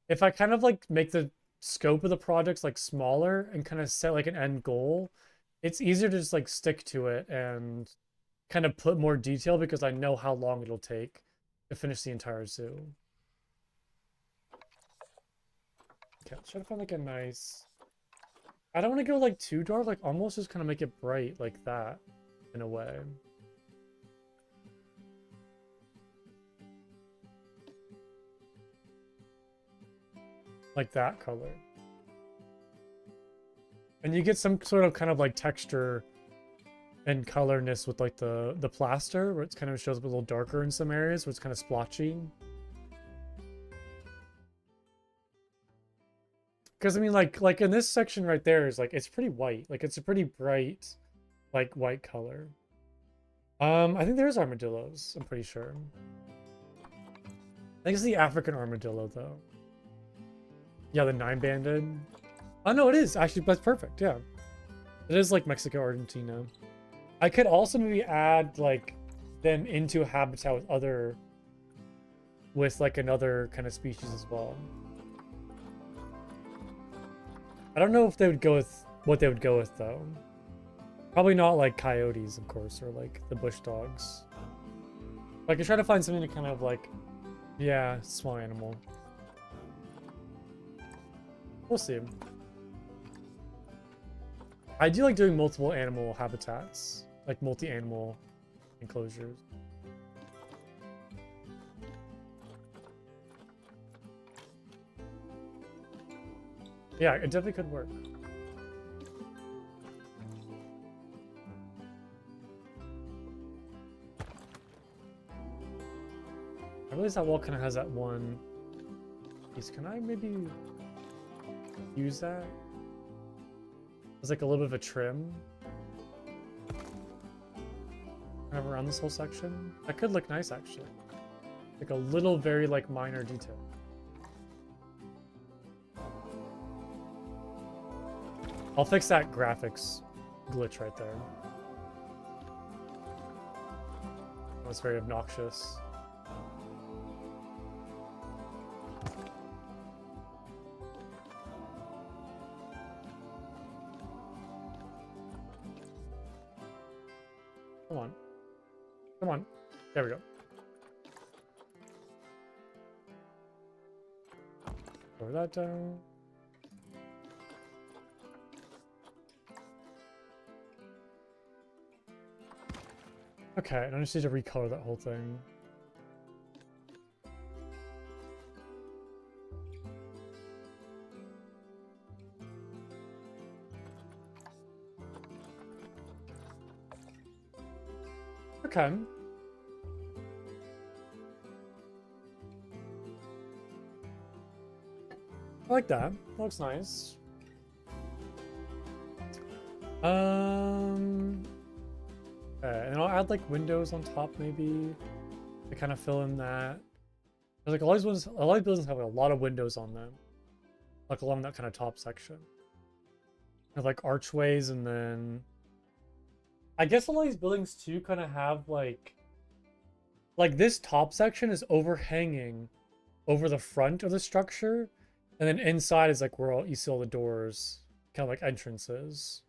if I kind of like make the scope of the projects like smaller and kind of set like an end goal, it's easier to just like stick to it and kind of put more detail because I know how long it'll take to finish the entire zoo. Okay, let's try to find like a nice. I don't want to go like too dark, like almost just kind of make it bright like that in a way. Like that color. And you get some sort of kind of like texture and colorness with like the plaster where it kind of shows up a little darker in some areas where it's kind of splotchy. Because I mean like in this section right there is like it's pretty white. Like it's a pretty bright like white color. I think there's armadillos, I'm pretty sure. I think it's the African armadillo though. Yeah, the 9-banded. Oh no, it is actually that's perfect, yeah. It is like Mexico, Argentina. I could also maybe add like them into a habitat with other with like another kind of species as well. I don't know if they would go with what they would go with though. Probably not like coyotes, of course, or like the bush dogs. But I could try to find something to kind of like, yeah, small animal. We'll see. I do like doing multiple animal habitats, like multi-animal enclosures. Yeah, it definitely could work. I realize that wall kind of has that one piece. Can I maybe use that? It's like a little bit of a trim. Kind of around this whole section. That could look nice, actually. Like a little, very, like, minor detail. I'll fix that graphics glitch right there. That's very obnoxious. Come on. Come on. There we go. Lower that down. Okay, I just need to recolor that whole thing. Okay. I like that. That looks nice. And I'll add like windows on top maybe to kind of fill in that. There's like a lot of buildings have like, a lot of windows on them, like along that kind of top section. Have like archways, and then I guess a lot of these buildings too kind of have like this top section is overhanging over the front of the structure, and then inside is like where you see all the doors, kind of like entrances.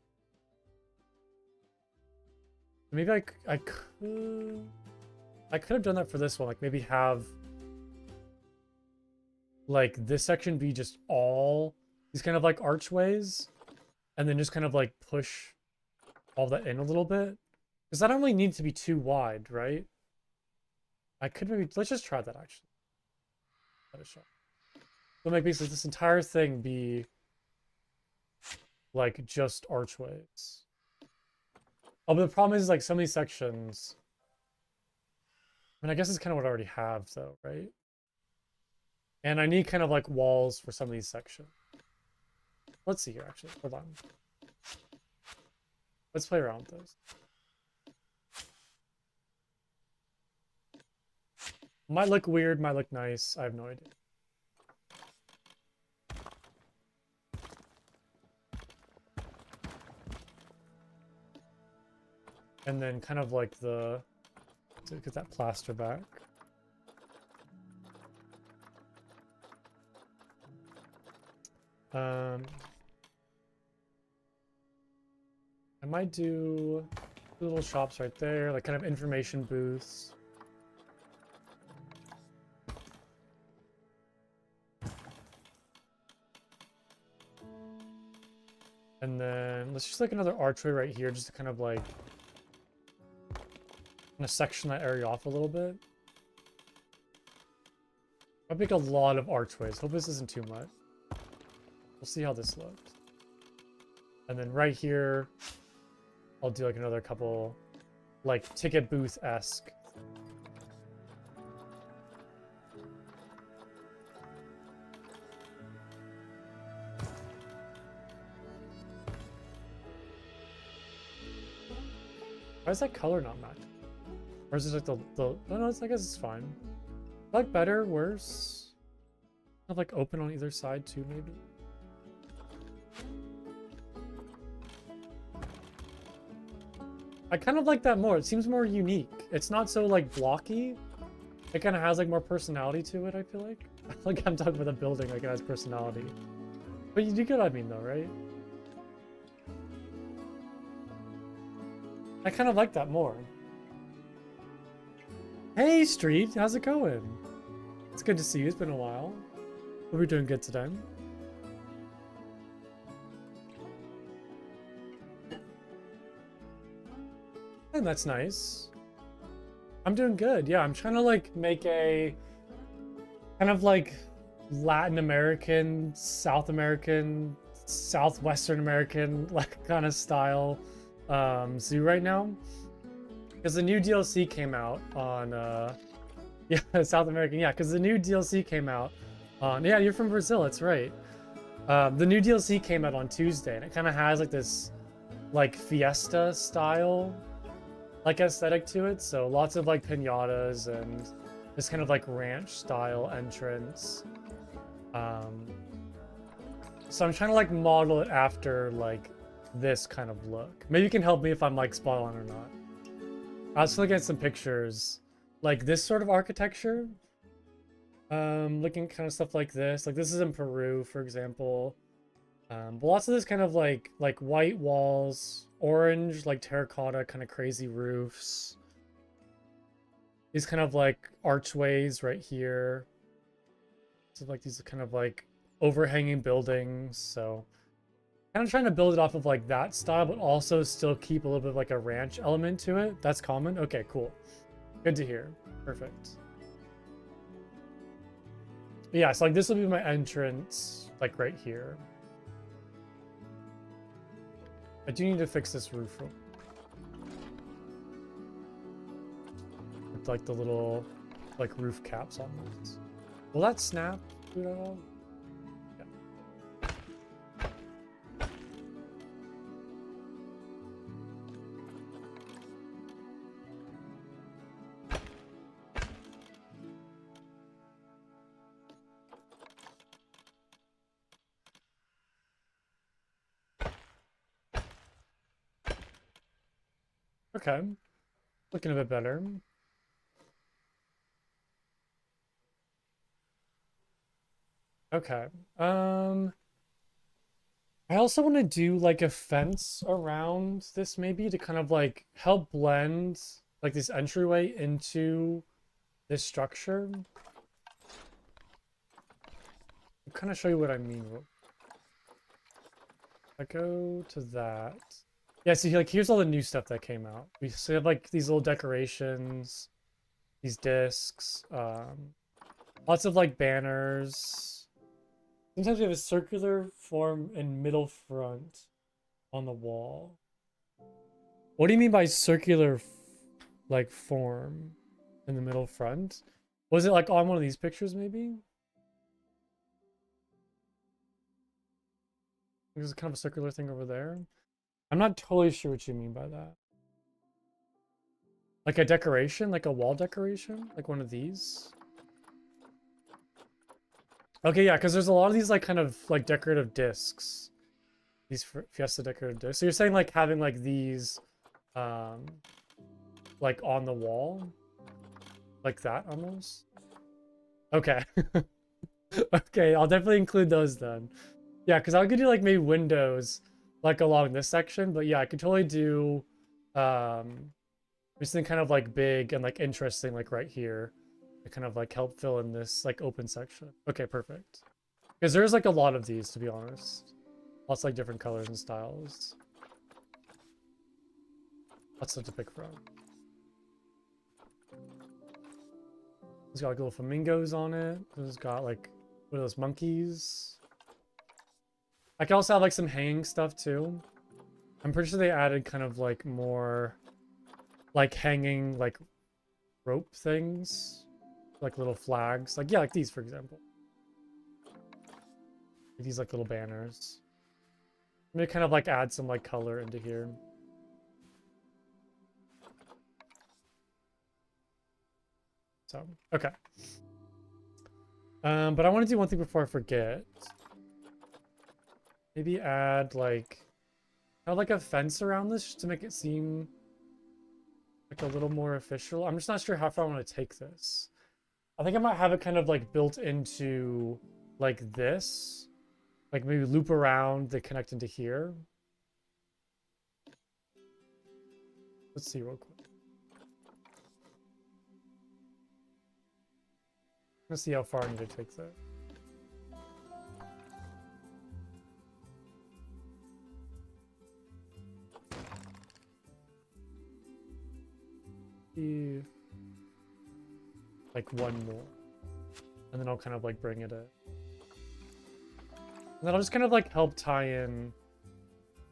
Maybe I could have done that for this one. Like maybe have like this section be just all these kind of like archways, and then just kind of like push all that in a little bit, because I don't really need to be too wide, right? I could maybe, let's just try that actually. Let it show. So make basically this entire thing be like just archways. Oh, but the problem is like some of these sections, I mean, I guess it's kind of what I already have though, right? And I need kind of like walls for some of these sections. Let's see here, actually. Hold on. Let's play around with this. Might look weird, might look nice. I have no idea. And then kind of like to get that plaster back. I might do little shops right there, like kind of information booths. And then let's just like another archway right here, just to kind of like section that area off a little bit. I make a lot of archways. Hope this isn't too much. We'll see how this looks. And then right here, I'll do like another couple, like ticket booth-esque. Why is that color not matching? Or is it like the no, I guess it's fine. Like better, worse? Have like open on either side too, maybe? I kind of like that more. It seems more unique. It's not so like blocky. It kind of has like more personality to it, I feel like. I feel like I'm talking about a building like it has personality. But you do get what I mean though, right? I kind of like that more. Hey, Street, how's it going? It's good to see you. It's been a while. Hope you're doing good today. And that's nice. I'm doing good. Yeah, I'm trying to like make a kind of like Latin American, South American, Southwestern American like kind of style zoo right now. Because the new DLC came out on yeah, South American, yeah, because the new DLC came out on yeah, you're from Brazil, that's right. The new DLC came out on Tuesday and it kind of has like this like fiesta style like aesthetic to it. So lots of like pinatas and this kind of like ranch style entrance. So I'm trying to like model it after like this kind of look. Maybe you can help me if I'm like spot on or not. I was looking at some pictures, like this sort of architecture. Looking at kind of stuff like this. Like this is in Peru, for example. But lots of this kind of like white walls, orange, like terracotta, kind of crazy roofs. These kind of like archways right here. So like these kind of like overhanging buildings. So kind of trying to build it off of like that style, but also still keep a little bit of like a ranch element to it. That's common. Okay, cool. Good to hear. Perfect. Yeah, so like this will be my entrance, like right here. I do need to fix this roof with like the little like roof caps on this. Will that snap? Do it at all? Yeah. Okay. Looking a bit better. Okay. I also want to do like a fence around this maybe to kind of like help blend like this entryway into this structure. I'll kind of show you what I mean. I go to that. Yeah, see, like here's all the new stuff that came out. We still have like these little decorations, these discs, lots of like banners. Sometimes we have a circular form and middle front on the wall. What do you mean by circular like form in the middle front? Was it like on one of these pictures maybe? There's kind of a circular thing over there. I'm not totally sure what you mean by that. Like a decoration? Like a wall decoration? Like one of these? Okay, yeah, because there's a lot of these like kind of like decorative discs. These Fiesta decorative discs. So you're saying like having like these like on the wall? Like that almost? Okay. Okay, I'll definitely include those then. Yeah, because I could do like maybe windows like along this section, but yeah, I could totally do something kind of like big and like interesting like right here to kind of like help fill in this like open section. Okay, perfect. Because there's like a lot of these, to be honest. Lots like different colors and styles. Lots to pick from. It's got like little flamingos on it. It's got like what are those monkeys? I can also have like some hanging stuff too. I'm pretty sure they added kind of like more like hanging like rope things, like little flags, like yeah, like these for example. These like little banners. Maybe kind of like add some like color into here. So okay. But I want to do one thing before I forget. Maybe add like a fence around this just to make it seem like a little more official. I'm just not sure how far I want to take this. I think I might have it kind of like built into like this. Like maybe loop around, they connect into here. Let's see real quick. Let's see how far I need to take that. Like one more. And then I'll kind of like bring it in. And then I'll just kind of like help tie in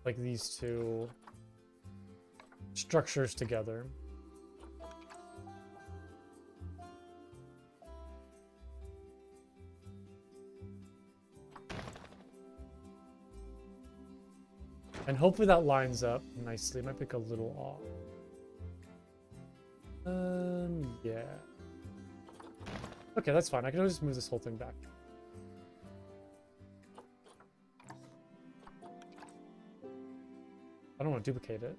like these two structures together. And hopefully that lines up nicely. It might pick a little off. Yeah. Okay, that's fine. I can always move this whole thing back. I don't want to duplicate it.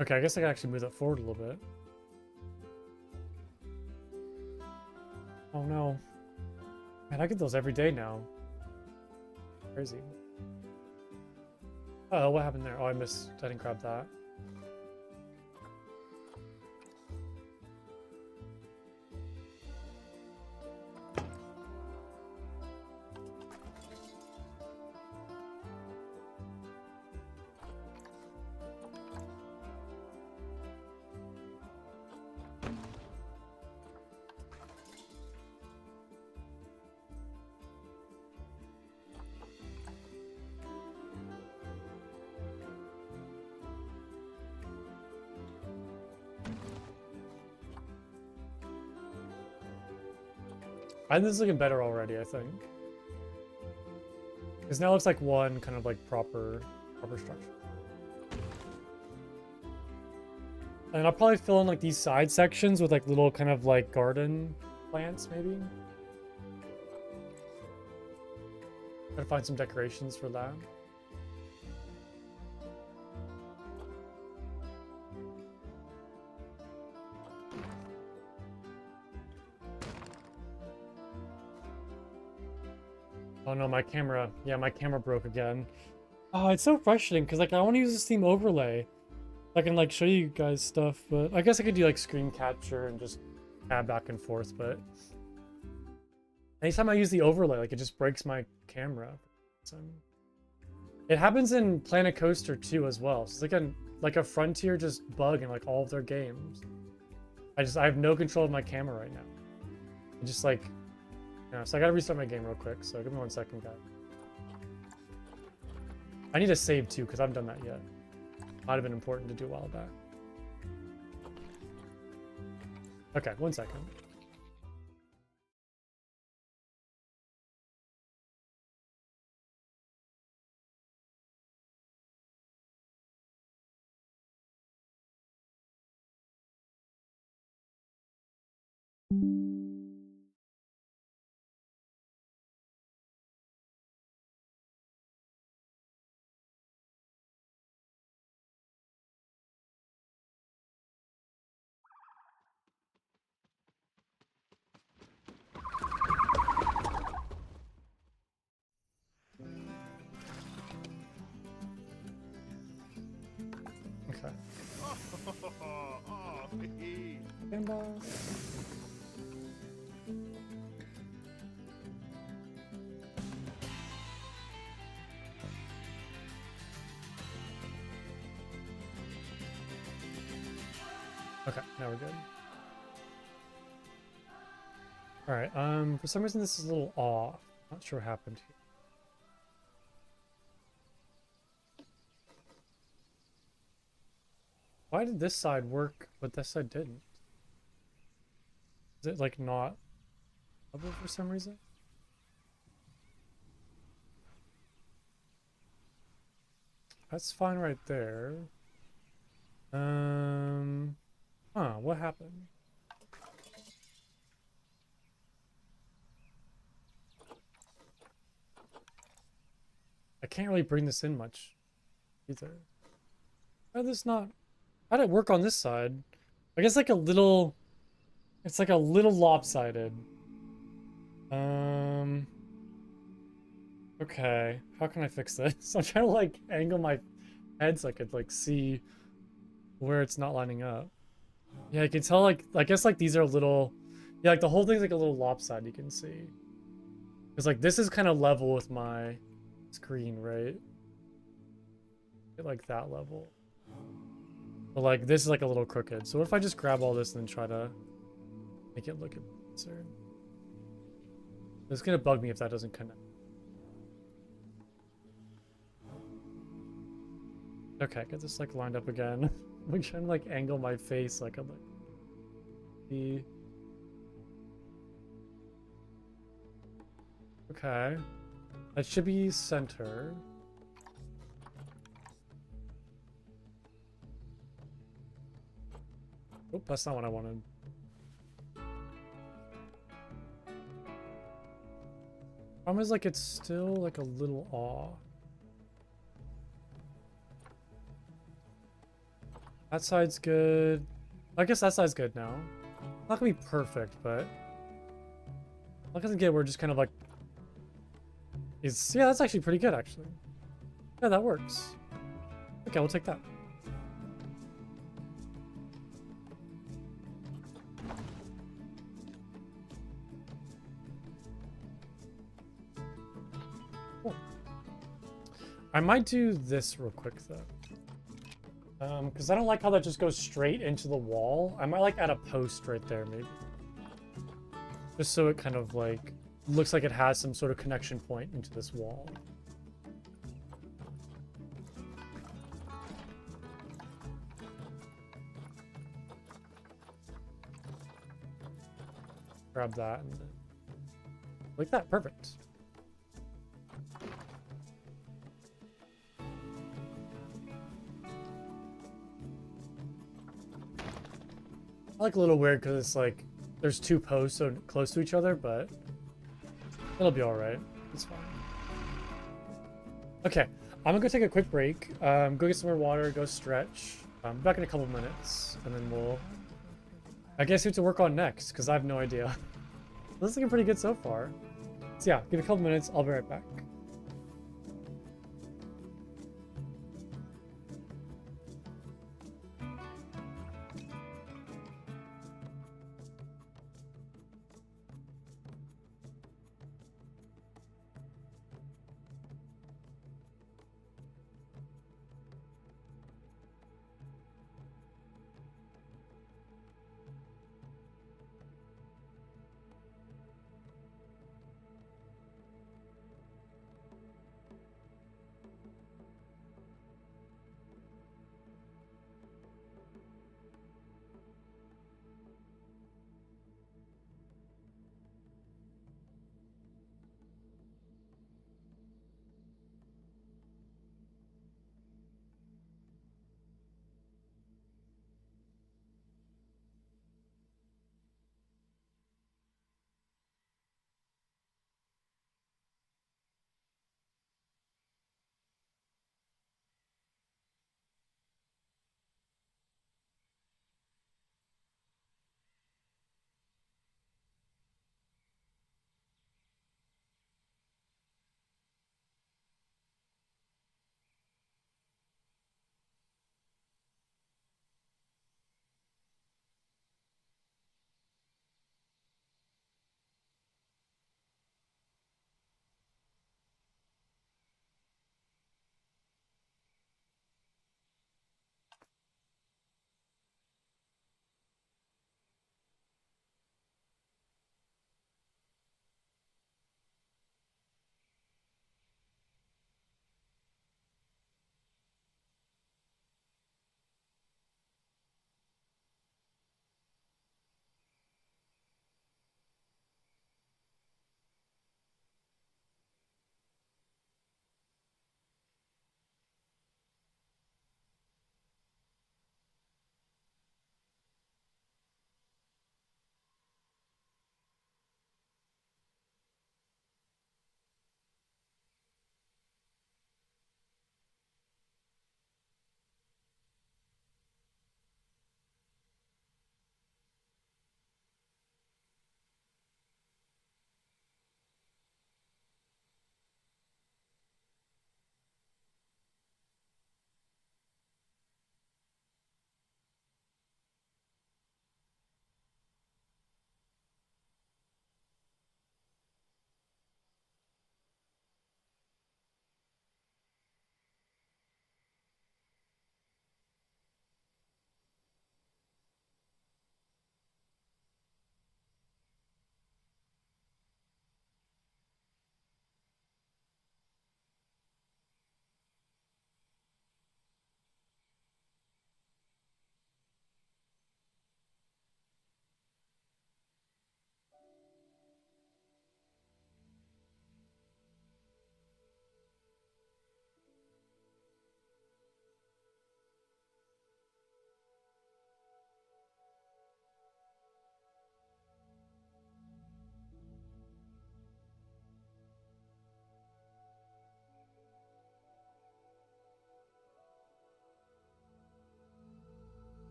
Okay, I guess I can actually move that forward a little bit. Oh no. Man, I get those every day now. Crazy. Oh, what happened there? Oh, I didn't grab that. I think this is looking better already, I think. Because now it looks like one kind of like proper structure. And I'll probably fill in like these side sections with like little kind of like garden plants, maybe. Try to find some decorations for that. Oh no, my camera. Yeah, my camera broke again. Oh, it's so frustrating because like I want to use the Steam overlay. I can like show you guys stuff, but I guess I could do like screen capture and just add back and forth, but anytime I use the overlay, like it just breaks my camera. So, it happens in Planet Coaster 2 as well. So it's like a Frontier just bug in like all of their games. I have no control of my camera right now. It just like, so I gotta restart my game real quick. So give me 1 second, guys. I need to save too because I haven't done that yet. Might have been important to do a while back. Okay, 1 second. Okay. Stand by. Okay, now we're good. All right. For some reason this is a little off. Not sure what happened here. Why did this side work, but this side didn't? Is it like not double for some reason? That's fine right there. What happened? I can't really bring this in much either. How did this not... How did it work on this side? I guess like a little... It's like a little lopsided. Okay. How can I fix this? I'm trying to like angle my head so I could like see where it's not lining up. Yeah, I can tell like, I guess like these are a little... Yeah, like the whole thing's like a little lopsided, you can see. Because like this is kind of level with my screen, right? At like that level. But like this is like a little crooked. So what if I just grab all this and then try to make it look nicer? It's gonna bug me if that doesn't connect. Okay, get this like lined up again. I'm trying to like angle my face like I'm like the... Okay. That should be center. Oh, that's not what I wanted. Problem is like it's still like a little off. That side's good. I guess that side's good now. Not gonna be perfect, but not gonna get we're just kind of like is yeah, that's actually pretty good actually. Yeah, that works. Okay, we'll take that. Cool. I might do this real quick though. Because I don't like how that just goes straight into the wall. I might like add a post right there, maybe. Just so it kind of like looks like it has some sort of connection point into this wall. Grab that and like that, perfect. I like a little weird because it's like there's two posts so close to each other, but it'll be all right. It's fine. Okay, I'm gonna go take a quick break. Go get some more water, go stretch. I'm back in a couple minutes, and then we'll, I guess, see what to work on next because I have no idea. This is looking pretty good so far. So yeah, give me a couple minutes. I'll be right back.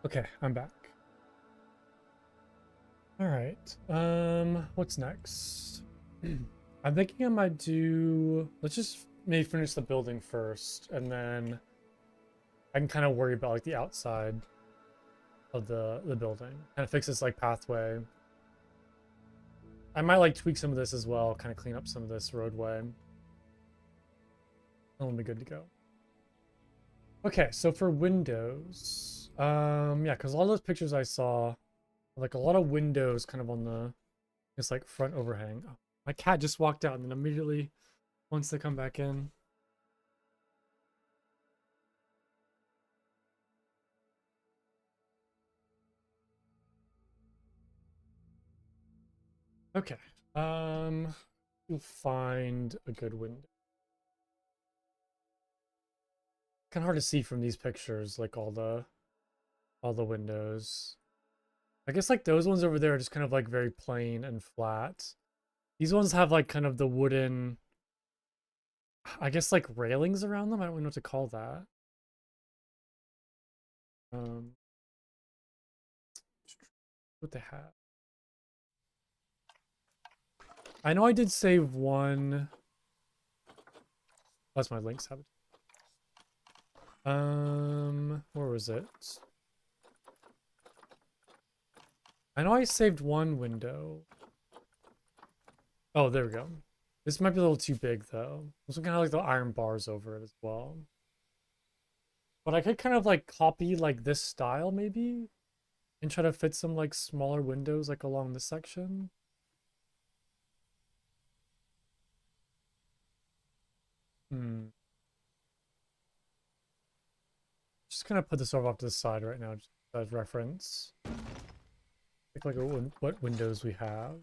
Okay, I'm back. All right. What's next? I'm thinking I might do. Let's just maybe finish the building first, and then I can kind of worry about like the outside of the building. Kind of fix this like pathway. I might like tweak some of this as well. Kind of clean up some of this roadway. That'll be good to go. Okay, so for windows, yeah, because all those pictures I saw, like a lot of windows, kind of on the, it's like front overhang. Oh, my cat just walked out and then immediately wants to come back in. Okay. You'll find a good window. Kind of hard to see from these pictures, like all the windows. I guess like those ones over there are just kind of like very plain and flat. These ones have like kind of the wooden, I guess like railings around them. I don't really know what to call that. Um, what they have. I know I did save one. That's my links habit. Where was it? I know I saved one window. Oh, there we go. This might be a little too big though. This one kind of like the iron bars over it as well. But I could kind of like copy like this style maybe and try to fit some like smaller windows like along this section. Hmm. Just gonna put this over off to the side right now just as reference. Like what windows we have.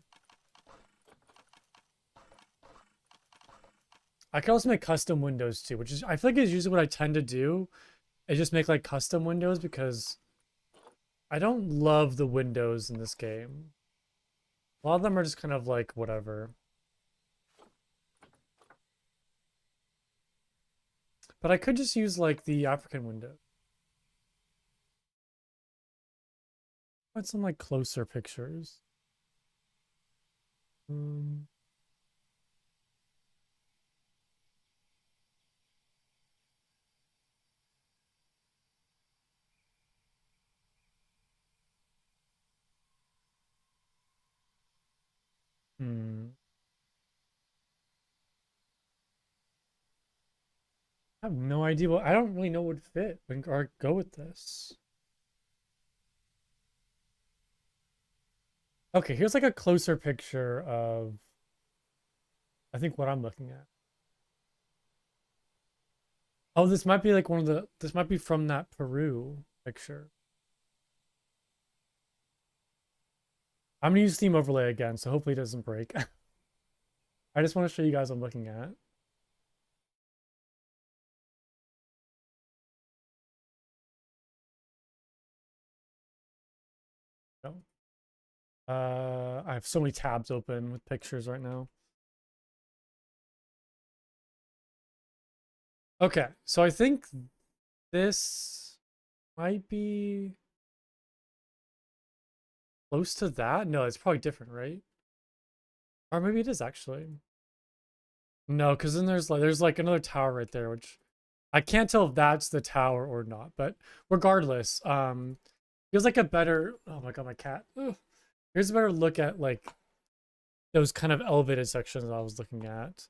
I can also make custom windows too, which is I feel like is usually what I tend to do. I just make like custom windows because I don't love the windows in this game. A lot of them are just kind of like whatever. But I could just use like the African window. Find some like closer pictures. Um, hmm. I have no idea what I don't really know what would fit or go with this. Okay, here's like a closer picture of I think what I'm looking at. Oh, this might be like one of the this might be from that Peru picture. I'm gonna use Steam Overlay again, so hopefully it doesn't break. I just want to show you guys what I'm looking at. Oh. I have so many tabs open with pictures right now. Okay, so I think this might be close to that. No, it's probably different, right? Or maybe it is actually. No, because then there's like another tower right there, which I can't tell if that's the tower or not. But regardless, feels like a better. Oh my god, my cat. Ugh. Here's a better look at like those kind of elevated sections I was looking at.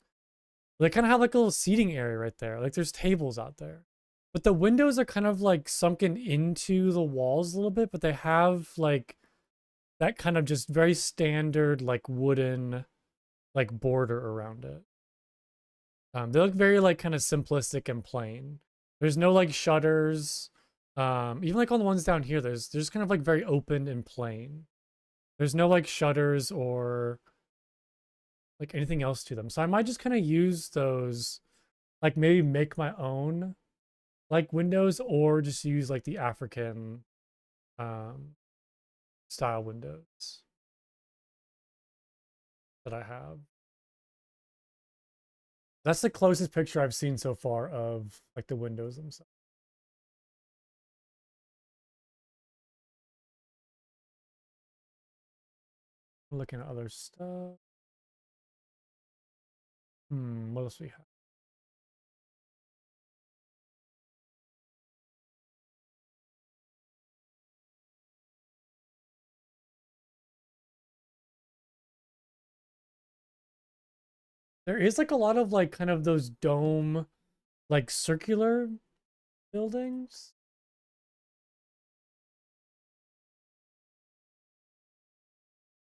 They kind of have like a little seating area right there. Like there's tables out there. But the windows are kind of like sunken into the walls a little bit, but they have like that kind of just very standard like wooden like border around it. They look very like kind of simplistic and plain. There's no like shutters. Even like on the ones down here, there's kind of like very open and plain. There's no like shutters or like anything else to them. So I might just kind of use those, like maybe make my own like windows or just use like the African um style windows that I have. That's the closest picture I've seen so far of like the windows themselves. Looking at other stuff. What else we have? There is like a lot of like kind of those dome, like circular buildings.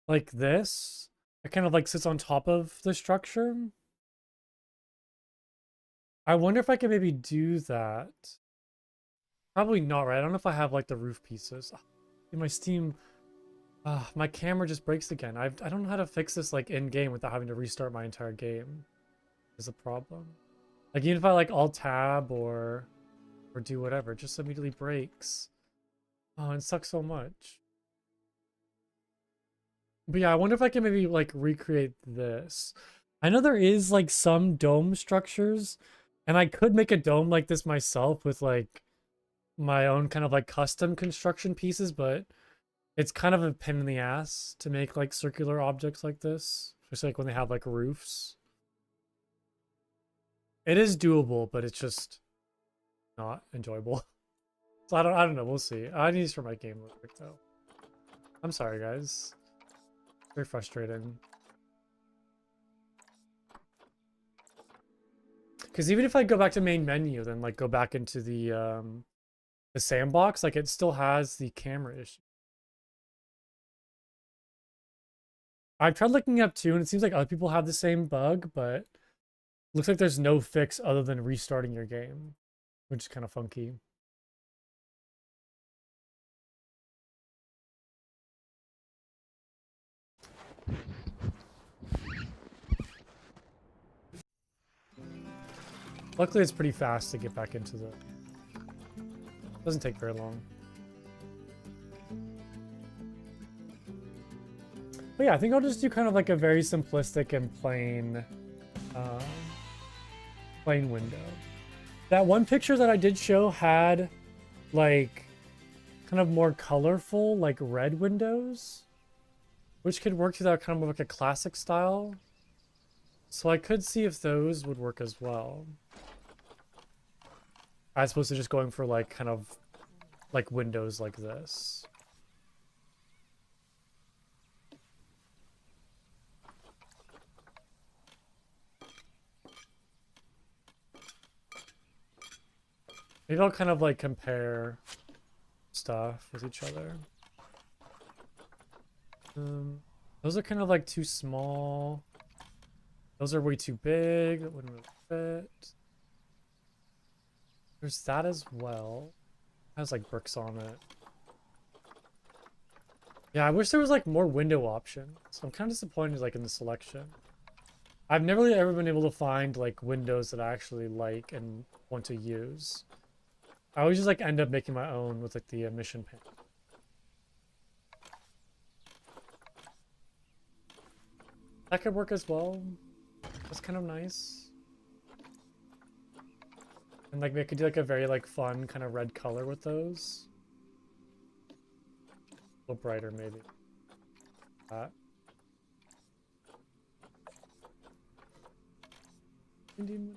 Like this. It kind of like sits on top of the structure. I wonder if I could maybe do that. Probably not, right? I don't know if I have like the roof pieces. My Steam, my camera just breaks again. I don't know how to fix this like in game without having to restart my entire game. Is a problem. Like even if I like alt tab or do whatever, it just immediately breaks. Oh, it sucks so much. But yeah, I wonder if I can maybe like recreate this. I know there is like some dome structures, and I could make a dome like this myself with like my own kind of like custom construction pieces, but it's kind of a pain in the ass to make like circular objects like this, especially like when they have like roofs. It is doable, but it's just not enjoyable. So I don't know. We'll see. I need these for my game real quick though. I'm sorry, guys. Very frustrating. Because even if I go back to main menu, then like go back into the sandbox, like it still has the camera issue. I've tried looking up too, and it seems like other people have the same bug, but looks like there's no fix other than restarting your game, which is kind of funky. Luckily, it's pretty fast to get back into the... Doesn't take very long. But yeah, I think I'll just do kind of like a very simplistic and plain, um, plain window. That one picture that I did show had like kind of more colorful, like red windows, which could work to that kind of like a classic style. So I could see if those would work as well. As opposed to just going for like kind of like windows like this. Maybe I'll kind of like compare stuff with each other. Those are kind of like too small. Those are way too big. That wouldn't really fit. There's that as well. It has like bricks on it. Yeah, I wish there was like more window options. I'm kind of disappointed like in the selection. I've never really ever been able to find like windows that I actually like and want to use. I always just like end up making my own with like the mission panel. That could work as well. That's kind of nice. And like they could do like a very like fun kind of red color with those. A little brighter maybe. That. Indian.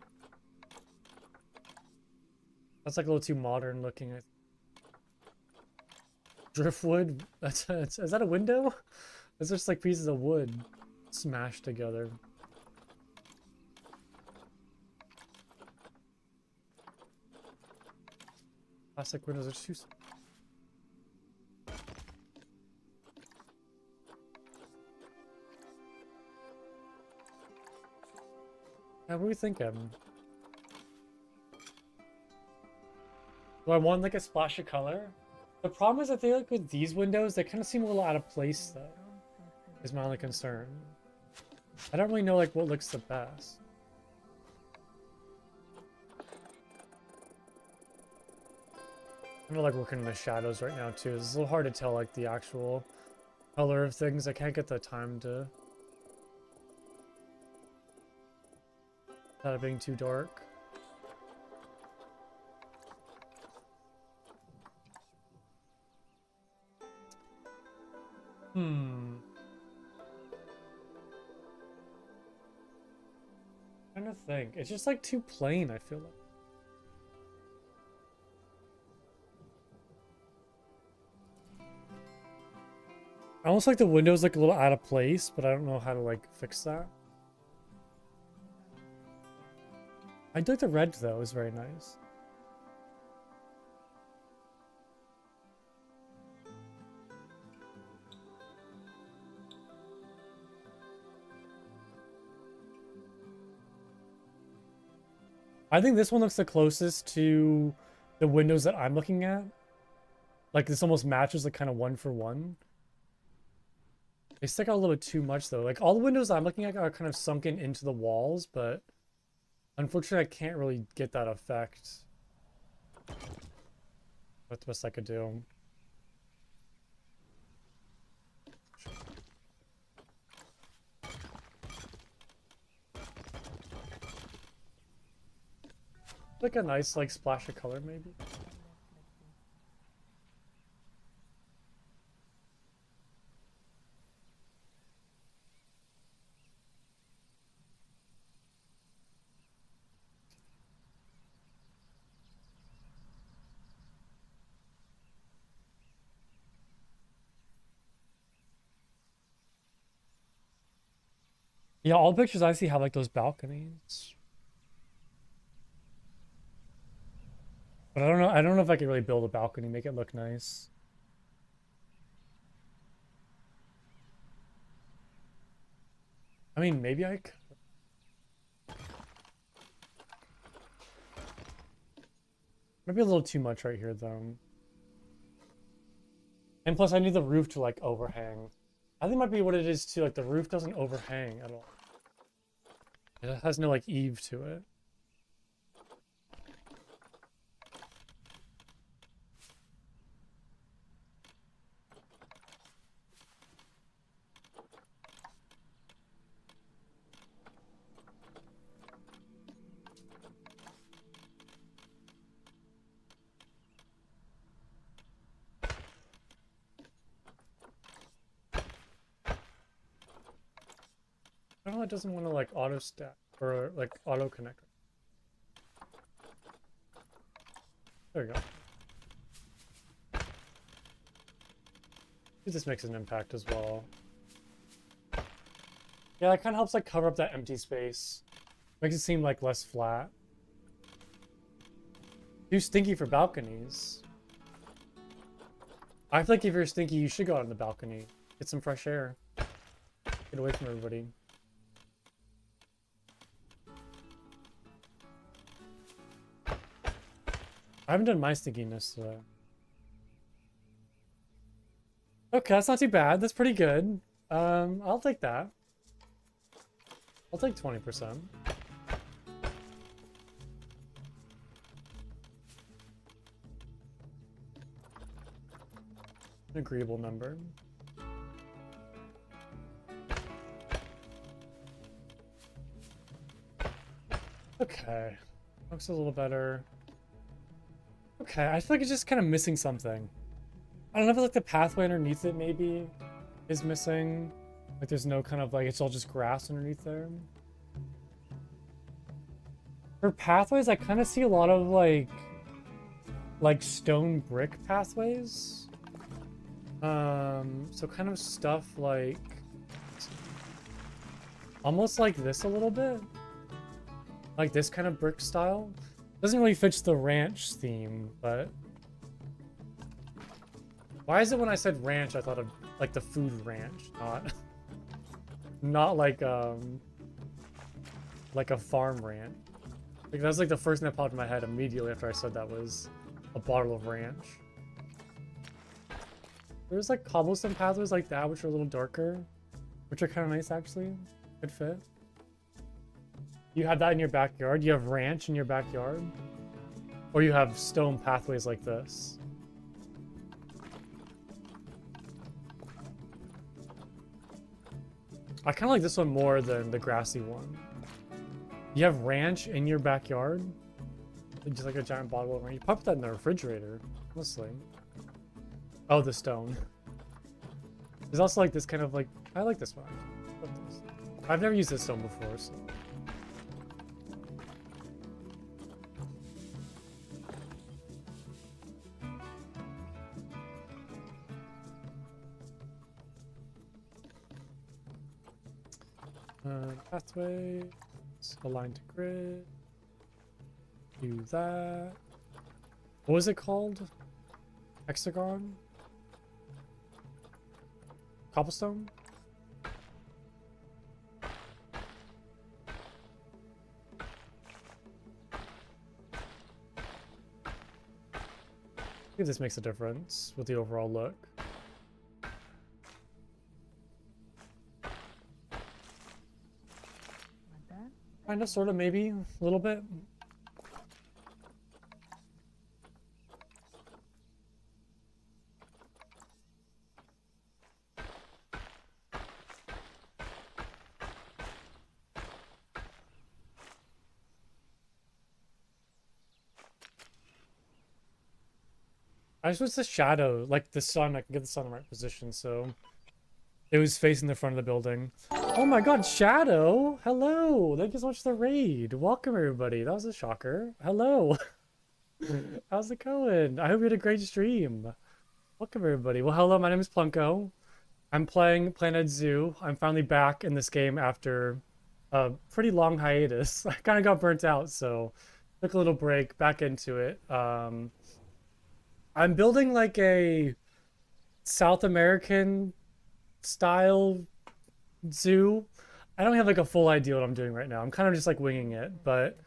That's like a little too modern looking. Driftwood? Is that a window? It's just like pieces of wood smashed together. Plastic windows are too... Yeah, what are we thinking? Do I want like a splash of color? The problem is I feel like with these windows, they kind of seem a little out of place though. Is my only concern. I don't really know like what looks the best. I'm gonna like working in the shadows right now too. It's a little hard to tell like the actual color of things. I can't get the time to... Without it being too dark. trying to think. It's just like too plain, I feel like. I almost like the windows like a little out of place, but I don't know how to like fix that. I do like the red though, it's very nice. I think this one looks the closest to the windows that I'm looking at. Like this almost matches like kind of one for one. They stick out a little bit too much though. Like all the windows I'm looking at are kind of sunken into the walls, but unfortunately I can't really get that effect. What's the best I could do? Like a nice like splash of color maybe. Yeah, all the pictures I see have like those balconies. But I don't know if I could really build a balcony, make it look nice. I mean, maybe I could. Maybe a little too much right here though. And plus I need the roof to like overhang. I think it might be what it is too, like the roof doesn't overhang at all. It has no like eave to it. I don't know, it doesn't want to like auto stack or like auto connect. There we go. This makes an impact as well. Yeah, that kind of helps like cover up that empty space. Makes it seem like less flat. Too stinky for balconies. I feel like if you're stinky, you should go out on the balcony. Get some fresh air. Get away from everybody. I haven't done my stinkiness today. Okay, that's not too bad. That's pretty good. I'll take that. I'll take 20%. An agreeable number. Okay. Looks a little better. Okay, I feel like it's just kind of missing something. I don't know if it's like the pathway underneath it maybe is missing. Like there's no kind of like, it's all just grass underneath there. For pathways, I kind of see a lot of like stone brick pathways. So kind of stuff like almost like this a little bit. Like this kind of brick style. Doesn't really fit the ranch theme, but why is it when I said ranch I thought of like the food ranch, not like a farm ranch. Like that's like the first thing that popped in my head immediately after I said that was a bottle of ranch. There's like cobblestone pathways like that which are a little darker, which are kind of nice actually. Good fit. You have that in your backyard? You have ranch in your backyard? Or you have stone pathways like this? I kind of like this one more than the grassy one. You have ranch in your backyard? Just like a giant bottle of ranch. You pop that in the refrigerator, honestly. Oh, the stone. There's also like this kind of like... I like this one. I've never used this stone before, so... Pathway, align to grid. Do that. What was it called? Hexagon? Cobblestone? I think this makes a difference with the overall look. Kind of, sort of, maybe, a little bit. I just wish the shadow, like the sun, I can get the sun in the right position, so it was facing the front of the building. Oh my god, Shadow! Hello! Thank you so much for the raid. Welcome, everybody. That was a shocker. Hello. How's it going? I hope you had a great stream. Welcome, everybody. Well, hello, my name is Plunko. I'm playing Planet Zoo. I'm finally back in this game after a pretty long hiatus. I kind of got burnt out, so took a little break, back into it. I'm building like a South American style zoo. I don't have like a full idea what I'm doing right now. I'm kind of just like winging it, but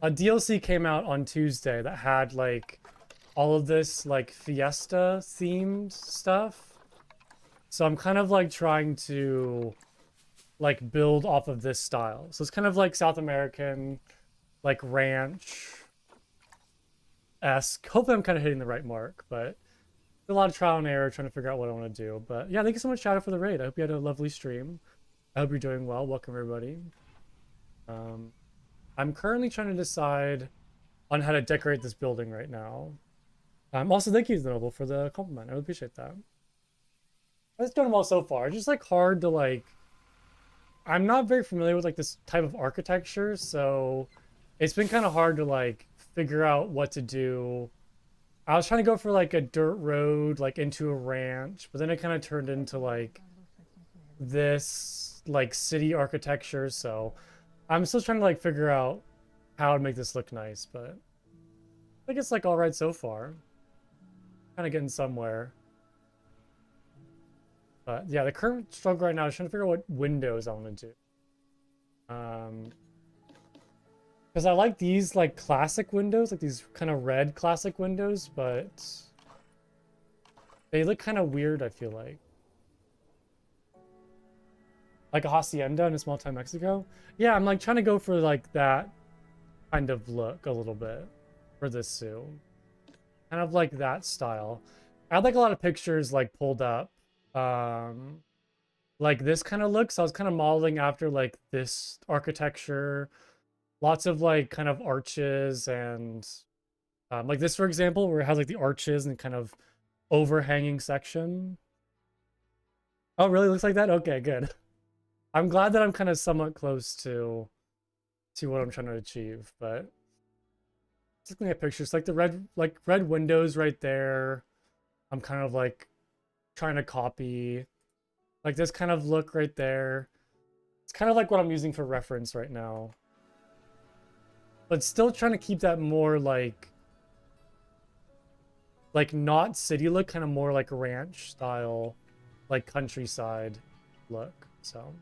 a DLC came out on Tuesday that had like all of this like fiesta themed stuff. So I'm kind of like trying to like build off of this style. So it's kind of like South American, like ranch-esque. Hopefully I'm kind of hitting the right mark, but a lot of trial and error trying to figure out what I want to do. But yeah, thank you so much, Shadow, for the raid. I hope you had a lovely stream. I hope you're doing well. Welcome, everybody. I'm currently trying to decide on how to decorate this building right now. Also, thank you, Noble, for the compliment. I really appreciate that. It's going well so far. It's just like hard to like... I'm not very familiar with like this type of architecture, so it's been kind of hard to like figure out what to do. I was trying to go for like a dirt road, like into a ranch, but then it kind of turned into like this like city architecture. So I'm still trying to like figure out how to make this look nice, but I think it's like all right so far. Kind of getting somewhere. But yeah, the current struggle right now is trying to figure out what windows I want to do. Because I like these like classic windows, like these kind of red classic windows, but they look kind of weird, I feel like. Like a hacienda in a small town Mexico. Yeah, I'm like trying to go for like that kind of look a little bit for this zoo. Kind of like that style. I had like a lot of pictures like pulled up. Like this kind of look. So I was kind of modeling after like this architecture. Lots of like kind of arches and like this, for example, where it has like the arches and kind of overhanging section. Oh, really? Looks like that? Okay, good. I'm glad that I'm kind of somewhat close to what I'm trying to achieve, but just looking at pictures, like the red windows right there. I'm kind of like trying to copy like this kind of look right there. It's kind of like what I'm using for reference right now. But still trying to keep that more like not city look, kind of more like ranch style, like countryside look. So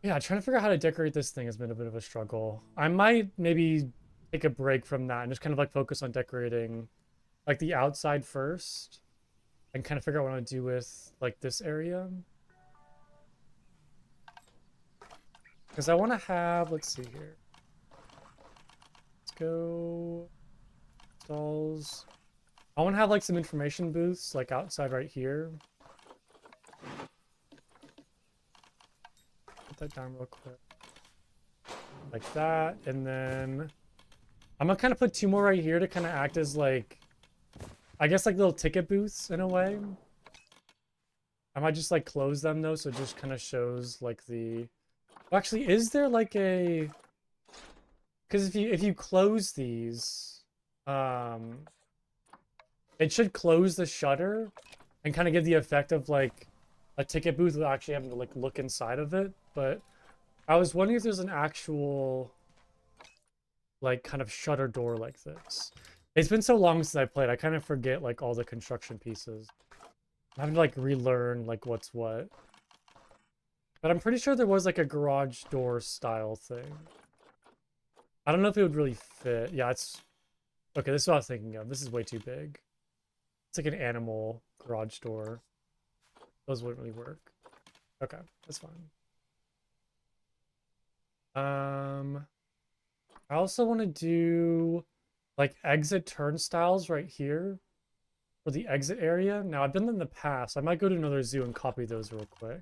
yeah, trying to figure out how to decorate this thing has been a bit of a struggle. I might maybe take a break from that and just kind of like focus on decorating like the outside first and kind of figure out what I want to do with like this area. Because I want to have, let's see here. Let's go stalls. I want to have like some information booths like outside right here. Put that down real quick. Like that. And then I'm going to kind of put two more right here to kind of act as like, I guess like little ticket booths in a way. I might just like close them though, so it just kind of shows like the... Actually, is there like a... Because if you close these, it should close the shutter and kind of give the effect of like a ticket booth without actually having to like look inside of it. But I was wondering if there's an actual like kind of shutter door like this. It's been so long since I played, I kind of forget like all the construction pieces. I'm having to like relearn like what's what. But I'm pretty sure there was like a garage door style thing. I don't know if it would really fit. Yeah, it's okay. This is what I was thinking of. This is way too big. It's like an animal garage door. Those wouldn't really work. Okay, that's fine. I also want to do like exit turnstiles right here for the exit area. Now, I've done them in the past. I might go to another zoo and copy those real quick.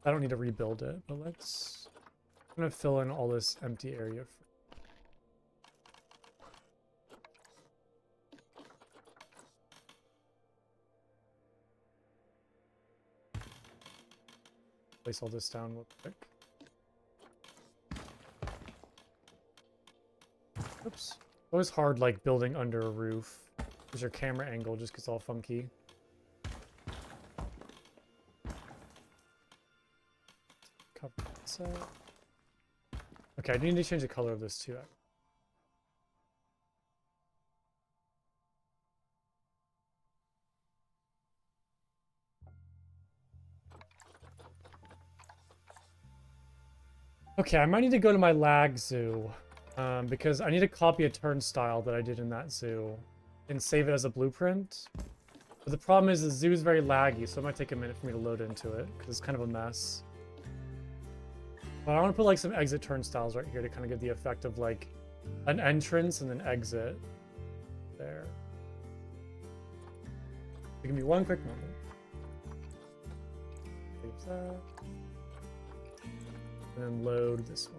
I don't need to rebuild it, but I'm gonna fill in all this empty area. Place all this down real quick. Oops. Always hard like building under a roof because your camera angle just gets all funky. Cover this up. Okay, I need to change the color of this too. Okay, I might need to go to my lag zoo because I need to copy a turnstile that I did in that zoo and save it as a blueprint. But the problem is the zoo is very laggy, so it might take a minute for me to load into it because it's kind of a mess. But I want to put like some exit turnstiles right here to kind of give the effect of like an entrance and an exit there. Give me one quick moment. Save that. And then load this one.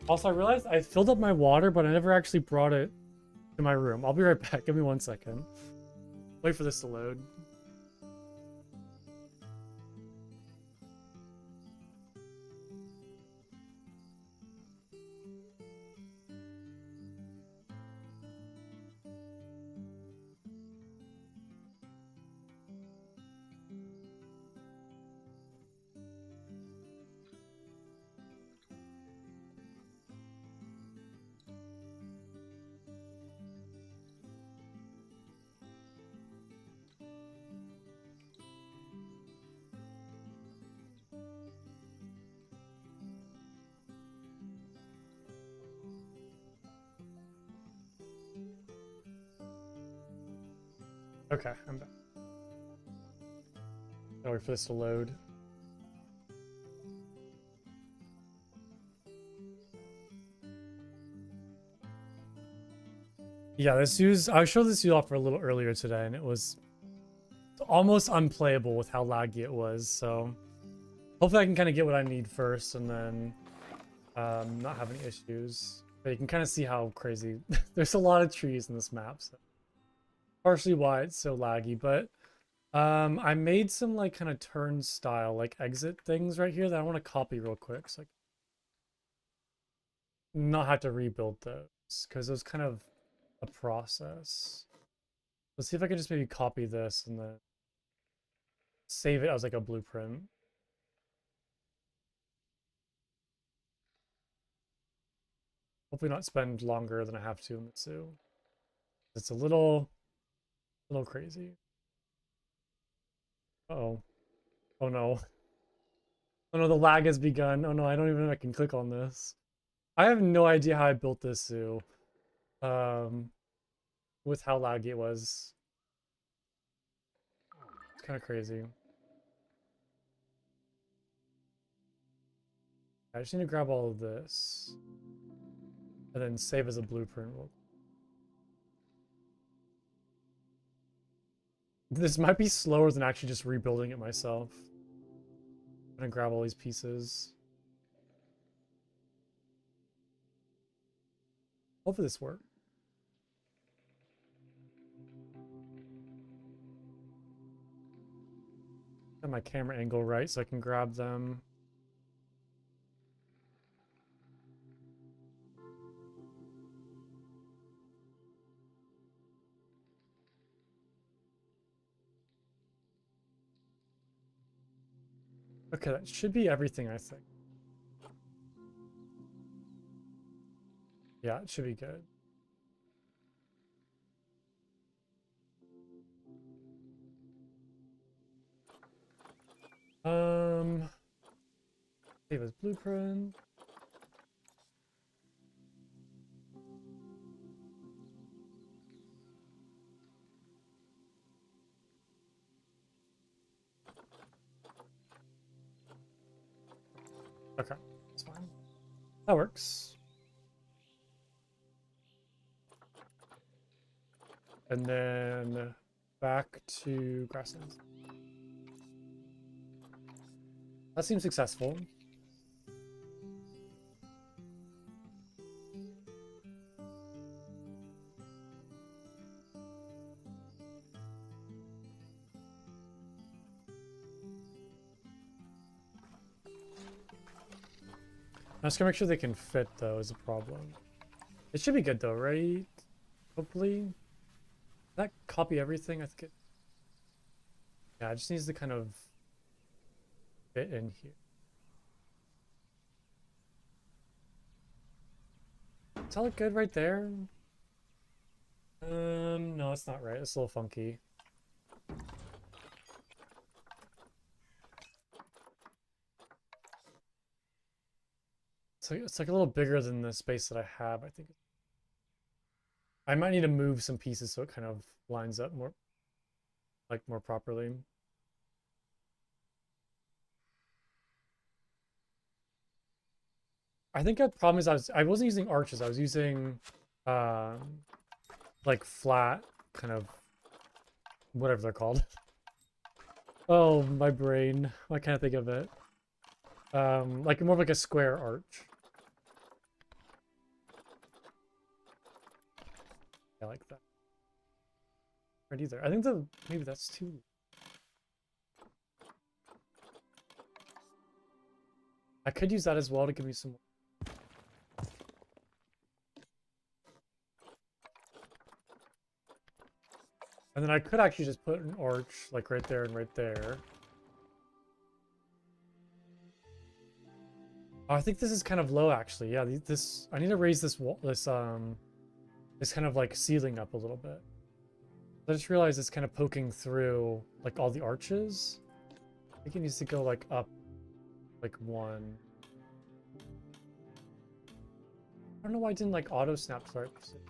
Also, I realized I filled up my water, but I never actually brought it to my room. I'll be right back. Give me 1 second. Wait for this to load. Okay, I'm back. I'll wait for this to load. Yeah, I showed this zoo off a little earlier today, and it was almost unplayable with how laggy it was. So hopefully I can kind of get what I need first, and then not have any issues. But you can kind of see how crazy. There's a lot of trees in this map, so partially why it's so laggy. But I made some like kind of turnstile like exit things right here that I want to copy real quick, so I can not have to rebuild those because it was kind of a process. Let's see if I can just maybe copy this and then save it as like a blueprint. Hopefully not spend longer than I have to in the zoo. It's a little crazy. Uh-oh. Oh no. Oh no, the lag has begun. Oh no, I don't even know if I can click on this. I have no idea how I built this zoo. With how laggy it was. It's kind of crazy. I just need to grab all of this. And then save as a blueprint. This might be slower than actually just rebuilding it myself. I'm gonna grab all these pieces. Hopefully this works. Got my camera angle right so I can grab them. Okay, that should be everything, I think. Yeah, it should be good. Save as blueprint. Okay, that's fine. That works. And then back to grasslands. That seems successful. I'm just gonna make sure they can fit though is a problem. It should be good though, right? Hopefully. Did that copy everything? I think it. Yeah, it just needs to kind of fit in here. Does that look good right there? No, it's not right. It's a little funky. It's like a little bigger than the space that I have, I think. I might need to move some pieces so it kind of lines up more, like more properly. I think the problem is I wasn't using arches. I was using like flat kind of whatever they're called. Oh, my brain. Why can't I think of it? Like more of like a square arch. I like that. Right either. I think maybe that's too. I could use that as well to give me some. And then I could actually just put an arch like right there and right there. Oh, I think this is kind of low actually. Yeah, this I need to raise this wall, this kind of like ceiling up a little bit. I just realized it's kind of poking through like all the arches. I think it needs to go like up like one. I don't know why I didn't like auto snap to the right position.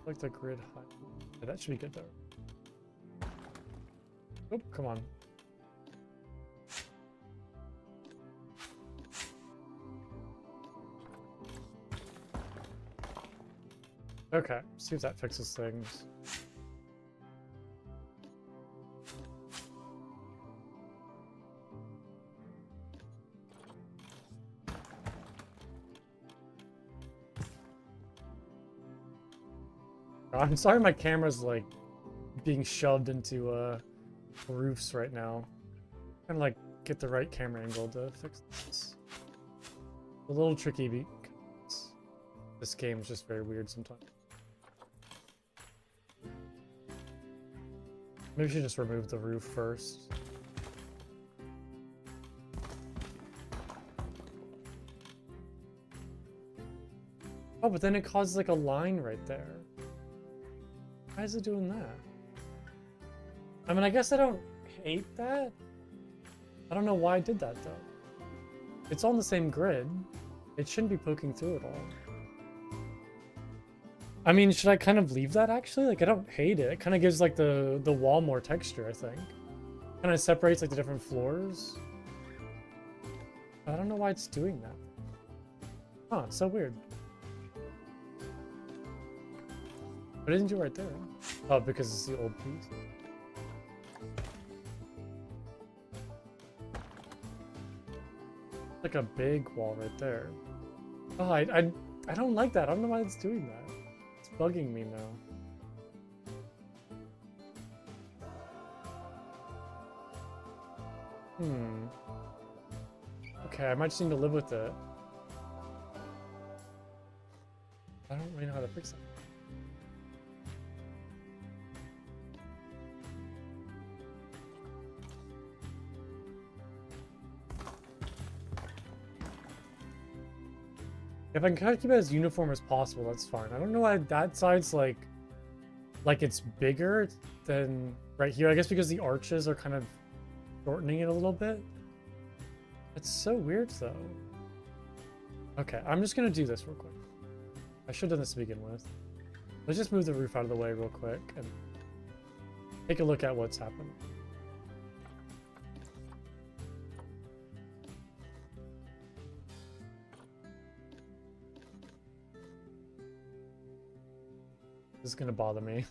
Like the grid height. Yeah, that should be good though. Oh, come on. Okay, see if that fixes things. I'm sorry my camera's like being shoved into roofs right now. I'm trying to like get the right camera angle to fix this. A little tricky because this game is just very weird sometimes. Maybe we should just remove the roof first. Oh, but then it causes like a line right there. Why is it doing that? I mean, I guess I don't hate that. I don't know why I did that though. It's on the same grid. It shouldn't be poking through it all. I mean, should I kind of leave that actually? Like, I don't hate it. It kind of gives like the wall more texture, I think. Kind of separates like the different floors. I don't know why it's doing that. Huh, it's so weird. But it didn't do it right there. Oh, because it's the old piece. Like a big wall right there. Oh, I don't like that. I don't know why it's doing that. It's bugging me now. Okay, I might just need to live with it. I don't really know how to fix it. If I can kind of keep it as uniform as possible, that's fine. I don't know why that side's like it's bigger than right here. I guess because the arches are kind of shortening it a little bit. It's so weird though. Okay, I'm just gonna do this real quick. I should have done this to begin with. Let's just move the roof out of the way real quick and take a look at what's happening. This is gonna bother me.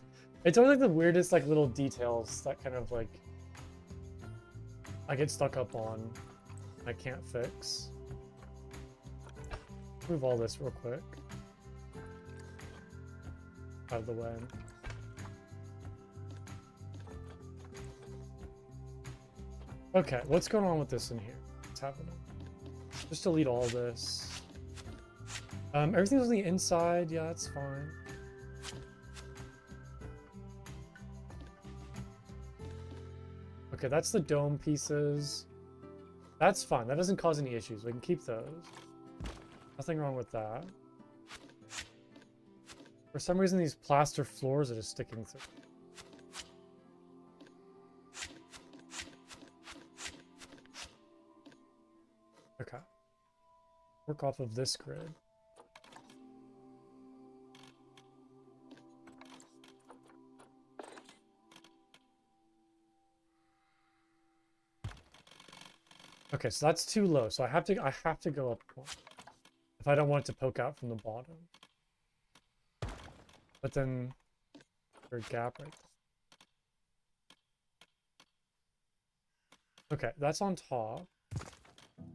It's always like the weirdest like little details that kind of like I get stuck up on. I can't fix. Move all this real quick. Out of the way. Okay, what's going on with this in here? What's happening? Just delete all this. Everything's on the inside. Yeah, that's fine. Okay, that's the dome pieces. That's fine. That doesn't cause any issues. We can keep those. Nothing wrong with that. For some reason, these plaster floors are just sticking through. Okay. Work off of this grid. Okay, so that's too low. So I have to go up one if I don't want it to poke out from the bottom. But then there's a gap right there. Okay, that's on top.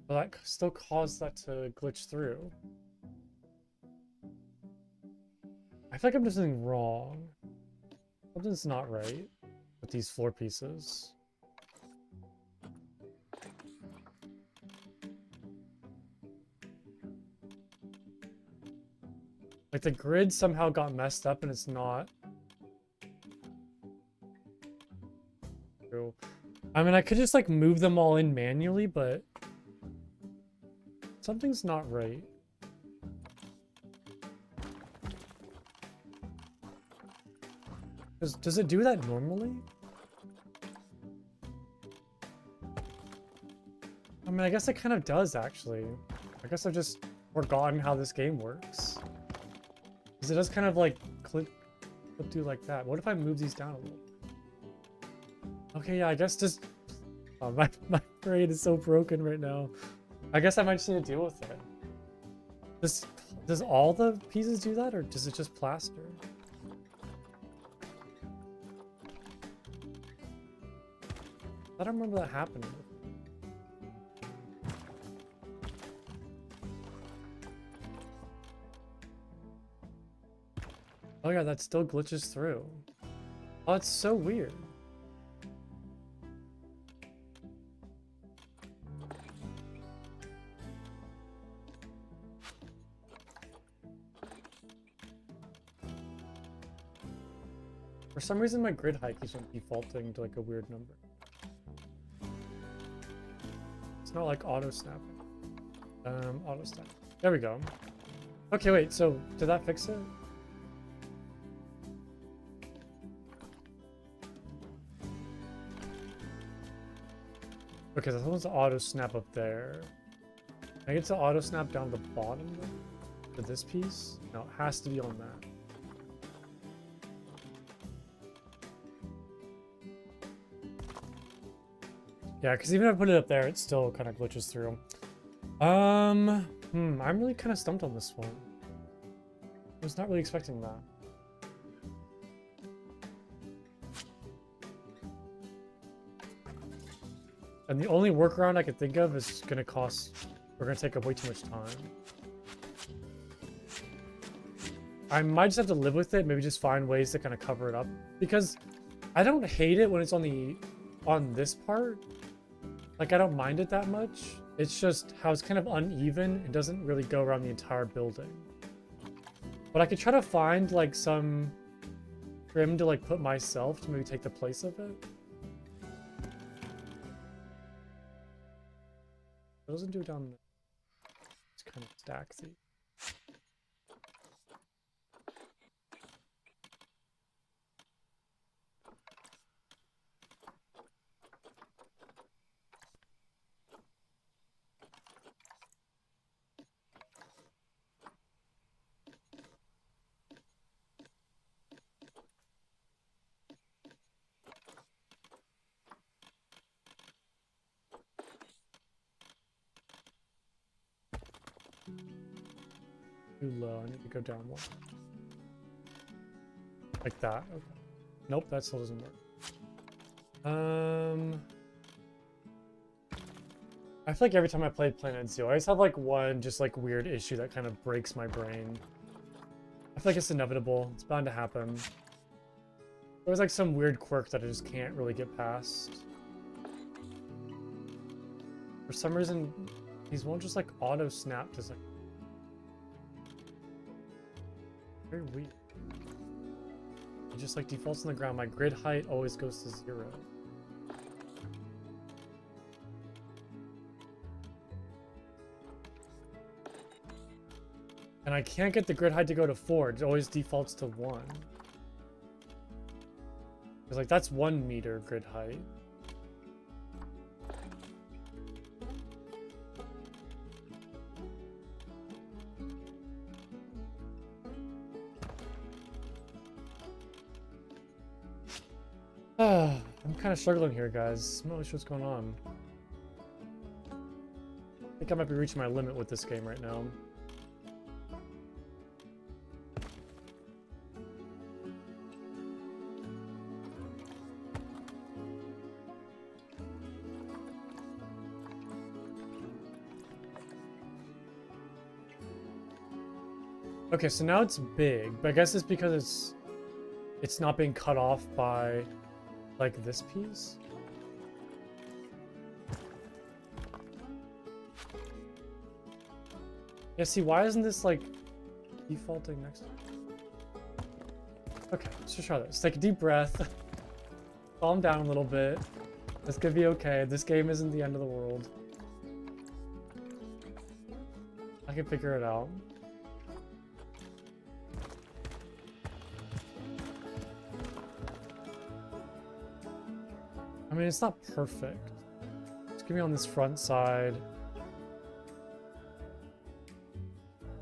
But that still caused that to glitch through. I feel like I'm doing something wrong. Something's not right with these floor pieces. Like the grid somehow got messed up and it's not. I mean, I could just like move them all in manually, but something's not right. Does it do that normally? I mean, I guess it kind of does actually. I guess I've just forgotten how this game works. Because it does kind of like flip through like that. What if I move these down a little? Okay, yeah, I guess just... Oh, my brain is so broken right now. I guess I might just need to deal with it. Does all the pieces do that, or does it just plaster? I don't remember that happening. Oh yeah, that still glitches through. Oh, it's so weird. For some reason, my grid height keeps on defaulting to like a weird number. It's not like auto snapping. Auto snap. There we go. Okay, wait. So did that fix it? Okay, that one's auto snap up there. Can I get to auto snap down the bottom though? To this piece? No, it has to be on that. Yeah, because even if I put it up there, it still kind of glitches through. I'm really kind of stumped on this one. I was not really expecting that. And the only workaround I could think of is going to cost... We're going to take up way too much time. I might just have to live with it, maybe just find ways to kind of cover it up. Because I don't hate it when it's on this part. Like, I don't mind it that much. It's just how it's kind of uneven. It doesn't really go around the entire building. But I could try to find like some trim to like put myself to maybe take the place of it. It doesn't do it down there. It's kind of stacksy. Too low. I need to go down one. Like that. Okay. Nope, that still doesn't work. I feel like every time I played Planet Zoo, I always have like one just like weird issue that kind of breaks my brain. I feel like it's inevitable. It's bound to happen. There's like some weird quirk that I just can't really get past. For some reason, these won't just like auto snap to like. Very weird. It just like defaults on the ground. My grid height always goes to 0. And I can't get the grid height to go to 4. It always defaults to 1. Because like that's 1 meter grid height. I'm kind of struggling here, guys. I'm not really sure what's going on. I think I might be reaching my limit with this game right now. Okay, so now it's big, but I guess it's because it's not being cut off by like this piece. Yeah, see, why isn't this like defaulting next to it? Okay, let's just try this. Take a deep breath. Calm down a little bit. This could be okay. This game isn't the end of the world. I can figure it out. I mean, it's not perfect. Just give me on this front side.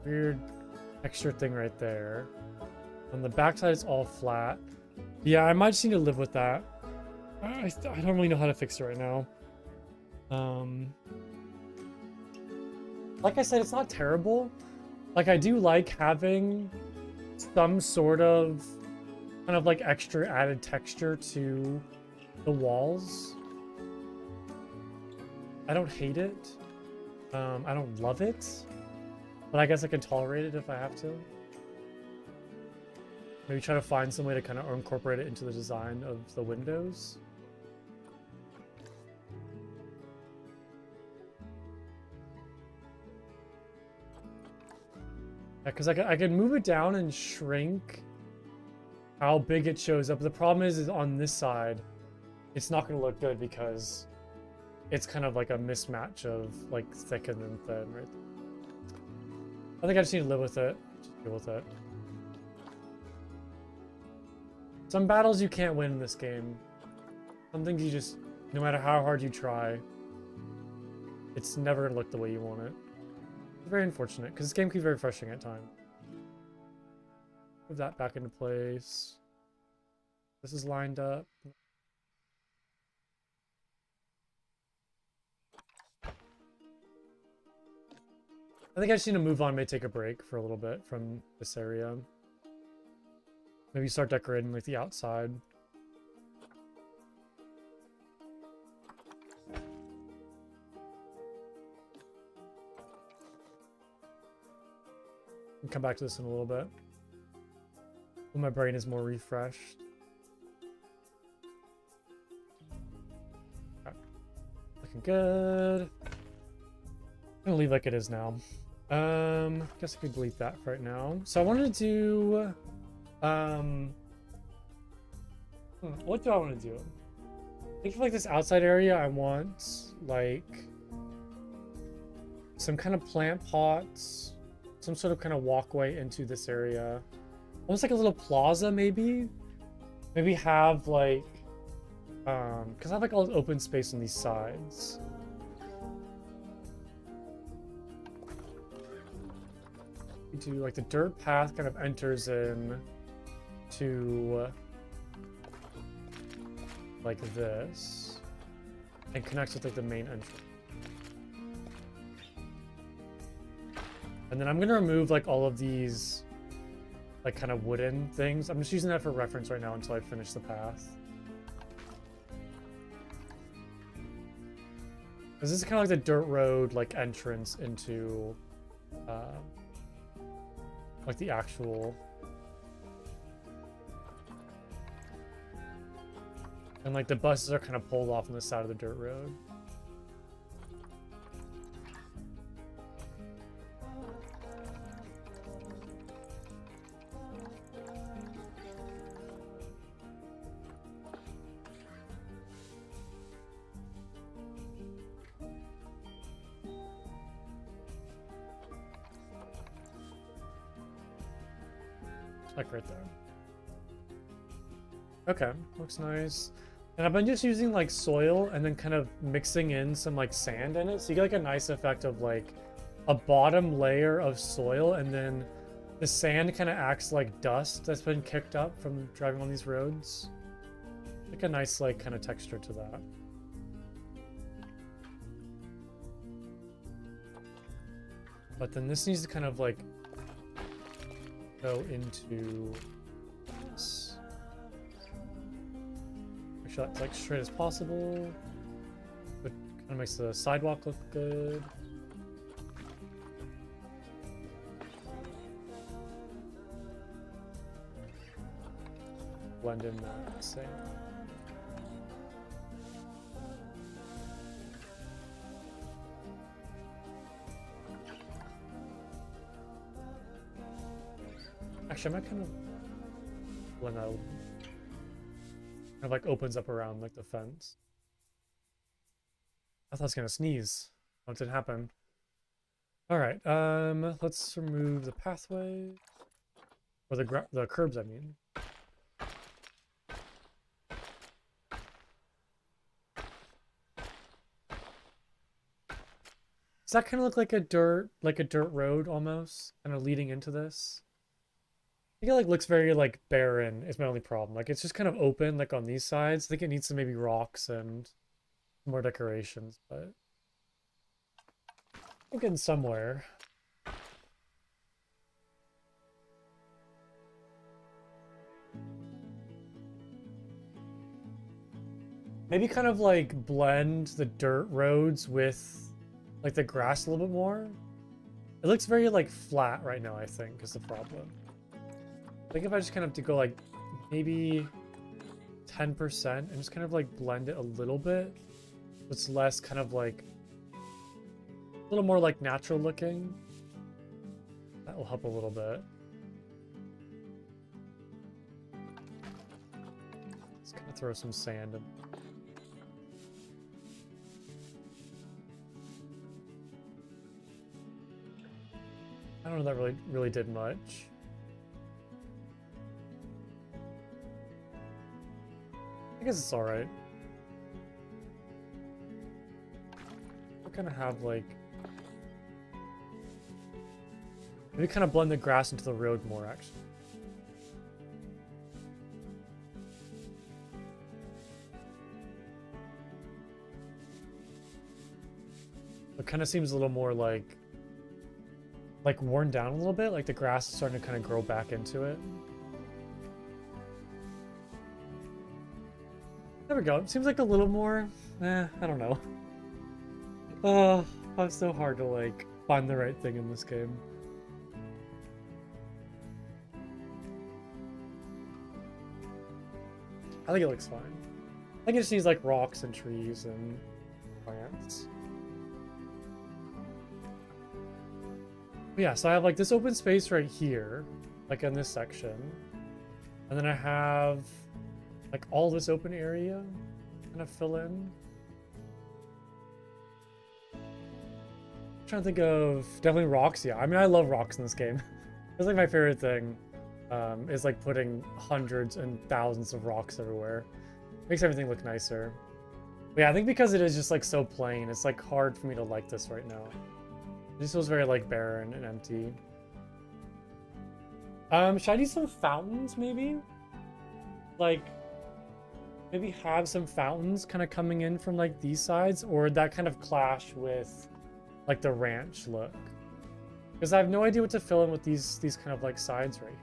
Weird extra thing right there. On the back side, it's all flat. Yeah, I might just need to live with that. I don't really know how to fix it right now. Like I said, it's not terrible. Like, I do like having some sort of kind of like extra added texture to the walls. I don't hate it. I don't love it, but I guess I can tolerate it if I have to. Maybe try to find some way to kind of incorporate it into the design of the windows. Yeah, because I can move it down and shrink how big it shows up. The problem is on this side, it's not going to look good because it's kind of like a mismatch of like thick and then thin, right? I think I just need to live with it. Just deal with it. Some battles you can't win in this game. Some things you just, no matter how hard you try, it's never going to look the way you want it. It's very unfortunate, because this game can be very frustrating at times. Move that back into place. This is lined up. I think I just need to move on, maybe take a break for a little bit from this area. Maybe start decorating like the outside. And come back to this in a little bit when my brain is more refreshed. Okay. Looking good. I'm gonna leave like it is now. Guess I could delete that right now. So I wanted to do, what do I want to do? I think for like this outside area, I want like some kind of plant pots, some sort of kind of walkway into this area. Almost like a little plaza, maybe. Maybe have like, because I have like all this open space on these sides. Do like the dirt path kind of enters in to like this and connects with like the main entrance. And then I'm gonna remove like all of these like kind of wooden things. I'm just using that for reference right now until I finish the path. This is kind of like the dirt road like entrance into like the actual, and like the buses are kind of pulled off on the side of the dirt road. Like right there. Okay, looks nice. And I've been just using like soil and then kind of mixing in some like sand in it. So you get like a nice effect of like a bottom layer of soil, and then the sand kind of acts like dust that's been kicked up from driving on these roads. Like a nice like kind of texture to that. But then this needs to kind of like go into this. Make sure that's like straight as possible. But kind of makes the sidewalk look good. Blend in that same. Actually, I might kind of blend that. Kind of like opens up around like the fence. I thought I was gonna sneeze. What did happen? All right. Let's remove the pathway, or the curbs. I mean. Does that kind of look like a dirt road almost, kind of leading into this? I think it like looks very like barren is my only problem. Like it's just kind of open like on these sides. I think it needs some maybe rocks and more decorations, but I'm getting somewhere. Maybe kind of like blend the dirt roads with like the grass a little bit more. It looks very like flat right now, I think, is the problem. I think if I just kind of to go like maybe 10% and just kind of like blend it a little bit, so it's less kind of like a little more like natural looking. That will help a little bit. Just kind of throw some sand in. I don't know if that really did much. I guess it's alright. We're gonna have like maybe kind of blend the grass into the road more actually. It kind of seems a little more like worn down a little bit, like the grass is starting to kind of grow back into it. There we go. It seems like a little more, I don't know. Oh, it's so hard to like find the right thing in this game. I think it looks fine. I think it just needs like rocks and trees and plants. Yeah, so I have like this open space right here, like in this section. And then I have like all this open area kind of fill in. I'm trying to think of definitely rocks. Yeah, I mean, I love rocks in this game. It's like my favorite thing is like putting hundreds and thousands of rocks everywhere. Makes everything look nicer. But yeah, I think because it is just like so plain, it's like hard for me to like this right now. It just feels very like barren and empty. Should I do some fountains maybe? Like maybe have some fountains kind of coming in from like these sides, or would that kind of clash with like the ranch look? Because I have no idea what to fill in with these kind of like sides right here.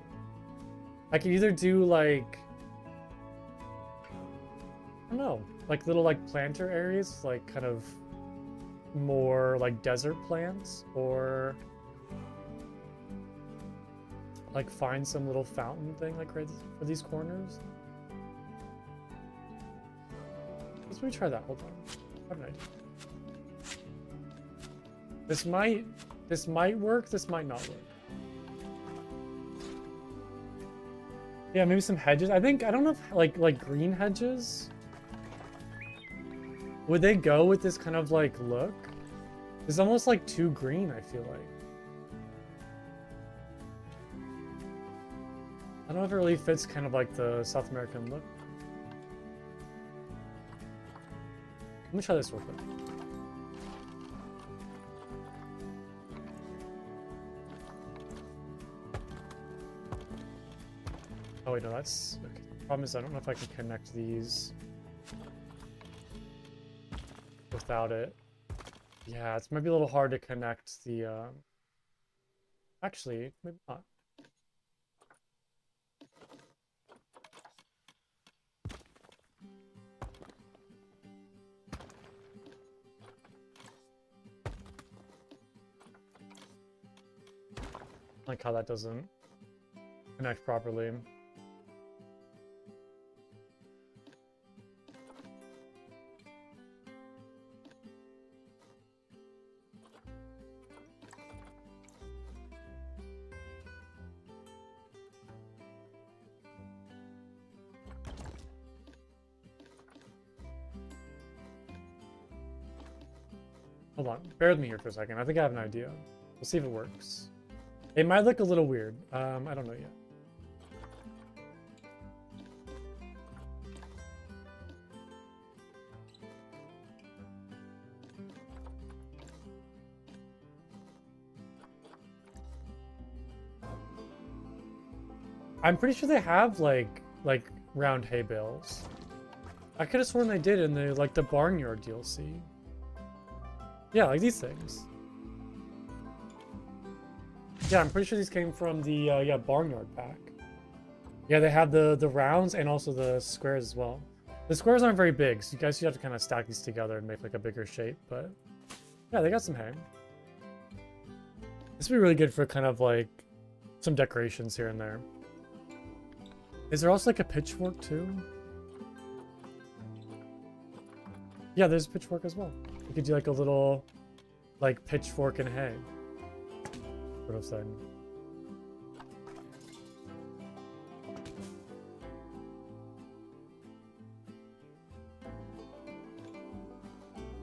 I could either do like, I don't know, like little like planter areas, like kind of more like desert plants, or like find some little fountain thing like right for these corners. Let's maybe try that. Hold on. I have an idea. This might work, this might not work. Yeah, maybe some hedges. I don't know if like green hedges. Would they go with this kind of like look? It's almost like too green, I feel like. I don't know if it really fits kind of like the South American look. Let me try this real quick. Oh wait, no, that's okay. The problem is I don't know if I can connect these without it. Yeah, it's maybe a little hard to connect the actually, maybe not. Like how that doesn't connect properly. Hold on, bear with me here for a second. I think I have an idea. We'll see if it works. It might look a little weird. I don't know yet. I'm pretty sure they have like round hay bales. I could have sworn they did in the like the barnyard DLC. Yeah, like these things. Yeah, I'm pretty sure these came from the yeah, barnyard pack. Yeah, they have the rounds and also the squares as well. The squares aren't very big, so you guys have to kind of stack these together and make like a bigger shape, but yeah, they got some hay. This would be really good for kind of like some decorations here and there. Is there also like a pitchfork too? Yeah, there's a pitchfork as well. You could do like a little like pitchfork and hay sort of thing.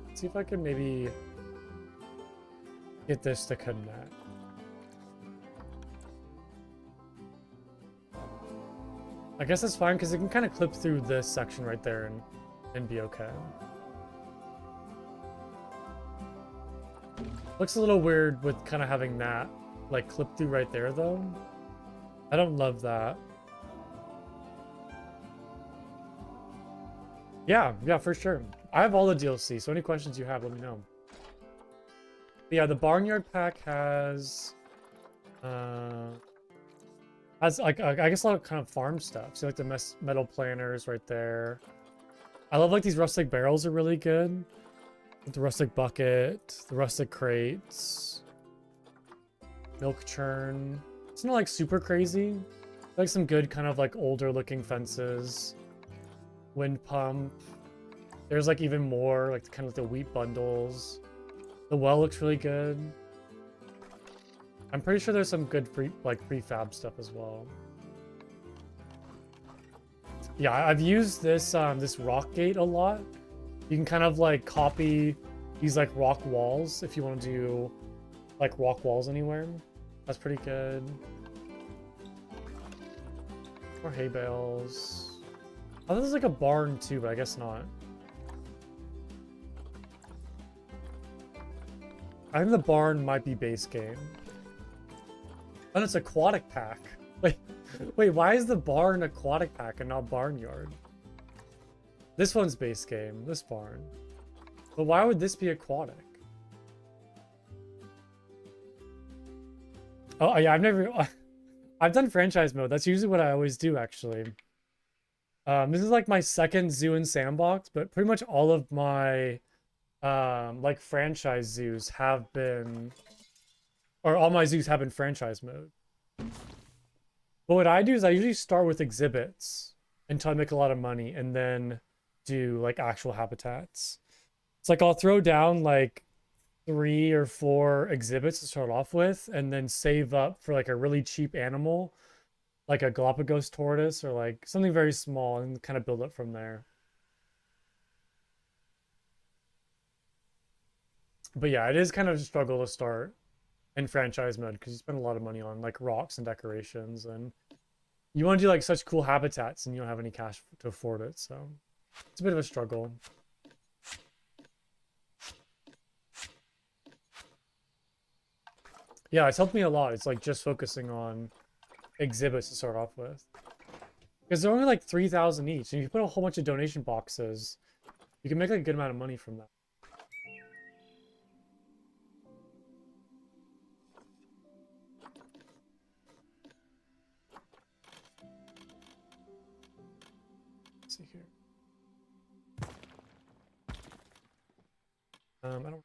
Let's see if I can maybe get this to connect. I guess that's fine because it can kind of clip through this section right there and be okay. Looks a little weird with kind of having that like clip through right there though. I don't love that. Yeah, for sure. I have all the DLC, so any questions you have, let me know. But yeah, the Barnyard pack has like I guess a lot of kind of farm stuff. So like the metal planters right there. I love like these rustic barrels are really good. The rustic bucket, the rustic crates, milk churn. It's not like super crazy. Like some good kind of like older looking fences. Wind pump. There's like even more like kind of the wheat bundles. The well looks really good. I'm pretty sure there's some good prefab stuff as well. Yeah, I've used this this rock gate a lot. You can kind of like copy these like rock walls if you want to do like rock walls anywhere. That's pretty good. More hay bales. Oh, this is like a barn too, but I guess not. I think the barn might be base game. And it's aquatic pack. Wait, why is the barn aquatic pack and not barnyard? This one's base game, this barn. But why would this be aquatic? Oh yeah, I've done franchise mode. That's usually what I always do actually. This is like my second zoo and sandbox, but pretty much all of my like franchise zoos have been, or all my zoos have been franchise mode. But what I do is I usually start with exhibits until I make a lot of money and then do like actual habitats. It's like I'll throw down like 3 or 4 exhibits to start off with and then save up for like a really cheap animal, like a Galapagos tortoise or like something very small, and kind of build up from there. But yeah, it is kind of a struggle to start in franchise mode because you spend a lot of money on like rocks and decorations, and you want to do like such cool habitats and you don't have any cash to afford it, so it's a bit of a struggle. Yeah, it's helped me a lot. It's like just focusing on exhibits to start off with, because they're only like 3,000 each, and if you put a whole bunch of donation boxes, you can make like a good amount of money from that. Let's see here. I don't.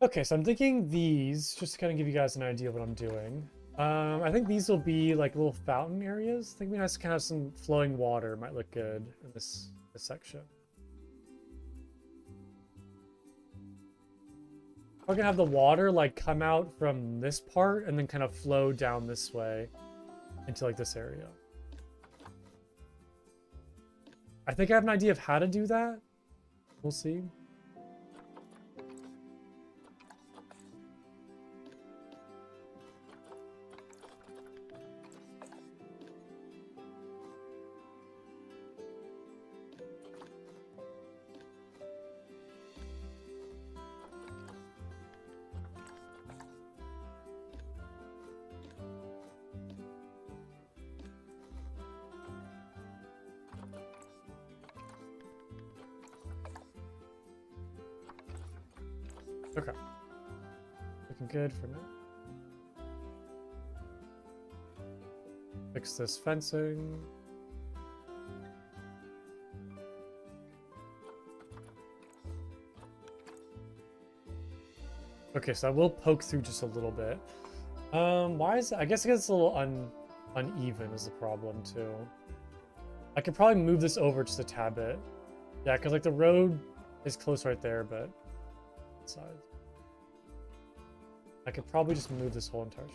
Okay, so I'm thinking these, just to kind of give you guys an idea of what I'm doing. I think these will be like little fountain areas. I think it'd be nice to kind of have some flowing water. Might look good in this section. We're gonna have the water like come out from this part and then kind of flow down this way into like this area. I think I have an idea of how to do that. We'll see. Okay. Looking good for now. Fix this fencing. Okay, so I will poke through just a little bit. Why is it? I guess it's a little uneven is the problem too. I could probably move this over just a tad bit. Yeah, because like the road is close right there, but side. I could probably just move this whole entire.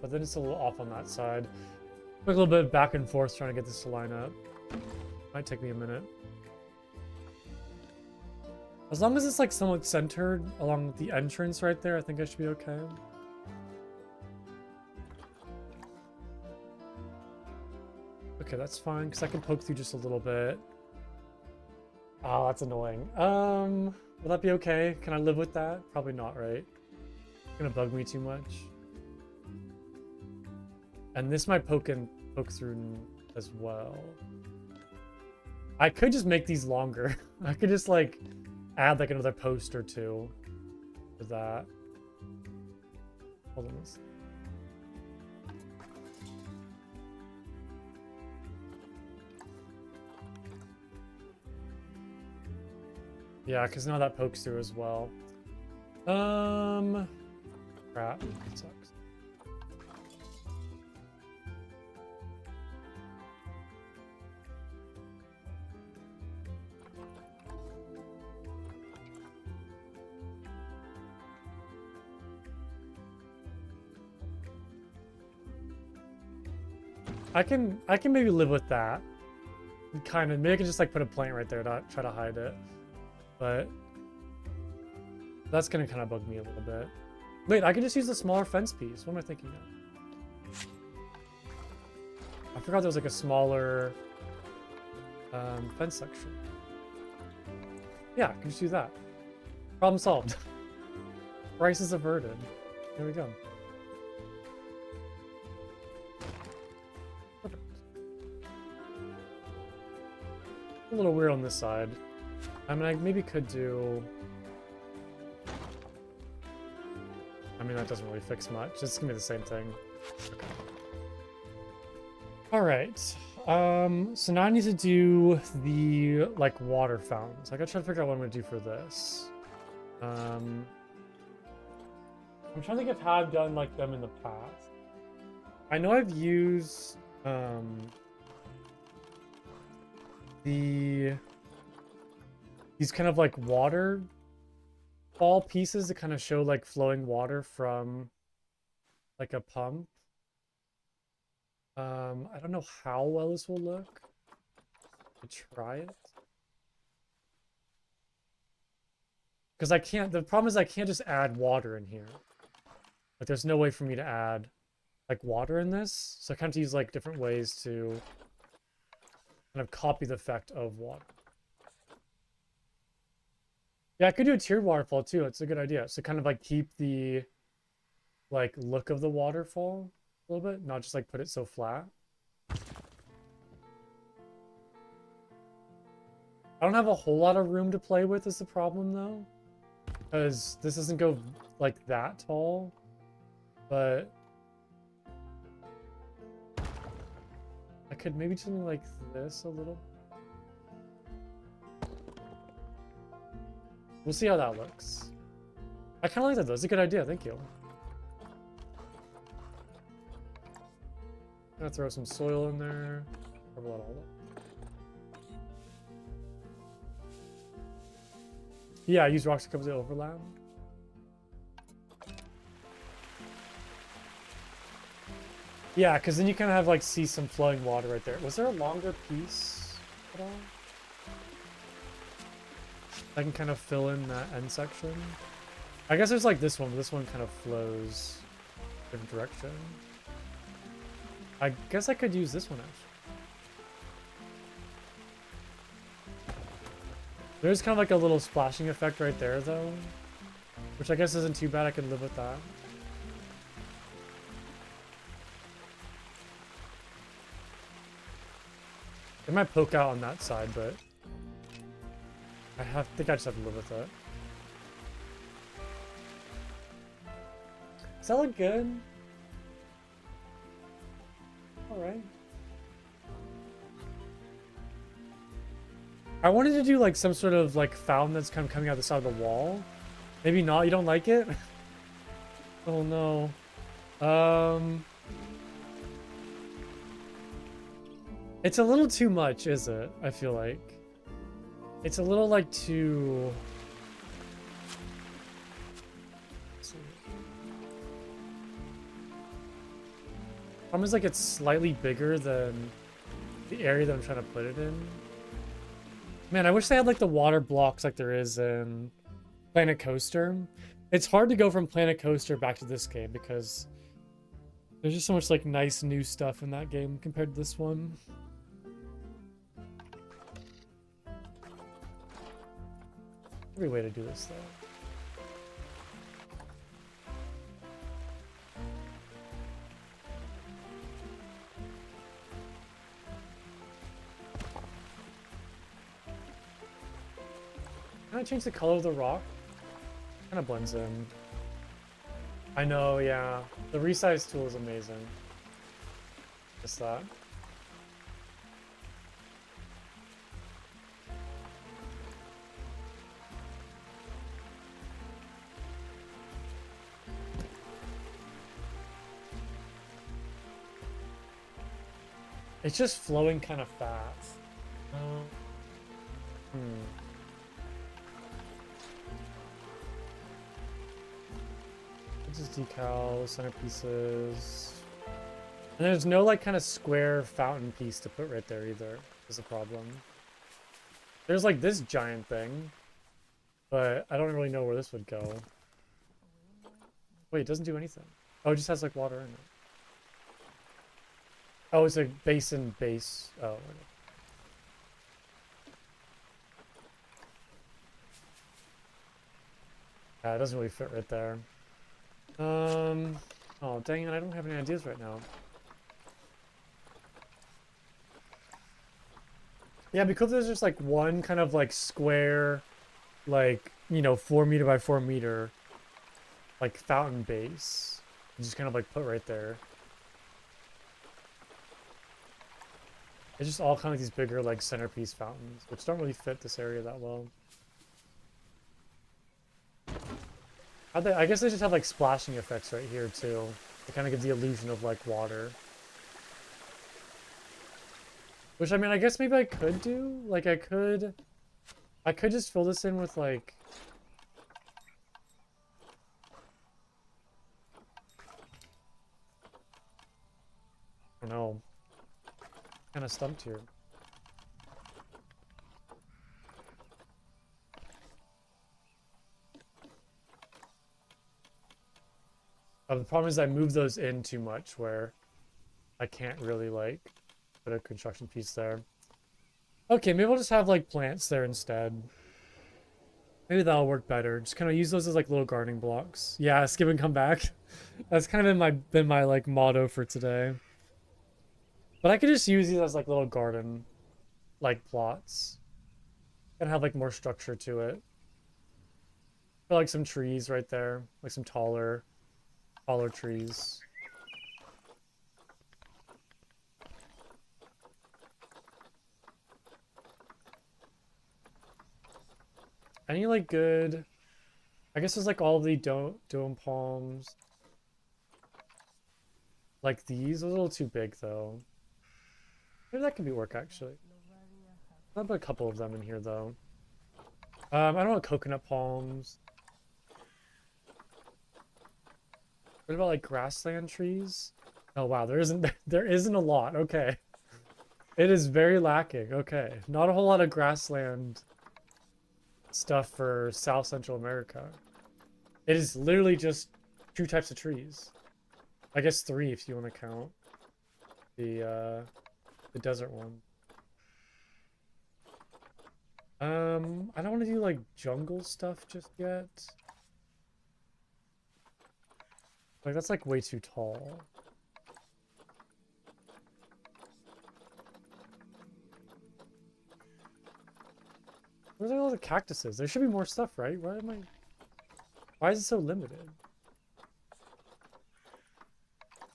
But then it's a little off on that side. A little bit back and forth trying to get this to line up. Might take me a minute. As long as it's like somewhat centered along the entrance right there, I think I should be okay. Okay, that's fine, because I can poke through just a little bit. Oh, that's annoying. Will that be okay? Can I live with that? Probably not, right? It's gonna bug me too much. And this might poke through as well. I could just make these longer. I could just like add like another post or two to that. Hold on. Yeah, because now that pokes through as well. Crap. It sucks. I can maybe live with that. Kind of. Maybe I can just like put a plant right there to try to hide it. But that's gonna kind of bug me a little bit. Wait, I can just use the smaller fence piece. What am I thinking of? I forgot there was like a smaller fence section. Yeah, I can just do that. Problem solved. Crisis averted. Here we go. Perfect. A little weird on this side. I mean, I maybe could do... I mean, that doesn't really fix much. It's gonna be the same thing. Okay. All right. So now I need to do the, like, water fountains. I gotta try to figure out what I'm gonna do for this. I'm trying to think of how I've done, like, them in the past. I know I've used, these kind of, like, water ball pieces to kind of show, like, flowing water from, like, a pump. I don't know how well this will look. I'll try it. Because I can't, the problem is I can't just add water in here. Like, there's no way for me to add, like, water in this. So I kind of use, like, different ways to kind of copy the effect of water. Yeah, I could do a tiered waterfall, too. It's a good idea. So kind of, like, keep the, like, look of the waterfall a little bit. Not just, like, put it so flat. I don't have a whole lot of room to play with is the problem, though. Because this doesn't go, like, that tall. But I could maybe do something like this a little. We'll see how that looks. I kind of like that, though. It's a good idea. Thank you. I'm gonna throw some soil in there. Cover that all up. Yeah, I use rocks to cover the overlap. Yeah, because then you kind of have, like, see some flowing water right there. Was there a longer piece at all? I can kind of fill in that end section. I guess there's, like, this one, but this one kind of flows a different direction. I guess I could use this one, actually. There's kind of, like, a little splashing effect right there, though. Which I guess isn't too bad. I can live with that. It might poke out on that side, but I think I just have to live with it. Does that look good? Alright. I wanted to do like some sort of like fountain that's kind of coming out the side of the wall. Maybe not. You don't like it? Oh no. It's a little too much, is it? I feel like. It's a little like too... Almost like it's slightly bigger than the area that I'm trying to put it in. Man, I wish they had like the water blocks like there is in Planet Coaster. It's hard to go from Planet Coaster back to this game because there's just so much like nice new stuff in that game compared to this one. Every way to do this though. kind of change the color of the rock. Kind of blends in. I know, yeah. The resize tool is amazing. Just that. It's just flowing kind of fast. This is decals, centerpieces. And there's no like kind of square fountain piece to put right there either, is a problem. There's like this giant thing, but I don't really know where this would go. Wait, it doesn't do anything. Oh, it just has like water in it. Oh, it's a basin base. Oh. Yeah, it doesn't really fit right there. Oh, dang it, I don't have any ideas right now. Yeah, because there's just like one kind of like square, like, you know, 4 meter by 4 meter, like fountain base. You just kind of like put right there. It's just all kind of these bigger like centerpiece fountains, which don't really fit this area that well. I guess they just have like splashing effects right here too, to kind of give the illusion of like water. Which I mean, I guess maybe I could do. Like I could just fill this in with like. I don't know. Kind of stumped here. The problem is I move those in too much where I can't really like put a construction piece there. Okay, maybe we'll just have like plants there instead. Maybe that'll work better. Just kind of use those as like little gardening blocks. Yeah, skip and come back. That's kind of been my like motto for today. But I could just use these as like little garden like plots. And have like more structure to it. Put like some trees right there. Like some taller trees. Any like good, I guess there's like all the dome palms. Like these, a little too big though. Maybe that could be work actually. I'll put a couple of them in here though. I don't want coconut palms. What about like grassland trees? Oh wow, there isn't a lot. Okay. It is very lacking. Okay. Not a whole lot of grassland stuff for South Central America. It is literally just 2 types of trees. I guess 3 if you want to count the desert one. I don't want to do like jungle stuff just yet. Like that's like way too tall. Where's all the cactuses? There should be more stuff, right? Why is it so limited?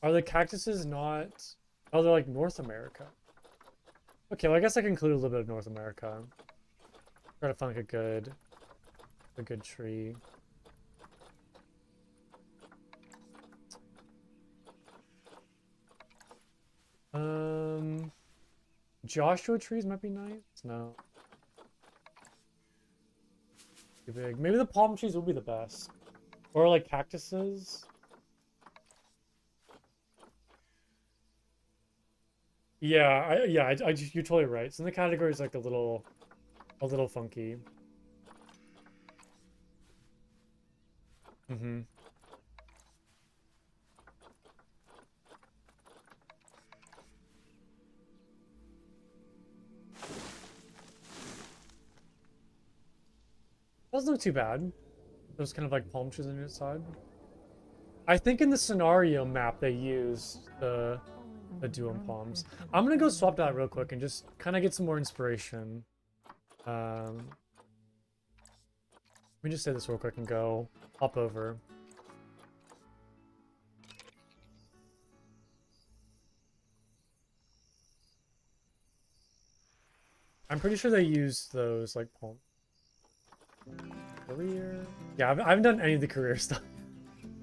Are the cactuses not... Oh, they're like North America. Okay, well I guess I can include a little bit of North America. Try to find like a good tree. Joshua trees might be nice. No. Too big. Maybe the palm trees would be the best. Or like cactuses. Yeah, you're totally right. So in the category is like a little funky. Mm-hmm. Doesn't look too bad. Those kind of like palm trees on the side. I think in the scenario map they use the Duum palms. I'm gonna go swap that real quick and just kind of get some more inspiration. me just say this real quick and go hop over. I'm pretty sure they use those like palm. Career. Yeah, I haven't done any of the career stuff.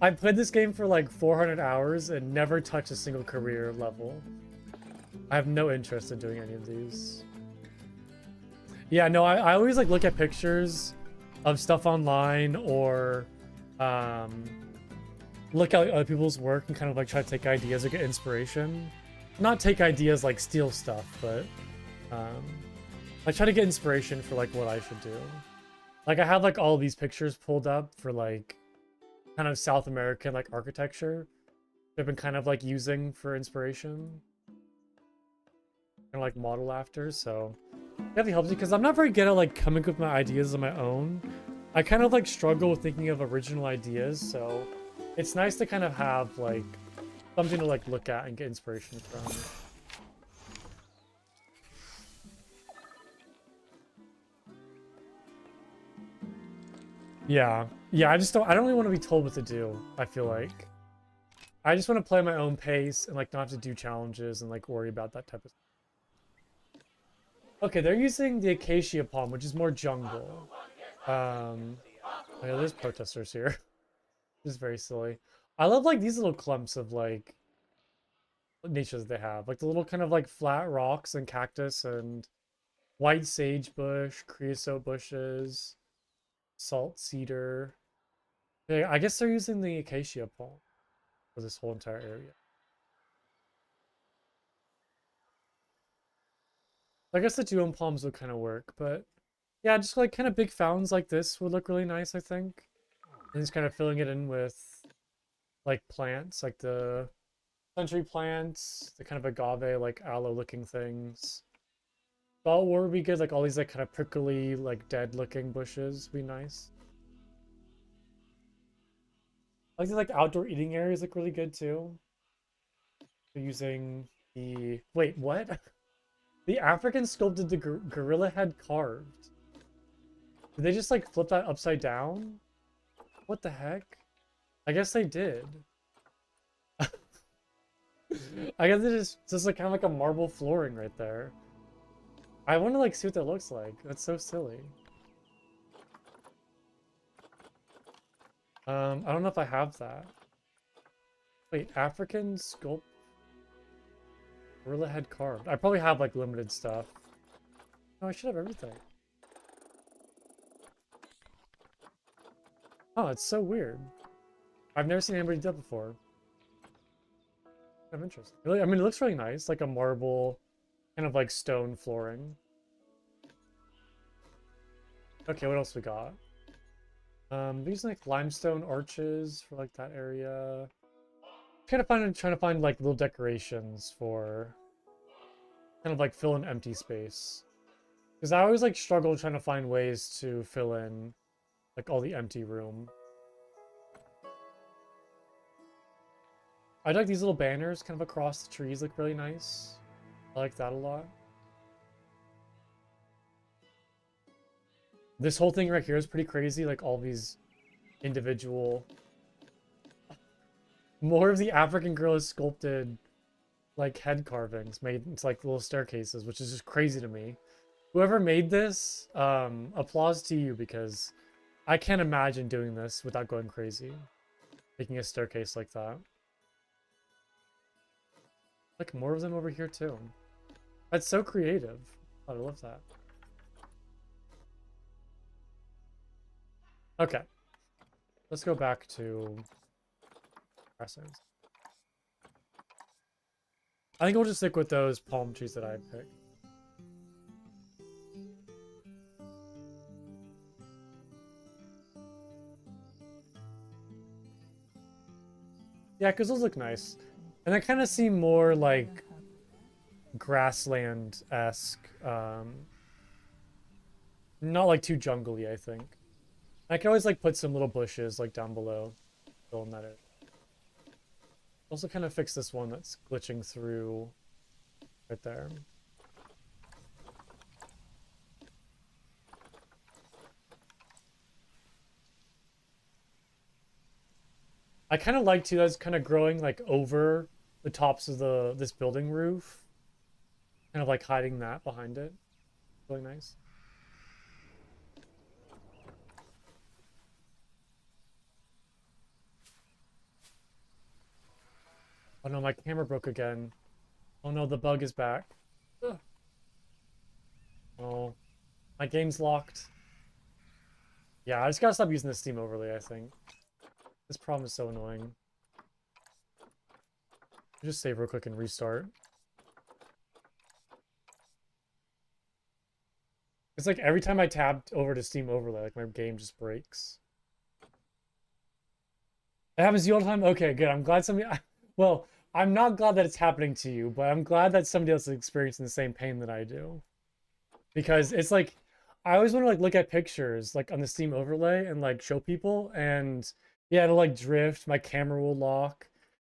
I played this game for like 400 hours and never touched a single career level. I have no interest in doing any of these. Yeah, no, I always like look at pictures of stuff online or look at other people's work and kind of like try to take ideas or get inspiration. Not take ideas like steal stuff, but I try to get inspiration for like what I should do. Like I have like all these pictures pulled up for like kind of South American like architecture I've been kind of like using for inspiration. Kind of like model after, so it definitely helps me because I'm not very good at like coming up with my ideas on my own. I kind of like struggle with thinking of original ideas, so it's nice to kind of have like something to like look at and get inspiration from. Yeah. Yeah, I don't really want to be told what to do, I feel like. I just want to play my own pace and like not have to do challenges and like worry about that type of stuff. Okay, they're using the acacia palm, which is more jungle. Oh yeah, there's protesters here. This is very silly. I love like these little clumps of like niches they have. Like the little kind of like flat rocks and cactus and white sage bush, creosote bushes, salt cedar. Yeah, I guess they're using the acacia palm for this whole entire area. I guess the duum palms would kind of work, but yeah, just like kind of big fountains like this would look really nice, I think. And just kind of filling it in with like plants, like the century plants, the kind of agave, like aloe looking things. Saltwort would be good, like all these like kind of prickly, like dead looking bushes would be nice. I like the like outdoor eating areas look really good too. They're using the wait, what? The African sculpted the gorilla head carved. Did they just like flip that upside down? What the heck? I guess they did. I guess it's just like kind of like a marble flooring right there. I want to like see what that looks like. That's so silly. I don't know if I have that. Wait, African sculpt gorilla head carved. I probably have like limited stuff. No, I should have everything. Oh, it's so weird. I've never seen anybody do that before. I'm interested. Really, I mean, it looks really nice, like a marble, kind of like stone flooring. Okay, what else we got? These like limestone arches for like that area. Trying to find like little decorations for kind of like fill in empty space. Because I always like struggle trying to find ways to fill in like all the empty room. I like these little banners kind of across the trees look really nice. I like that a lot. This whole thing right here is pretty crazy, like all these individual... More of the African gorilla sculpted like head carvings made into like little staircases, which is just crazy to me. Whoever made this, applause to you because I can't imagine doing this without going crazy. Making a staircase like that. Like more of them over here too. That's so creative. Oh, I love that. Okay. Let's go back to Crescent. I think we'll just stick with those palm trees that I picked. Yeah, because those look nice. And they kind of seem more like grassland-esque. Not like too jungly, I think. I can always like put some little bushes like down below. Fill in that area. Also kind of fix this one that's glitching through right there. I kind of like too that's kind of growing like over the tops of this building roof, kind of like hiding that behind it. Really nice. Oh no, my camera broke again. Oh no, the bug is back. Ugh. Oh, my game's locked. Yeah, I just gotta stop using the Steam overlay, I think. This problem is so annoying. Just save real quick and restart. It's like every time I tabbed over to Steam overlay, like my game just breaks. It happens to you all the time? Okay, good. I'm glad somebody... Well, I'm not glad that it's happening to you, but I'm glad that somebody else is experiencing the same pain that I do. Because it's like, I always want to like look at pictures like on the Steam overlay and like show people, and yeah, it'll like drift, my camera will lock.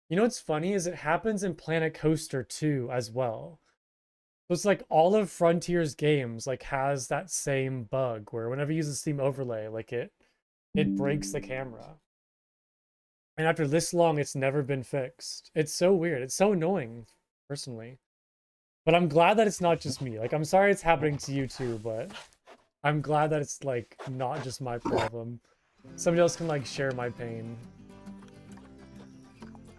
You know what's funny is it happens in Planet Coaster 2 as well. So it's like all of Frontier's games like has that same bug where whenever you use the Steam overlay, like it breaks the camera. And after this long, it's never been fixed. It's so weird. It's so annoying, personally. But I'm glad that it's not just me. Like, I'm sorry it's happening to you too, but I'm glad that it's, like, not just my problem. Somebody else can, like, share my pain. I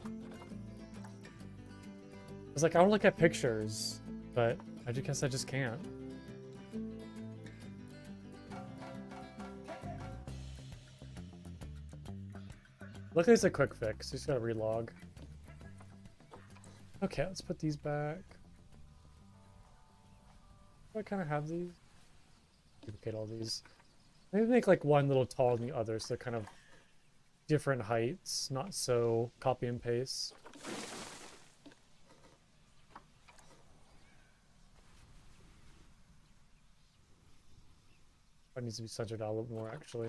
was like, I want to look at pictures, but I guess I just can't. Luckily, it's a quick fix. Just gotta relog. Okay, let's put these back. Do I kind of have these? Duplicate all these. Maybe make like one little taller than the other, so kind of different heights, not so copy and paste. It needs to be centered out a little more, actually.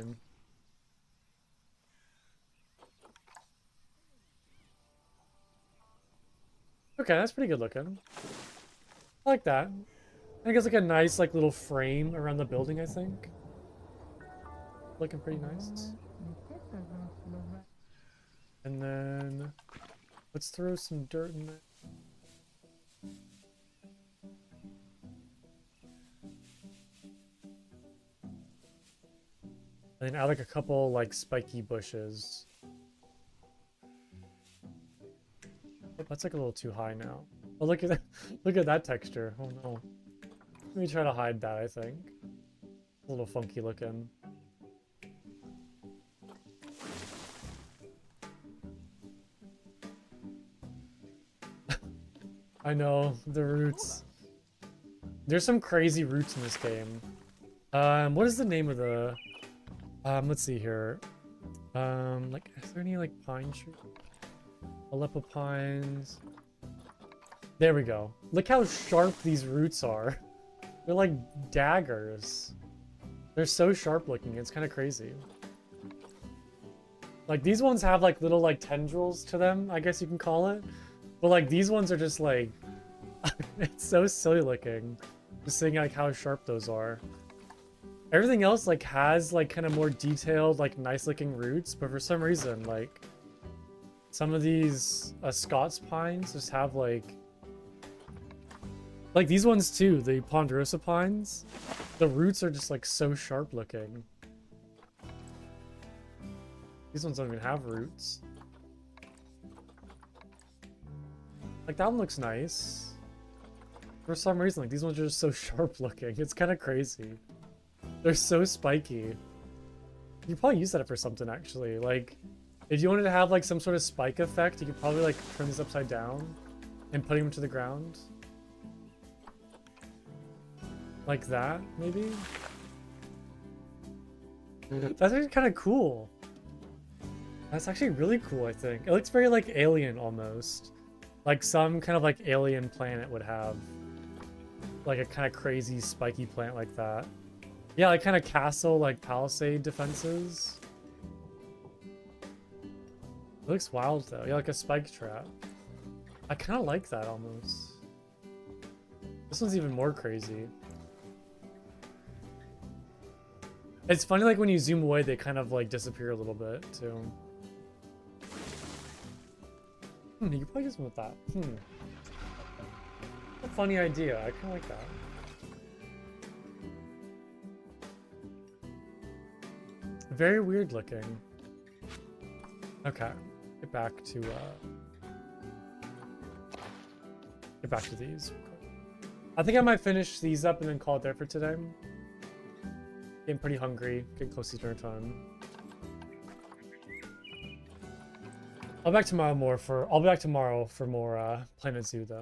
Okay, that's pretty good looking. I like that. I think it's like a nice like little frame around the building, I think. Looking pretty nice. And then let's throw some dirt in there. And then add like a couple like spiky bushes. Oh, that's like a little too high now. Oh, look at that! Look at that texture. Oh no. Let me try to hide that. I think a little funky looking. I know the roots. There's some crazy roots in this game. What is the name of the? Let's see here. Like, is there any like pine tree? Aleppo pines. There we go. Look how sharp these roots are. They're like daggers. They're so sharp looking. It's kind of crazy. Like these ones have like little like tendrils to them, I guess you can call it. But like these ones are just like, it's so silly looking. Just seeing like how sharp those are. Everything else like has like kind of more detailed, like nice looking roots, but for some reason like some of these Scots pines just have like these ones too, the Ponderosa pines. The roots are just like so sharp looking. These ones don't even have roots. Like that one looks nice. For some reason, like these ones are just so sharp looking. It's kind of crazy. They're so spiky. You probably use that for something actually. Like, if you wanted to have like some sort of spike effect, you could probably like turn these upside down and put them to the ground. Like that, maybe? That's actually kind of cool. That's actually really cool, I think. It looks very like alien almost. Like some kind of like alien planet would have like a kind of crazy spiky plant like that. Yeah, like kind of castle, like palisade defenses. It looks wild though. Yeah, like a spike trap. I kind of like that almost. This one's even more crazy. It's funny like when you zoom away, they kind of like disappear a little bit too. You could probably do something with that. A funny idea. I kind of like that. Very weird looking. Okay. Get back to these. I think I might finish these up and then call it there for today. Getting pretty hungry. Getting close to dinner time. I'll be back tomorrow for more Planet Zoo though.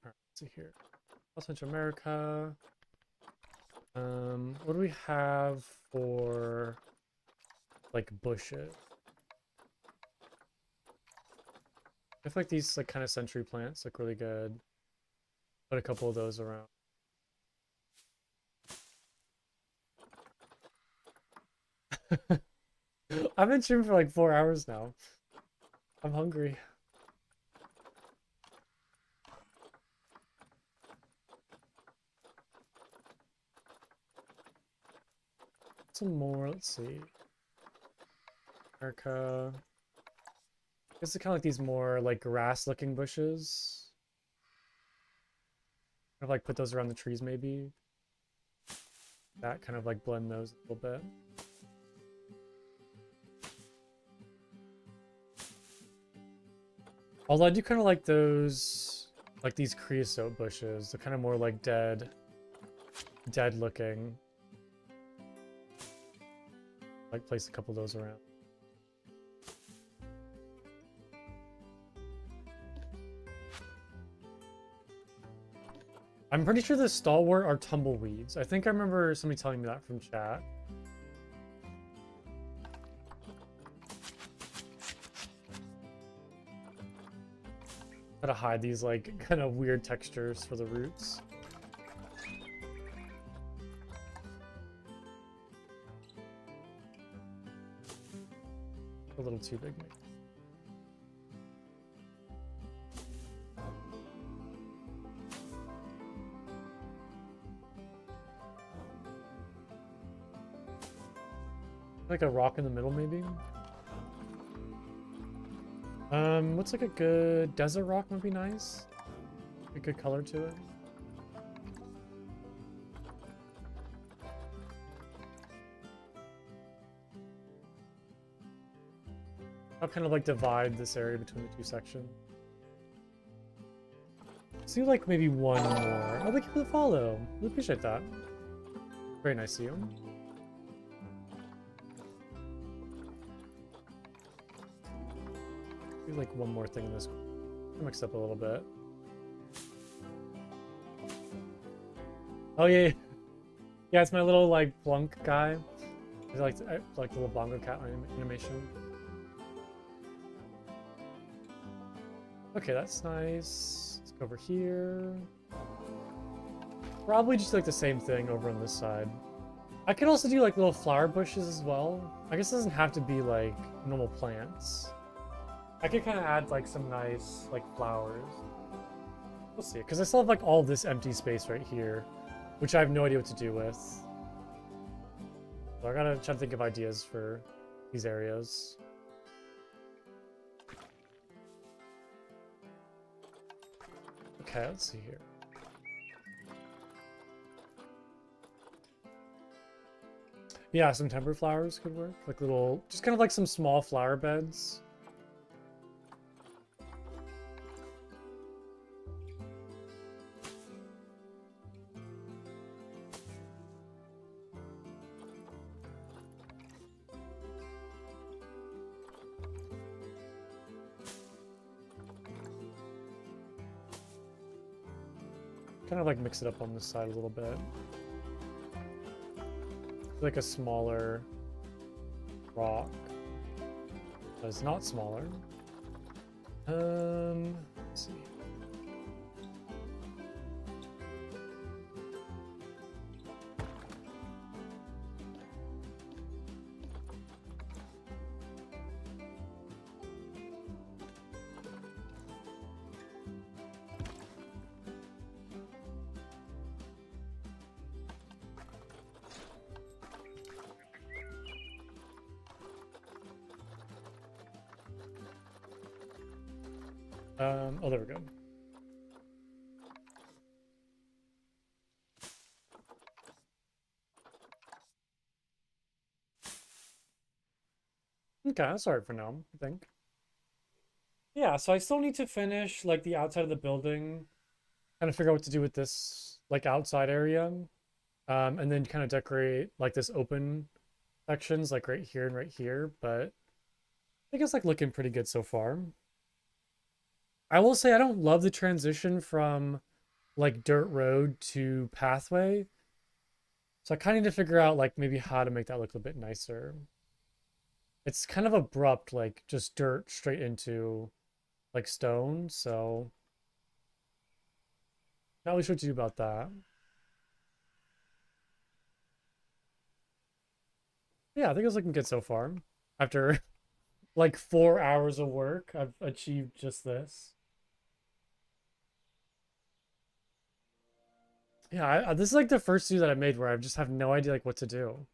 Alright, let's see here. Central America. What do we have for like bushes? I feel like these like kind of century plants look really good. Put a couple of those around. I've been streaming for like 4 hours now. I'm hungry. Some more, let's see. America. I guess it's kind of like these more like grass looking bushes. Kind of like put those around the trees maybe. That kind of like blend those a little bit. Although I do kind of like those, like these creosote bushes. They're kind of more like dead looking. Like place a couple of those around. I'm pretty sure the stalwart are tumbleweeds. I think I remember somebody telling me that from chat. Gotta hide these like kind of weird textures for the roots. A little too big, maybe. Like a rock in the middle, maybe? What's like a good desert rock would be nice? A good color to it. I'll kind of like divide this area between the two sections. See like maybe one more. Oh, thank you for the follow. We appreciate that. Very nice of you. Do like one more thing in this. Mix up a little bit. Oh yeah, yeah. It's my little like Blunk guy. I like the little bongo cat animation. Okay, that's nice. Let's go over here. Probably just like the same thing over on this side. I could also do like little flower bushes as well. I guess it doesn't have to be like normal plants. I could kind of add like some nice like flowers. We'll see, because I still have like all this empty space right here, which I have no idea what to do with. So I gotta try to think of ideas for these areas. Okay, let's see here. Yeah, some temper flowers could work. Like little, just kind of like some small flower beds. Kind of like mix it up on this side a little bit. Like a smaller rock. But it's not smaller. Let's see. Oh, there we go. Okay, that's all right for now, I think. Yeah, so I still need to finish like the outside of the building, kind of figure out what to do with this like outside area, and then kind of decorate like this open sections like right here and right here. But I think it's like looking pretty good so far. I will say I don't love the transition from like dirt road to pathway. So I kind of need to figure out like maybe how to make that look a bit nicer. It's kind of abrupt, like just dirt straight into like stone. So not really sure what to do about that. Yeah, I think it's looking good so far. After like 4 hours of work, I've achieved just this. Yeah, this is like the first video that I made where I just have no idea like what to do.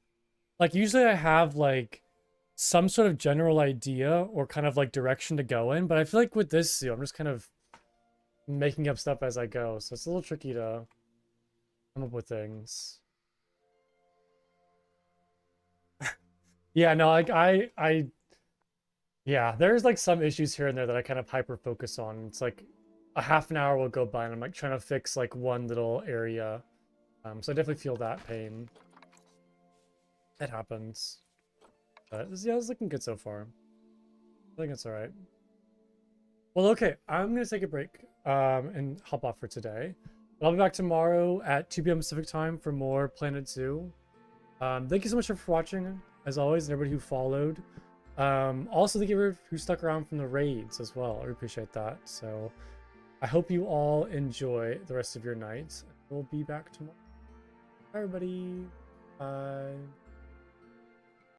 Like usually I have like some sort of general idea or kind of like direction to go in, but I feel like with this zoo, I'm just kind of making up stuff as I go, so it's a little tricky to come up with things. Yeah, no, like yeah, there's like some issues here and there that I kind of hyper focus on. It's like a half an hour will go by and I'm like trying to fix like one little area. So I definitely feel that pain. It happens. But yeah, it's looking good so far. I think it's all right. Well, okay, I'm gonna take a break and hop off for today. But I'll be back tomorrow at 2 p.m. Pacific time for more Planet Zoo. Thank you so much for watching, as always, and everybody who followed. Also, thank you who stuck around from the raids as well. I appreciate that. So I hope you all enjoy the rest of your night. We'll be back tomorrow. Bye, everybody. Bye.